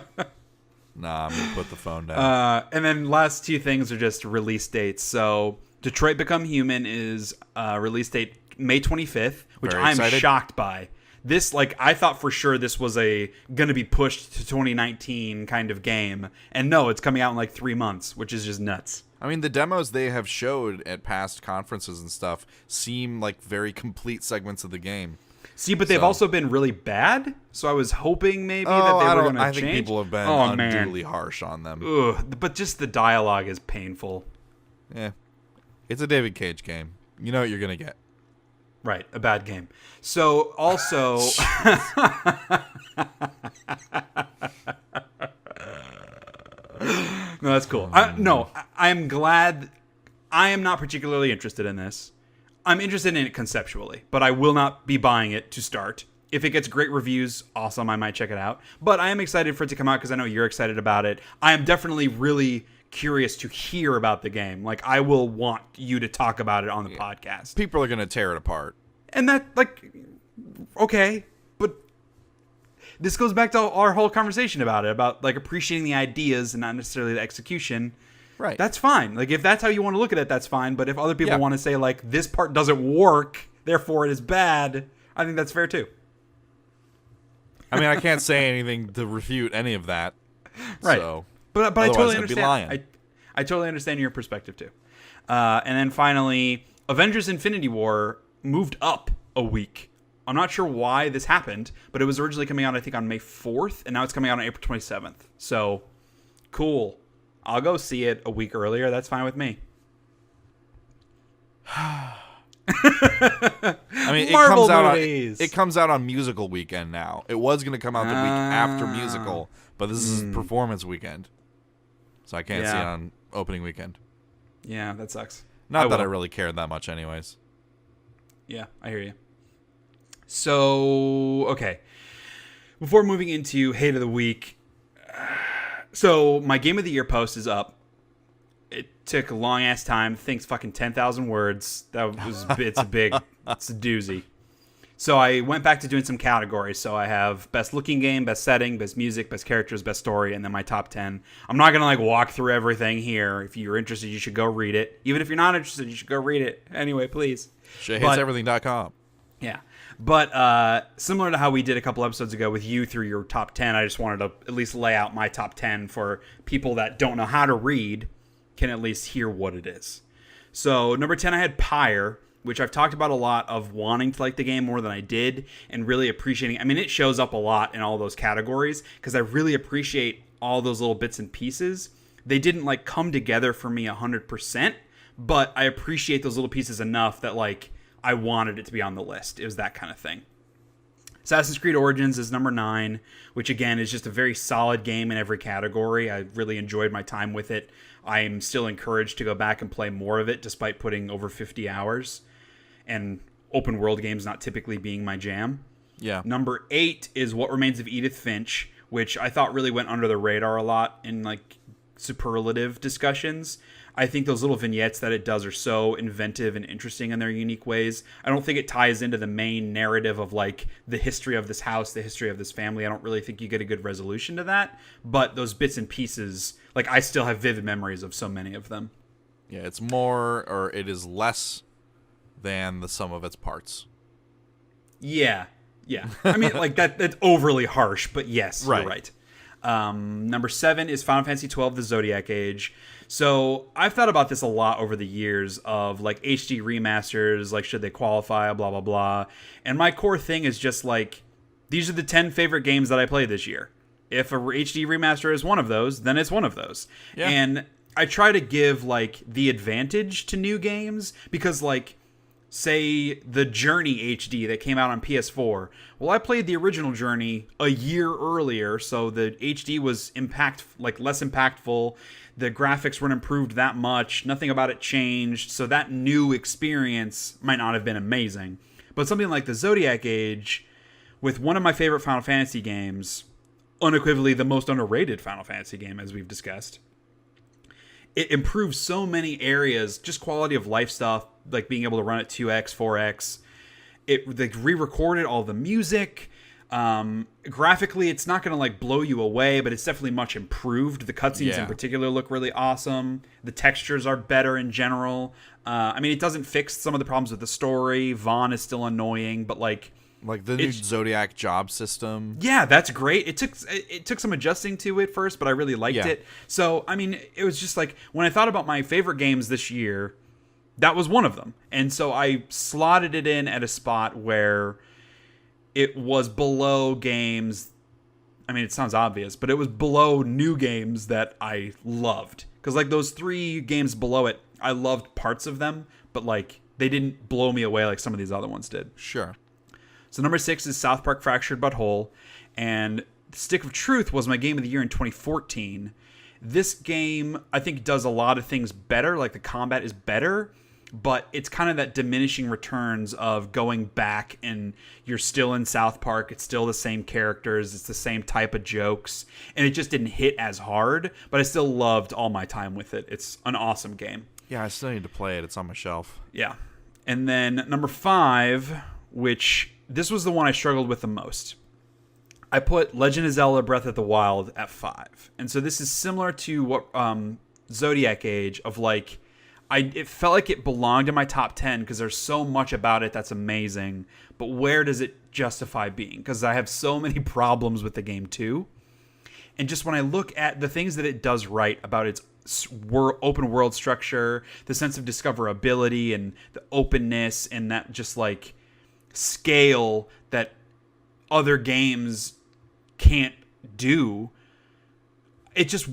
Nah, I'm going to put the phone down. And then last two things are just release dates. So Detroit Become Human is release date May 25th, which I'm shocked by. This, like, I thought for sure this was gonna be pushed to 2019 kind of game, and no, it's coming out in like 3 months, which is just nuts. I mean, the demos they have showed at past conferences and stuff seem like very complete segments of the game. See, but they've also been really bad, so I was hoping maybe that they were going to change. I think people have been unduly harsh on them. Ugh, but just the dialogue is painful. Yeah, it's a David Cage game. You know what you're going to get. Right, a bad game. So, also... No, that's cool. I'm glad. I am not particularly interested in this. I'm interested in it conceptually, but I will not be buying it to start. If it gets great reviews, awesome, I might check it out. But I am excited for it to come out because I know you're excited about it. I am definitely really curious to hear about the game. Like, I will want you to talk about it on the podcast. People are going to tear it apart. And that, like, okay, but this goes back to our whole conversation about like appreciating the ideas and not necessarily the execution. Right. That's fine. Like, if that's how you want to look at it, that's fine. But if other people want to say, like, this part doesn't work, therefore it is bad, I think that's fair too. I mean, I can't say anything to refute any of that. Right. So, but I totally I'd be lying. understand. I totally understand your perspective too. And then finally, Avengers Infinity War moved up a week. I'm not sure why this happened, but it was originally coming out, I think, on May 4th, and now it's coming out on April 27th. So, cool. I'll go see it a week earlier. That's fine with me. I mean, it comes out on musical weekend now. It was going to come out the week after musical, but this is performance weekend. So I can't see it on opening weekend. Yeah, that sucks. Not that I really cared that much anyways. Yeah, I hear you. So, okay. Before moving into Hate of the Week, so my Game of the Year post is up. It took a long-ass time. The thing's fucking 10,000 words. It's a doozy. So I went back to doing some categories. So I have best looking game, best setting, best music, best characters, best story, and then my top 10. I'm not going to like walk through everything here. If you're interested, you should go read it. Even if you're not interested, you should go read it. Anyway, please. SheaHatesEverything.com. Yeah. But similar to how we did a couple episodes ago with you through your top 10, I just wanted to at least lay out my top 10 for people that don't know how to read can at least hear what it is. So number 10, I had Pyre, which I've talked about a lot of wanting to like the game more than I did and really appreciating. I mean, it shows up a lot in all those categories because I really appreciate all those little bits and pieces. They didn't like come together for me 100%, but I appreciate those little pieces enough that like I wanted it to be on the list. It was that kind of thing. Assassin's Creed Origins is number 9, which again is just a very solid game in every category. I really enjoyed my time with it. I'm still encouraged to go back and play more of it despite putting over 50 hours and open world games not typically being my jam. Yeah. Number 8 is What Remains of Edith Finch, which I thought really went under the radar a lot in like superlative discussions. I think those little vignettes that it does are so inventive and interesting in their unique ways. I don't think it ties into the main narrative of like the history of this house, the history of this family. I don't really think you get a good resolution to that. But those bits and pieces, like I still have vivid memories of so many of them. Yeah, it's more, or it is less than the sum of its parts. Yeah. I mean, like that's overly harsh, but yes, right. You're right. Number 7 is Final Fantasy XII: The Zodiac Age. So I've thought about this a lot over the years of like HD remasters, like should they qualify, blah, blah, blah. And my core thing is just like, these are the 10 favorite games that I played this year. If a HD remaster is one of those, then it's one of those. Yeah. And I try to give like the advantage to new games because like, say the Journey HD that came out on PS4. Well, I played the original Journey a year earlier, so the HD was less impactful. The graphics weren't improved that much. Nothing about it changed. So that new experience might not have been amazing. But something like the Zodiac Age, with one of my favorite Final Fantasy games, unequivocally the most underrated Final Fantasy game, as we've discussed, it improves so many areas, just quality of life stuff, like being able to run at 2x, 4x. It like re-recorded all the music. Graphically, it's not going to like blow you away, but it's definitely much improved. The cutscenes in particular look really awesome. The textures are better in general. I mean, it doesn't fix some of the problems with the story. Vaughn is still annoying, but like the new Zodiac job system. Yeah, that's great. It took some adjusting to it first, but I really liked it. So, I mean, it was just like when I thought about my favorite games this year, that was one of them. And so I slotted it in at a spot where it was below games. I mean, it sounds obvious, but it was below new games that I loved. Because like those 3 games below it, I loved parts of them, but like they didn't blow me away like some of these other ones did. Sure. So number 6 is South Park Fractured But Whole, and Stick of Truth was my game of the year in 2014. This game, I think, does a lot of things better, like the combat is better, but it's kind of that diminishing returns of going back and you're still in South Park, it's still the same characters, it's the same type of jokes, and it just didn't hit as hard, but I still loved all my time with it. It's an awesome game. Yeah, I still need to play it. It's on my shelf. Yeah. And then number 5, which this was the one I struggled with the most. I put Legend of Zelda Breath of the Wild at 5. And so this is similar to what Zodiac Age of like, it felt like it belonged in my top 10 because there's so much about it that's amazing. But where does it justify being? Because I have so many problems with the game too. And just when I look at the things that it does right about its open world structure, the sense of discoverability and the openness and that just like scale that other games can't do, it just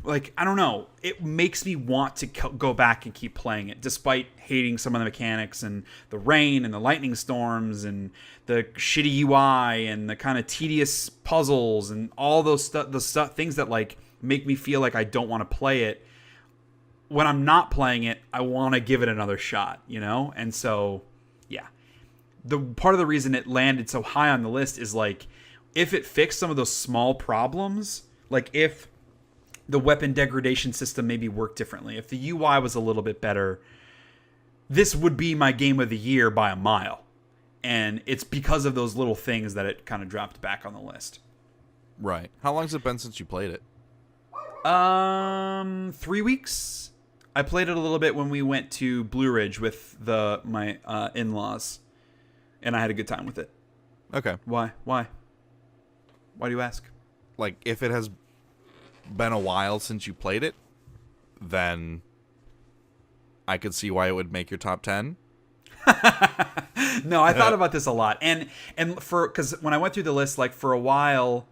like, I don't know, it makes me want to go back and keep playing it despite hating some of the mechanics and the rain and the lightning storms and the shitty UI and the kind of tedious puzzles and all those things that like make me feel like I don't want to play it. When I'm not playing it, I want to give it another shot, you know? And so, yeah. The part of the reason it landed so high on the list is like, if it fixed some of those small problems, like if the weapon degradation system maybe worked differently, if the UI was a little bit better, this would be my game of the year by a mile. And it's because of those little things that it kind of dropped back on the list. Right. How long has it been since you played it? 3 weeks. I played it a little bit when we went to Blue Ridge with my in-laws, and I had a good time with it. Okay. Why? Why do you ask? Like, if it has been a while since you played it, then I could see why it would make your top 10. No, I thought about this a lot, and because when I went through the list, like for a while,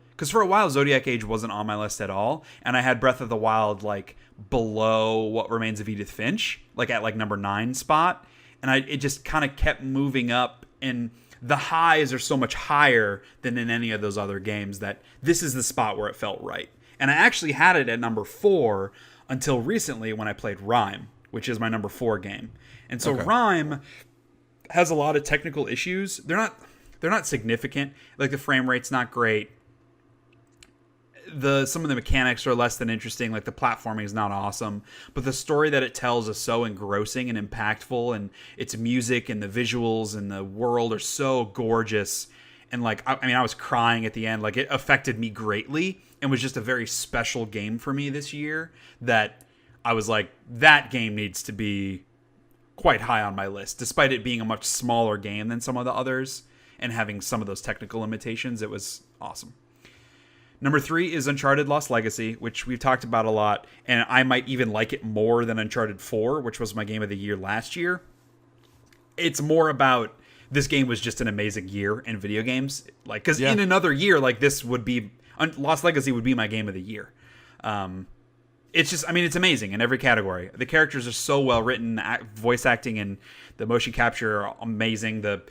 Zodiac Age wasn't on my list at all, and I had Breath of the Wild like below What Remains of Edith Finch, like at like number 9 spot, and it just kind of kept moving up, and the highs are so much higher than in any of those other games that this is the spot where it felt right. And I actually had it at number 4 until recently when I played Rime, which is my number 4 game. And so Rime has a lot of technical issues. They're not significant. Like the frame rate's not great. some of the mechanics are less than interesting. Like the platforming is not awesome, but the story that it tells is so engrossing and impactful, and its music and the visuals and the world are so gorgeous. And like, I mean, I was crying at the end. Like, it affected me greatly and was just a very special game for me this year that I was like, that game needs to be quite high on my list, despite it being a much smaller game than some of the others and having some of those technical limitations. It was awesome. Number 3 is Uncharted Lost Legacy, which we've talked about a lot, and I might even like it more than Uncharted 4, which was my game of the year last year. It's more about, this game was just an amazing year in video games. Like, because in another year, like, this would be, Lost Legacy would be my game of the year. It's just, I mean, it's amazing in every category. The characters are so well written, voice acting and the motion capture are amazing. The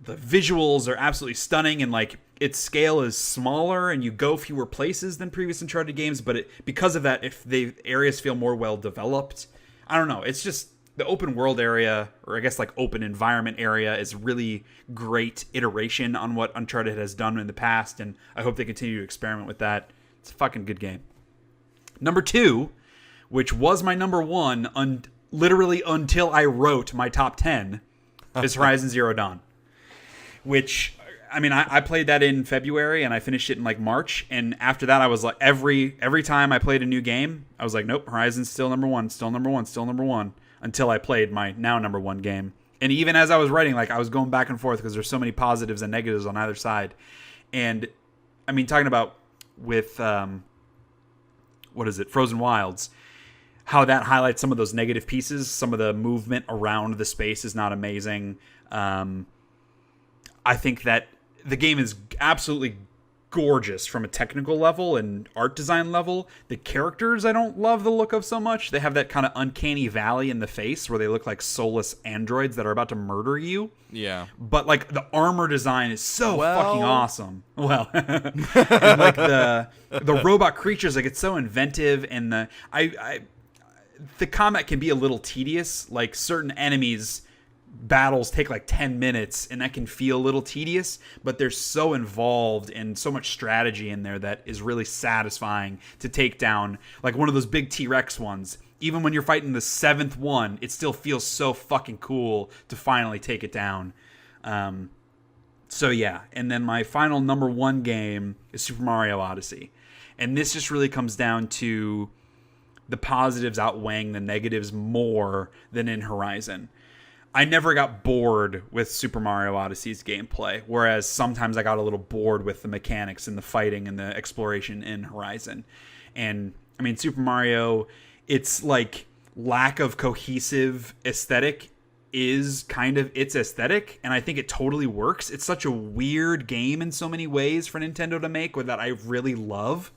visuals are absolutely stunning, and like, its scale is smaller and you go fewer places than previous Uncharted games, but because of that, if the areas feel more well developed, I don't know, it's just the open world area, or I guess like open environment area, is really great iteration on what Uncharted has done in the past, and I hope they continue to experiment with that. It's a fucking good game. Number 2, which was my number 1 literally until I wrote my top 10, is Horizon Zero Dawn. Which, I mean, I played that in February and I finished it in like March. And after that, I was like, every time I played a new game, I was like, nope, Horizon's still number 1, still number 1, still number 1, until I played my now number 1 game. And even as I was writing, like, I was going back and forth because there's so many positives and negatives on either side. And I mean, talking about with, Frozen Wilds, how that highlights some of those negative pieces. Some of the movement around the space is not amazing. I think that the game is absolutely gorgeous from a technical level and art design level. The characters, I don't love the look of so much. They have that kind of uncanny valley in the face where they look like soulless androids that are about to murder you. Yeah. But like, the armor design is so fucking awesome. Well, and like the robot creatures, like, it's so inventive, and the combat can be a little tedious. Like, certain enemies, battles take like 10 minutes, and that can feel a little tedious, but they're so involved and so much strategy in there that is really satisfying to take down. Like one of those big T-Rex ones, even when you're fighting the 7th one, it still feels so fucking cool to finally take it down. So yeah, and then my final number 1 game is Super Mario Odyssey, and this just really comes down to the positives outweighing the negatives more than in Horizon. I never got bored with Super Mario Odyssey's gameplay, whereas sometimes I got a little bored with the mechanics and the fighting and the exploration in Horizon. And, I mean, Super Mario, its, like, lack of cohesive aesthetic is kind of its aesthetic, and I think it totally works. It's such a weird game in so many ways for Nintendo to make, that I really love.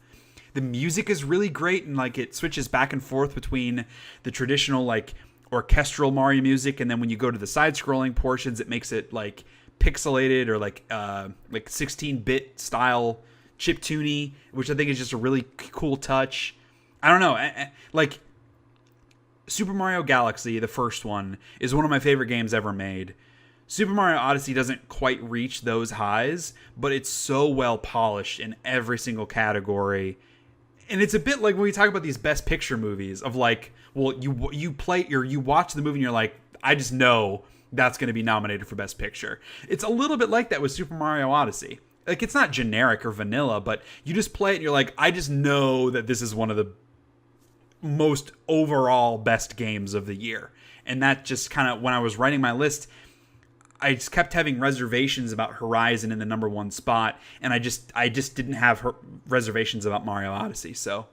The music is really great, and, like, it switches back and forth between the traditional, like, orchestral Mario music, and then when you go to the side-scrolling portions, it makes it like pixelated or like 16-bit style chiptune, which I think is just a really cool touch. I don't know, like Super Mario Galaxy, the first one, is one of my favorite games ever made. Super Mario Odyssey doesn't quite reach those highs, but it's so well polished in every single category. And it's a bit like when we talk about these Best Picture movies of like, well, you play or you watch the movie and you're like, I just know that's going to be nominated for Best Picture. It's a little bit like that with Super Mario Odyssey. Like, it's not generic or vanilla, but you just play it and you're like, I just know that this is one of the most overall best games of the year. And that just kind of, when I was writing my list, I just kept having reservations about Horizon in the number 1 spot, and I just didn't have reservations about Mario Odyssey. So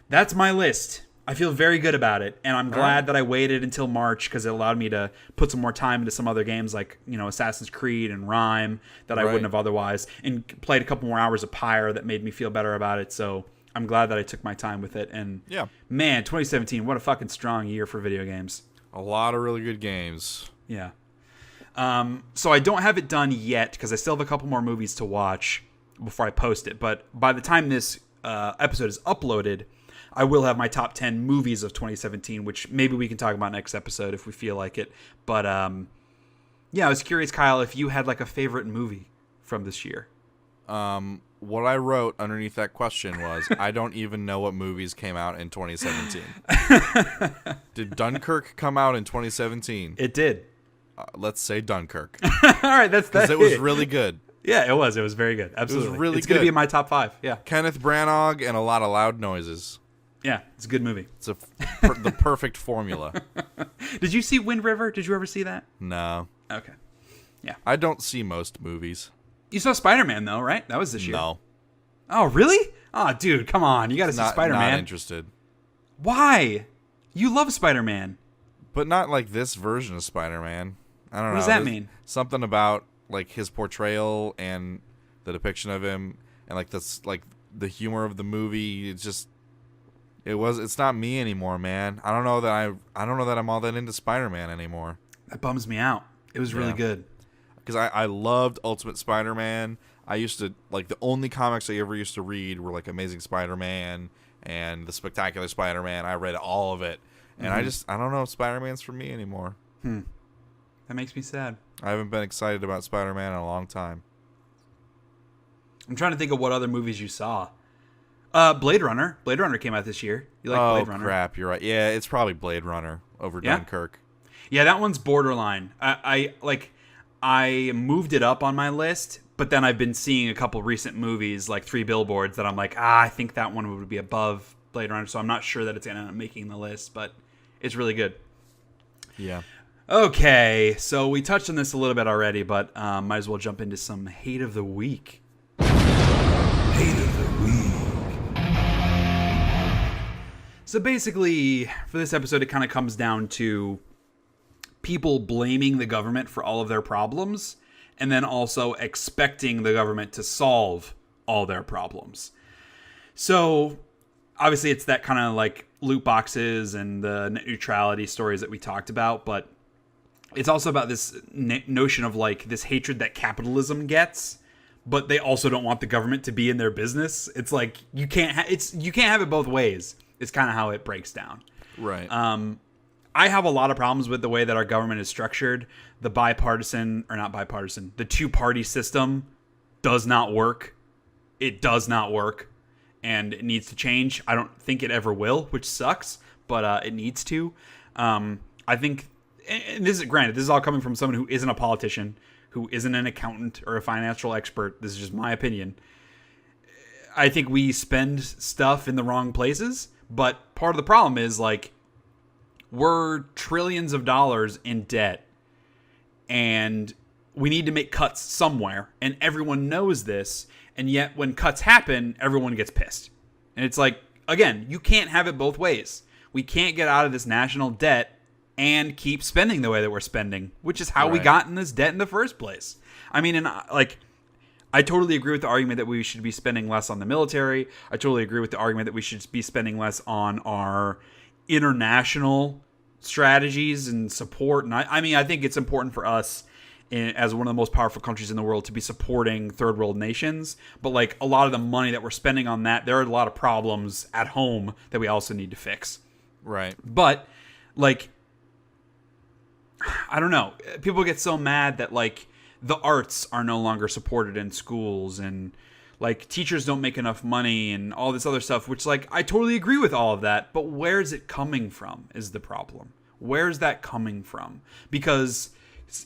that's my list. I feel very good about it, and I'm glad that I waited until March because it allowed me to put some more time into some other games like, you know, Assassin's Creed and Rime that I wouldn't have otherwise, and played a couple more hours of Pyre that made me feel better about it. So I'm glad that I took my time with it. And man, 2017, what a fucking strong year for video games. A lot of really good games. Yeah. So I don't have it done yet because I still have a couple more movies to watch before I post it. But by the time this episode is uploaded, I will have my top 10 movies of 2017, which maybe we can talk about next episode if we feel like it. But yeah, I was curious, Kyle, if you had like a favorite movie from this year. What I wrote underneath that question was, I don't even know what movies came out in 2017. Did Dunkirk come out in 2017? It did. Let's say Dunkirk. All right, that's that. Because it was really good. Yeah, it was. It was very good. Absolutely. It was really it's going to be in my top 5. Yeah. Kenneth Branagh and a lot of loud noises. Yeah, it's a good movie. It's the perfect formula. Did you see Wind River? Did you ever see that? No. Okay. Yeah. I don't see most movies. You saw Spider-Man, though, right? That was this year. No. Oh, really? Oh, dude, come on. You got to see Spider-Man. Not interested. Why? You love Spider-Man. But not like this version of Spider-Man. I don't know. What does that mean? Something about like his portrayal and the depiction of him and like this, like the humor of the movie. It's not me anymore, man. I don't know that I'm all that into Spider-Man anymore. That bums me out. It was really good. Because I loved Ultimate Spider-Man. I used to, like, the only comics I ever used to read were, like, Amazing Spider-Man and The Spectacular Spider-Man. I read all of it. And I don't know if Spider-Man's for me anymore. That makes me sad. I haven't been excited about Spider-Man in a long time. I'm trying to think of what other movies you saw. Blade Runner. Blade Runner came out this year. You like Blade Runner? Oh, crap. You're right. Yeah, it's probably Blade Runner over Dunkirk. Yeah, that one's borderline. I moved it up on my list, but then I've been seeing a couple recent movies, like 3 Billboards, that I'm like, I think that one would be above Blade Runner, so I'm not sure that it's going to end up making the list, but it's really good. Yeah. Okay, so we touched on this a little bit already, but might as well jump into some Hate of the Week. Hate of the Week. So basically, for this episode, it kind of comes down to people blaming the government for all of their problems, and then also expecting the government to solve all their problems. So, obviously, it's that kind of like loot boxes and the net neutrality stories that we talked about, but it's also about this notion of like this hatred that capitalism gets, but they also don't want the government to be in their business. It's like you can't have it both ways. It's kind of how it breaks down. Right. I have a lot of problems with the way that our government is structured. The two-party system does not work. It does not work, and it needs to change. I don't think it ever will, which sucks, but it needs to. I think, and this is all coming from someone who isn't a politician, who isn't an accountant or a financial expert. This is just my opinion. I think we spend stuff in the wrong places, but part of the problem is like, we're trillions of dollars in debt, and we need to make cuts somewhere, and everyone knows this, and yet when cuts happen, everyone gets pissed. And it's like, again, you can't have it both ways. We can't get out of this national debt and keep spending the way that we're spending, which is how we got in this debt in the first place. I mean, and like, I totally agree with the argument that we should be spending less on the military. I totally agree with the argument that we should be spending less on our international strategies and support. And I think it's important for us as one of the most powerful countries in the world to be supporting third world nations. But like a lot of the money that we're spending on that, there are a lot of problems at home that we also need to fix. Right. But like, I don't know. People get so mad that like the arts are no longer supported in schools, and like teachers don't make enough money and all this other stuff, which like I totally agree with all of that, but where's it coming from is the problem. Where's that coming from? Because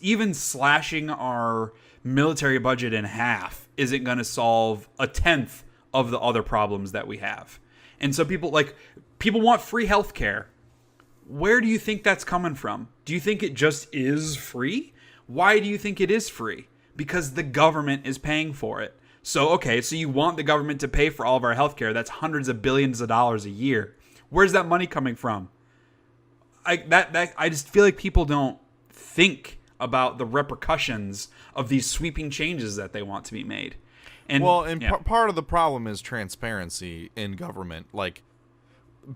even slashing our military budget in half isn't going to solve a tenth of the other problems that we have. And so people want free healthcare. Where do you think that's coming from? Do you think it just is free? Why do you think it is free? Because the government is paying for it. So you want the government to pay for all of our healthcare. That's hundreds of billions of dollars a year. Where's that money coming from? I just feel like people don't think about the repercussions of these sweeping changes that they want to be made. And part of the problem is transparency in government. Like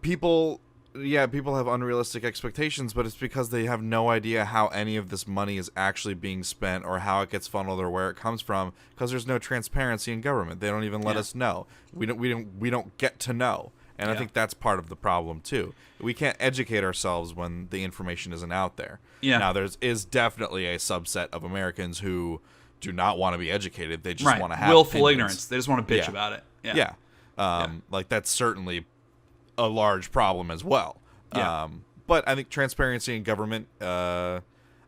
people have unrealistic expectations, but it's because they have no idea how any of this money is actually being spent or how it gets funneled or where it comes from, because there's no transparency in government. They don't even let us know. We don't get to know. And I think that's part of the problem too. We can't educate ourselves when the information isn't out there. Yeah. Now is definitely a subset of Americans who do not want to be educated. They just want to have willful opinions. ignorance. They just want to bitch about it. Yeah. Like that's certainly a large problem as well. Yeah. But I think transparency in government,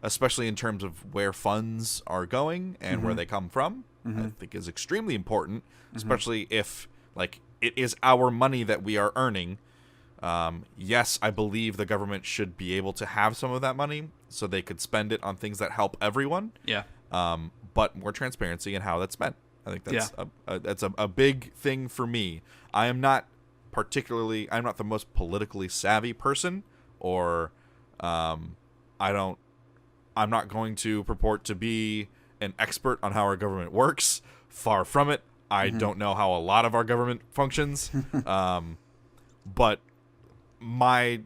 especially in terms of where funds are going and where they come from, I think is extremely important, especially if like it is our money that we are earning. Yes, I believe the government should be able to have some of that money so they could spend it on things that help everyone. Yeah. But more transparency in how that's spent. I think that's a big thing for me. I'm not the most politically savvy person, or I'm not going to purport to be an expert on how our government works. Far from it. I don't know how a lot of our government functions. But my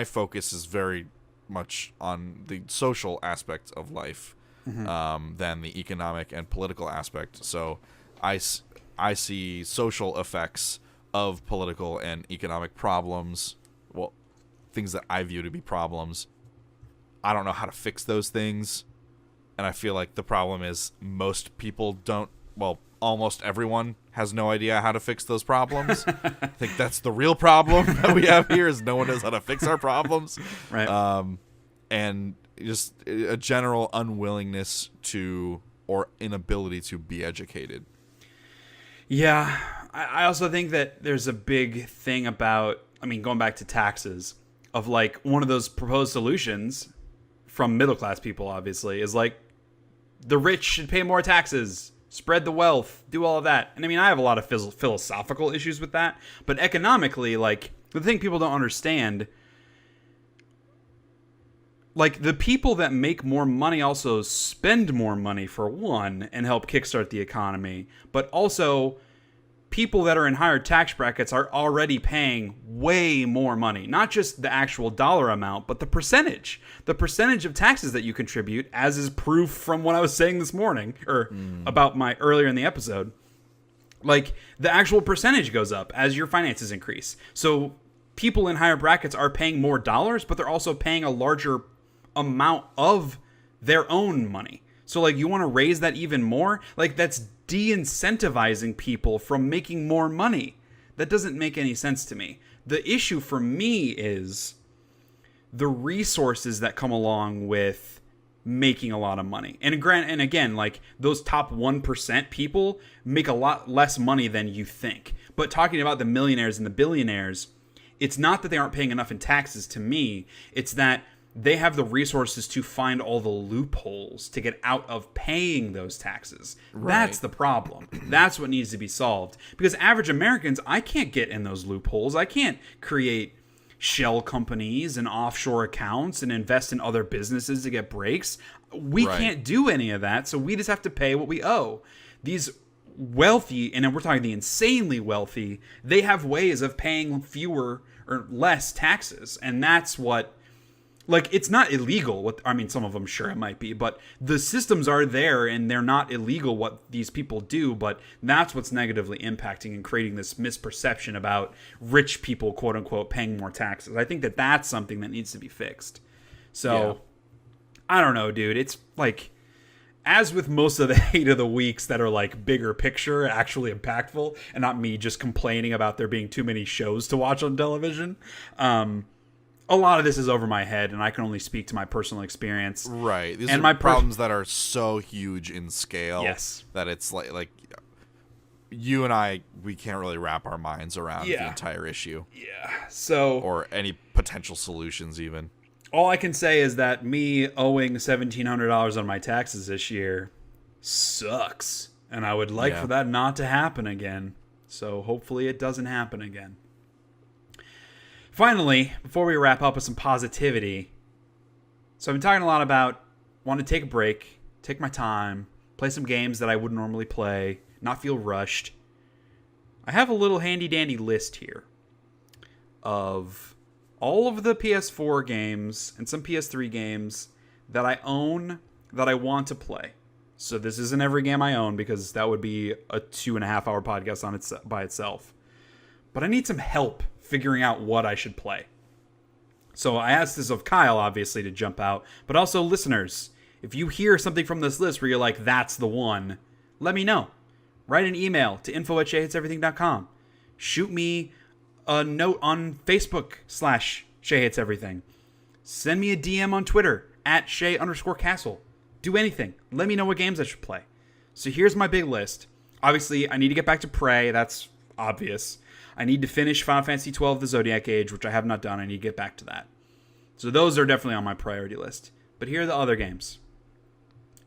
focus is very much on the social aspect of life than the economic and political aspect. So I see social effects of political and economic problems, well, things that I view to be problems. I don't know how to fix those things, and I feel like the problem is most people almost everyone has no idea how to fix those problems. I think that's the real problem that we have here, is no one knows how to fix our problems. Right. And just a general unwillingness to, or inability to be educated. Yeah. I also think that there's a big thing about, going back to taxes, of like one of those proposed solutions from middle class people, obviously, is like the rich should pay more taxes, spread the wealth, do all of that. And I have a lot of philosophical issues with that, but economically, like the thing people don't understand, like the people that make more money also spend more money, for one, and help kickstart the economy, but also people that are in higher tax brackets are already paying way more money. Not just the actual dollar amount, but the percentage. The percentage of taxes that you contribute, as is proof from what I was saying this morning, or about my earlier in the episode. Like, the actual percentage goes up as your finances increase. So people in higher brackets are paying more dollars, but they're also paying a larger amount of their own money. So, like, you want to raise that even more? Like, that's de-incentivizing people from making more money. That doesn't make any sense to me. The issue for me is the resources that come along with making a lot of money. And again, like, those top 1% people make a lot less money than you think. But talking about the millionaires and the billionaires, it's not that they aren't paying enough in taxes to me. It's that they have the resources to find all the loopholes to get out of paying those taxes. Right. That's the problem. That's what needs to be solved. Because average Americans, I can't get in those loopholes. I can't create shell companies and offshore accounts and invest in other businesses to get breaks. We can't do any of that, so we just have to pay what we owe. These wealthy, and we're talking the insanely wealthy, they have ways of paying fewer or less taxes, and that's what... Like, it's not illegal. Some of them, sure, it might be. But the systems are there, and they're not illegal what these people do. But that's what's negatively impacting and creating this misperception about rich people, quote unquote, paying more taxes. I think that that's something that needs to be fixed. So, I don't know, dude. It's like, as with most of the hate of the weeks that are like bigger picture, actually impactful, and not me just complaining about there being too many shows to watch on television, a lot of this is over my head, and I can only speak to my personal experience. Right. These are problems that are so huge in scale that it's like you and I, we can't really wrap our minds around the entire issue. Yeah. So, or any potential solutions even. All I can say is that me owing $1,700 on my taxes this year sucks, and I would like for that not to happen again. So hopefully it doesn't happen again. Finally, before we wrap up with some positivity, so I've been talking a lot about wanting to take a break, take my time, play some games that I wouldn't normally play, not feel rushed. I have a little handy-dandy list here of all of the PS4 games and some PS3 games that I own that I want to play. So this isn't every game I own, because that would be a 2.5-hour podcast by itself. But I need some help figuring out what I should play. So I asked this of Kyle, obviously, to jump out, but also listeners. If you hear something from this list where you're like, that's the one, let me know. Write an email to info@SheaHatesEverything.com. Shoot me a note on Facebook /Shea Hates Everything. Send me a DM on Twitter @Shea_Castle. Do anything. Let me know what games I should play. So here's my big list. Obviously, I need to get back to Prey. That's obvious. I need to finish Final Fantasy XII The Zodiac Age, which I have not done. I need to get back to that. So those are definitely on my priority list. But here are the other games.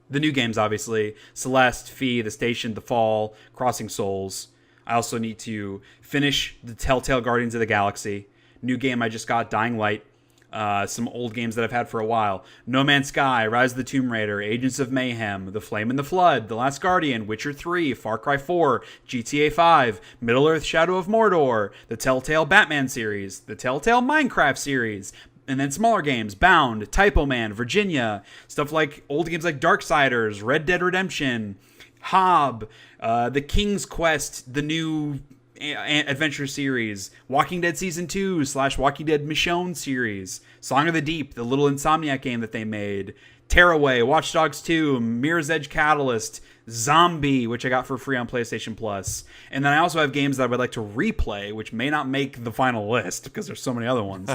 The new games, obviously. Celeste, Fee, The Station, The Fall, Crossing Souls. I also need to finish the Telltale Guardians of the Galaxy. New game I just got, Dying Light. Some old games that I've had for a while. No Man's Sky, Rise of the Tomb Raider, Agents of Mayhem, The Flame and the Flood, The Last Guardian, Witcher 3, Far Cry 4, GTA 5, Middle-earth Shadow of Mordor, the Telltale Batman series, the Telltale Minecraft series, and then smaller games, Bound, Typo Man, Virginia, stuff like old games like Darksiders, Red Dead Redemption, Hob, The King's Quest, the new adventure series, Walking Dead Season 2 / Walking Dead Michonne series, Song of the Deep, the little Insomniac game that they made, Tearaway, Watch Dogs 2, Mirror's Edge Catalyst, Zombie, which I got for free on PlayStation Plus. And then I also have games that I would like to replay, which may not make the final list because there's so many other ones.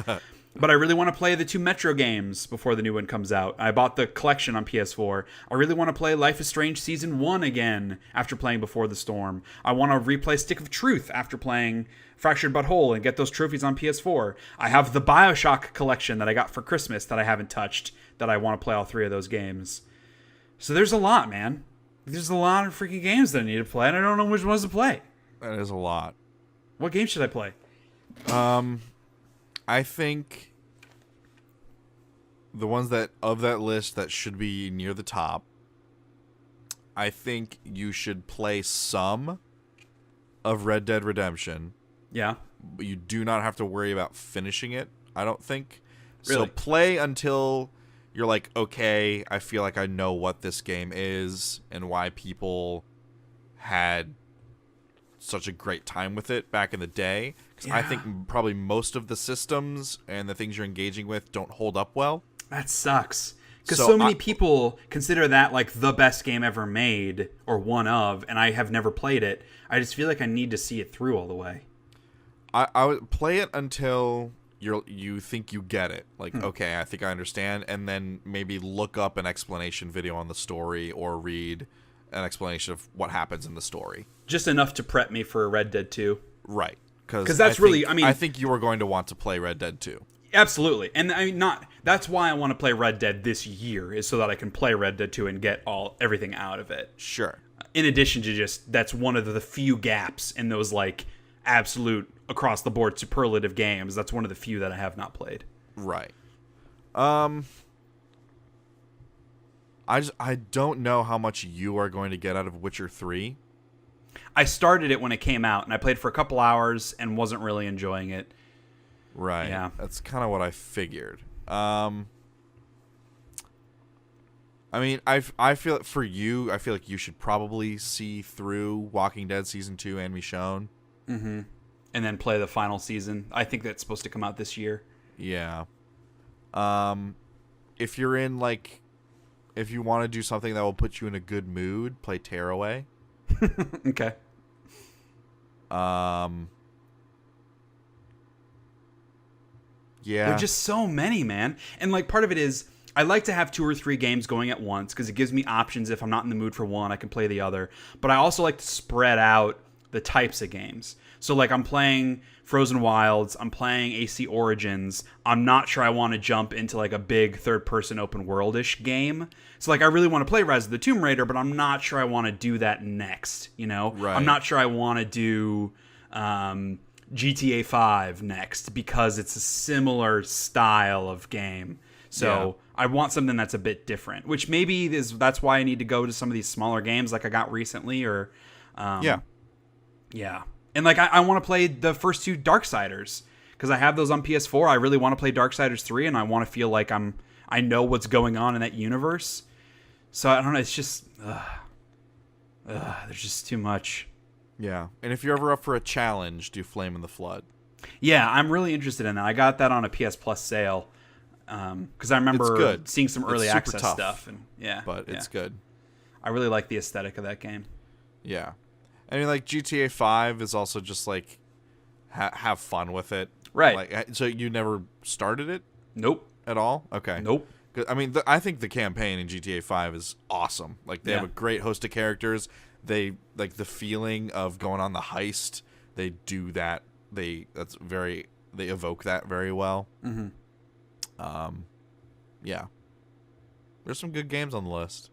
But I really want to play the 2 Metro games before the new one comes out. I bought the collection on PS4. I really want to play Life is Strange Season 1 again after playing Before the Storm. I want to replay Stick of Truth after playing Fractured But Whole and get those trophies on PS4. I have the BioShock collection that I got for Christmas that I haven't touched, that I want to play all 3 of those games. So there's a lot, man. There's a lot of freaking games that I need to play, and I don't know which ones to play. That is a lot. What game should I play? I think the ones that of that list that should be near the top, I think you should play some of Red Dead Redemption. Yeah. But you do not have to worry about finishing it, I don't think. Really? So play until you're like, okay, I feel like I know what this game is and why people had such a great time with it back in the day. Because I think probably most of the systems and the things you're engaging with don't hold up well. That sucks. Because so many people consider that like the best game ever made, or one of, and I have never played it. I just feel like I need to see it through all the way. I would play it until you think you get it. Like, okay, I think I understand, and then maybe look up an explanation video on the story or read an explanation of what happens in the story. Just enough to prep me for Red Dead 2. Right. Because that's I think you are going to want to play Red Dead 2. Absolutely. And I mean, that's why I want to play Red Dead this year, is so that I can play Red Dead 2 and get everything out of it. Sure. In addition to just, that's one of the few gaps in those like absolute across the board superlative games. That's one of the few that I have not played. Right. I don't know how much you are going to get out of Witcher 3. I started it when it came out, and I played for a couple hours and wasn't really enjoying it. Right. Yeah. That's kind of what I figured. I mean, I feel for you, I feel like you should probably see through Walking Dead Season 2 and Michonne. Mm-hmm. And then play the final season. I think that's supposed to come out this year. Yeah. If you're in, like, if you want to do something that will put you in a good mood, play Tearaway. Okay. Yeah. There are just so many, man. And like part of it is I like to have 2 or 3 games going at once because it gives me options. If I'm not in the mood for one, I can play the other. But I also like to spread out the types of games. So like I'm playing Frozen Wilds, I'm playing AC Origins. I'm not sure I want to jump into like a big third-person open world-ish game. So like I really want to play Rise of the Tomb Raider, but I'm not sure I want to do that next, you know? Right. I'm not sure I want to do GTA 5 next because it's a similar style of game. So I want something that's a bit different, which maybe that's why I need to go to some of these smaller games like I got recently or yeah. And like I want to play the first 2 Darksiders because I have those on PS4. I really want to play Darksiders 3 and I want to feel like I know what's going on in that universe. So I don't know, it's just there's just too much. Yeah. And if you're ever up for a challenge, do Flame in the Flood. Yeah, I'm really interested in that. I got that on a PS Plus sale. because I remember seeing some early access tough, stuff, and but it's good. I really like the aesthetic of that game. Yeah, I mean, like GTA 5 is also just like have fun with it, right? Like, so you never started it? Nope. At all? Okay. Nope. I mean, I think the campaign in GTA 5 is awesome. Like, they have a great host of characters. They like the feeling of going on the heist. They do that. They evoke that very well. Mm-hmm. Yeah. There's some good games on the list.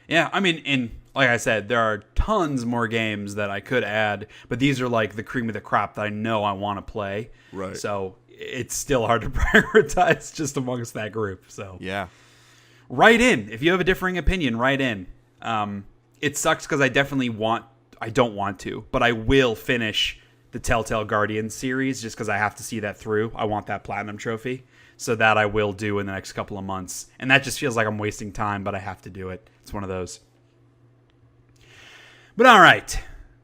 Yeah, I mean, and like I said, there are tons more games that I could add, but these are like the cream of the crop that I know I want to play. Right. So it's still hard to prioritize just amongst that group. So yeah, write in if you have a differing opinion. Write in. It sucks because I don't want to, but I will finish the Telltale Guardians series just because I have to see that through. I want that platinum trophy, so that I will do in the next couple of months. And that just feels like I'm wasting time, but I have to do it. It's one of those. But all right,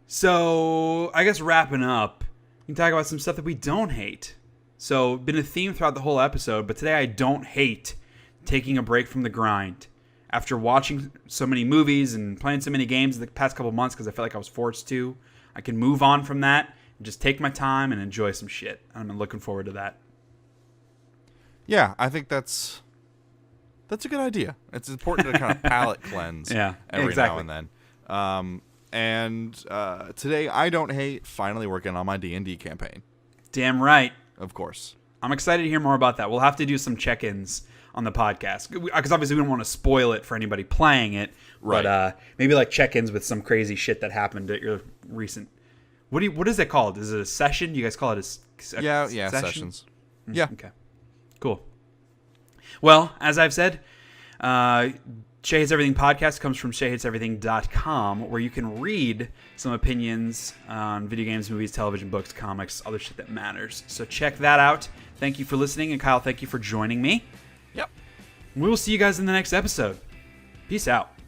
so I guess wrapping up, we can talk about some stuff that we don't hate. So, been a theme throughout the whole episode, but today I don't hate taking a break from the grind. After watching so many movies and playing so many games in the past couple months because I felt like I was forced to, I can move on from that and just take my time and enjoy some shit. I'm looking forward to that. Yeah, I think that's a good idea. It's important to kind of palate cleanse every now and then. And today I don't hate finally working on my D&D campaign. Damn right. Of course. I'm excited to hear more about that. We'll have to do some check-ins on the podcast because obviously we don't want to spoil it for anybody playing it. Right. But maybe like check-ins with some crazy shit that happened at your recent. What is that called? Is it a session? You guys call it a session? Sessions. Yeah. Okay. Cool. Well, as I've said, Shea Hates Everything Podcast comes from SheaHatesEverything.com, where you can read some opinions on video games, movies, television, books, comics, other shit that matters. So check that out. Thank you for listening, and Kyle, thank you for joining me. Yep. We will see you guys in the next episode. Peace out.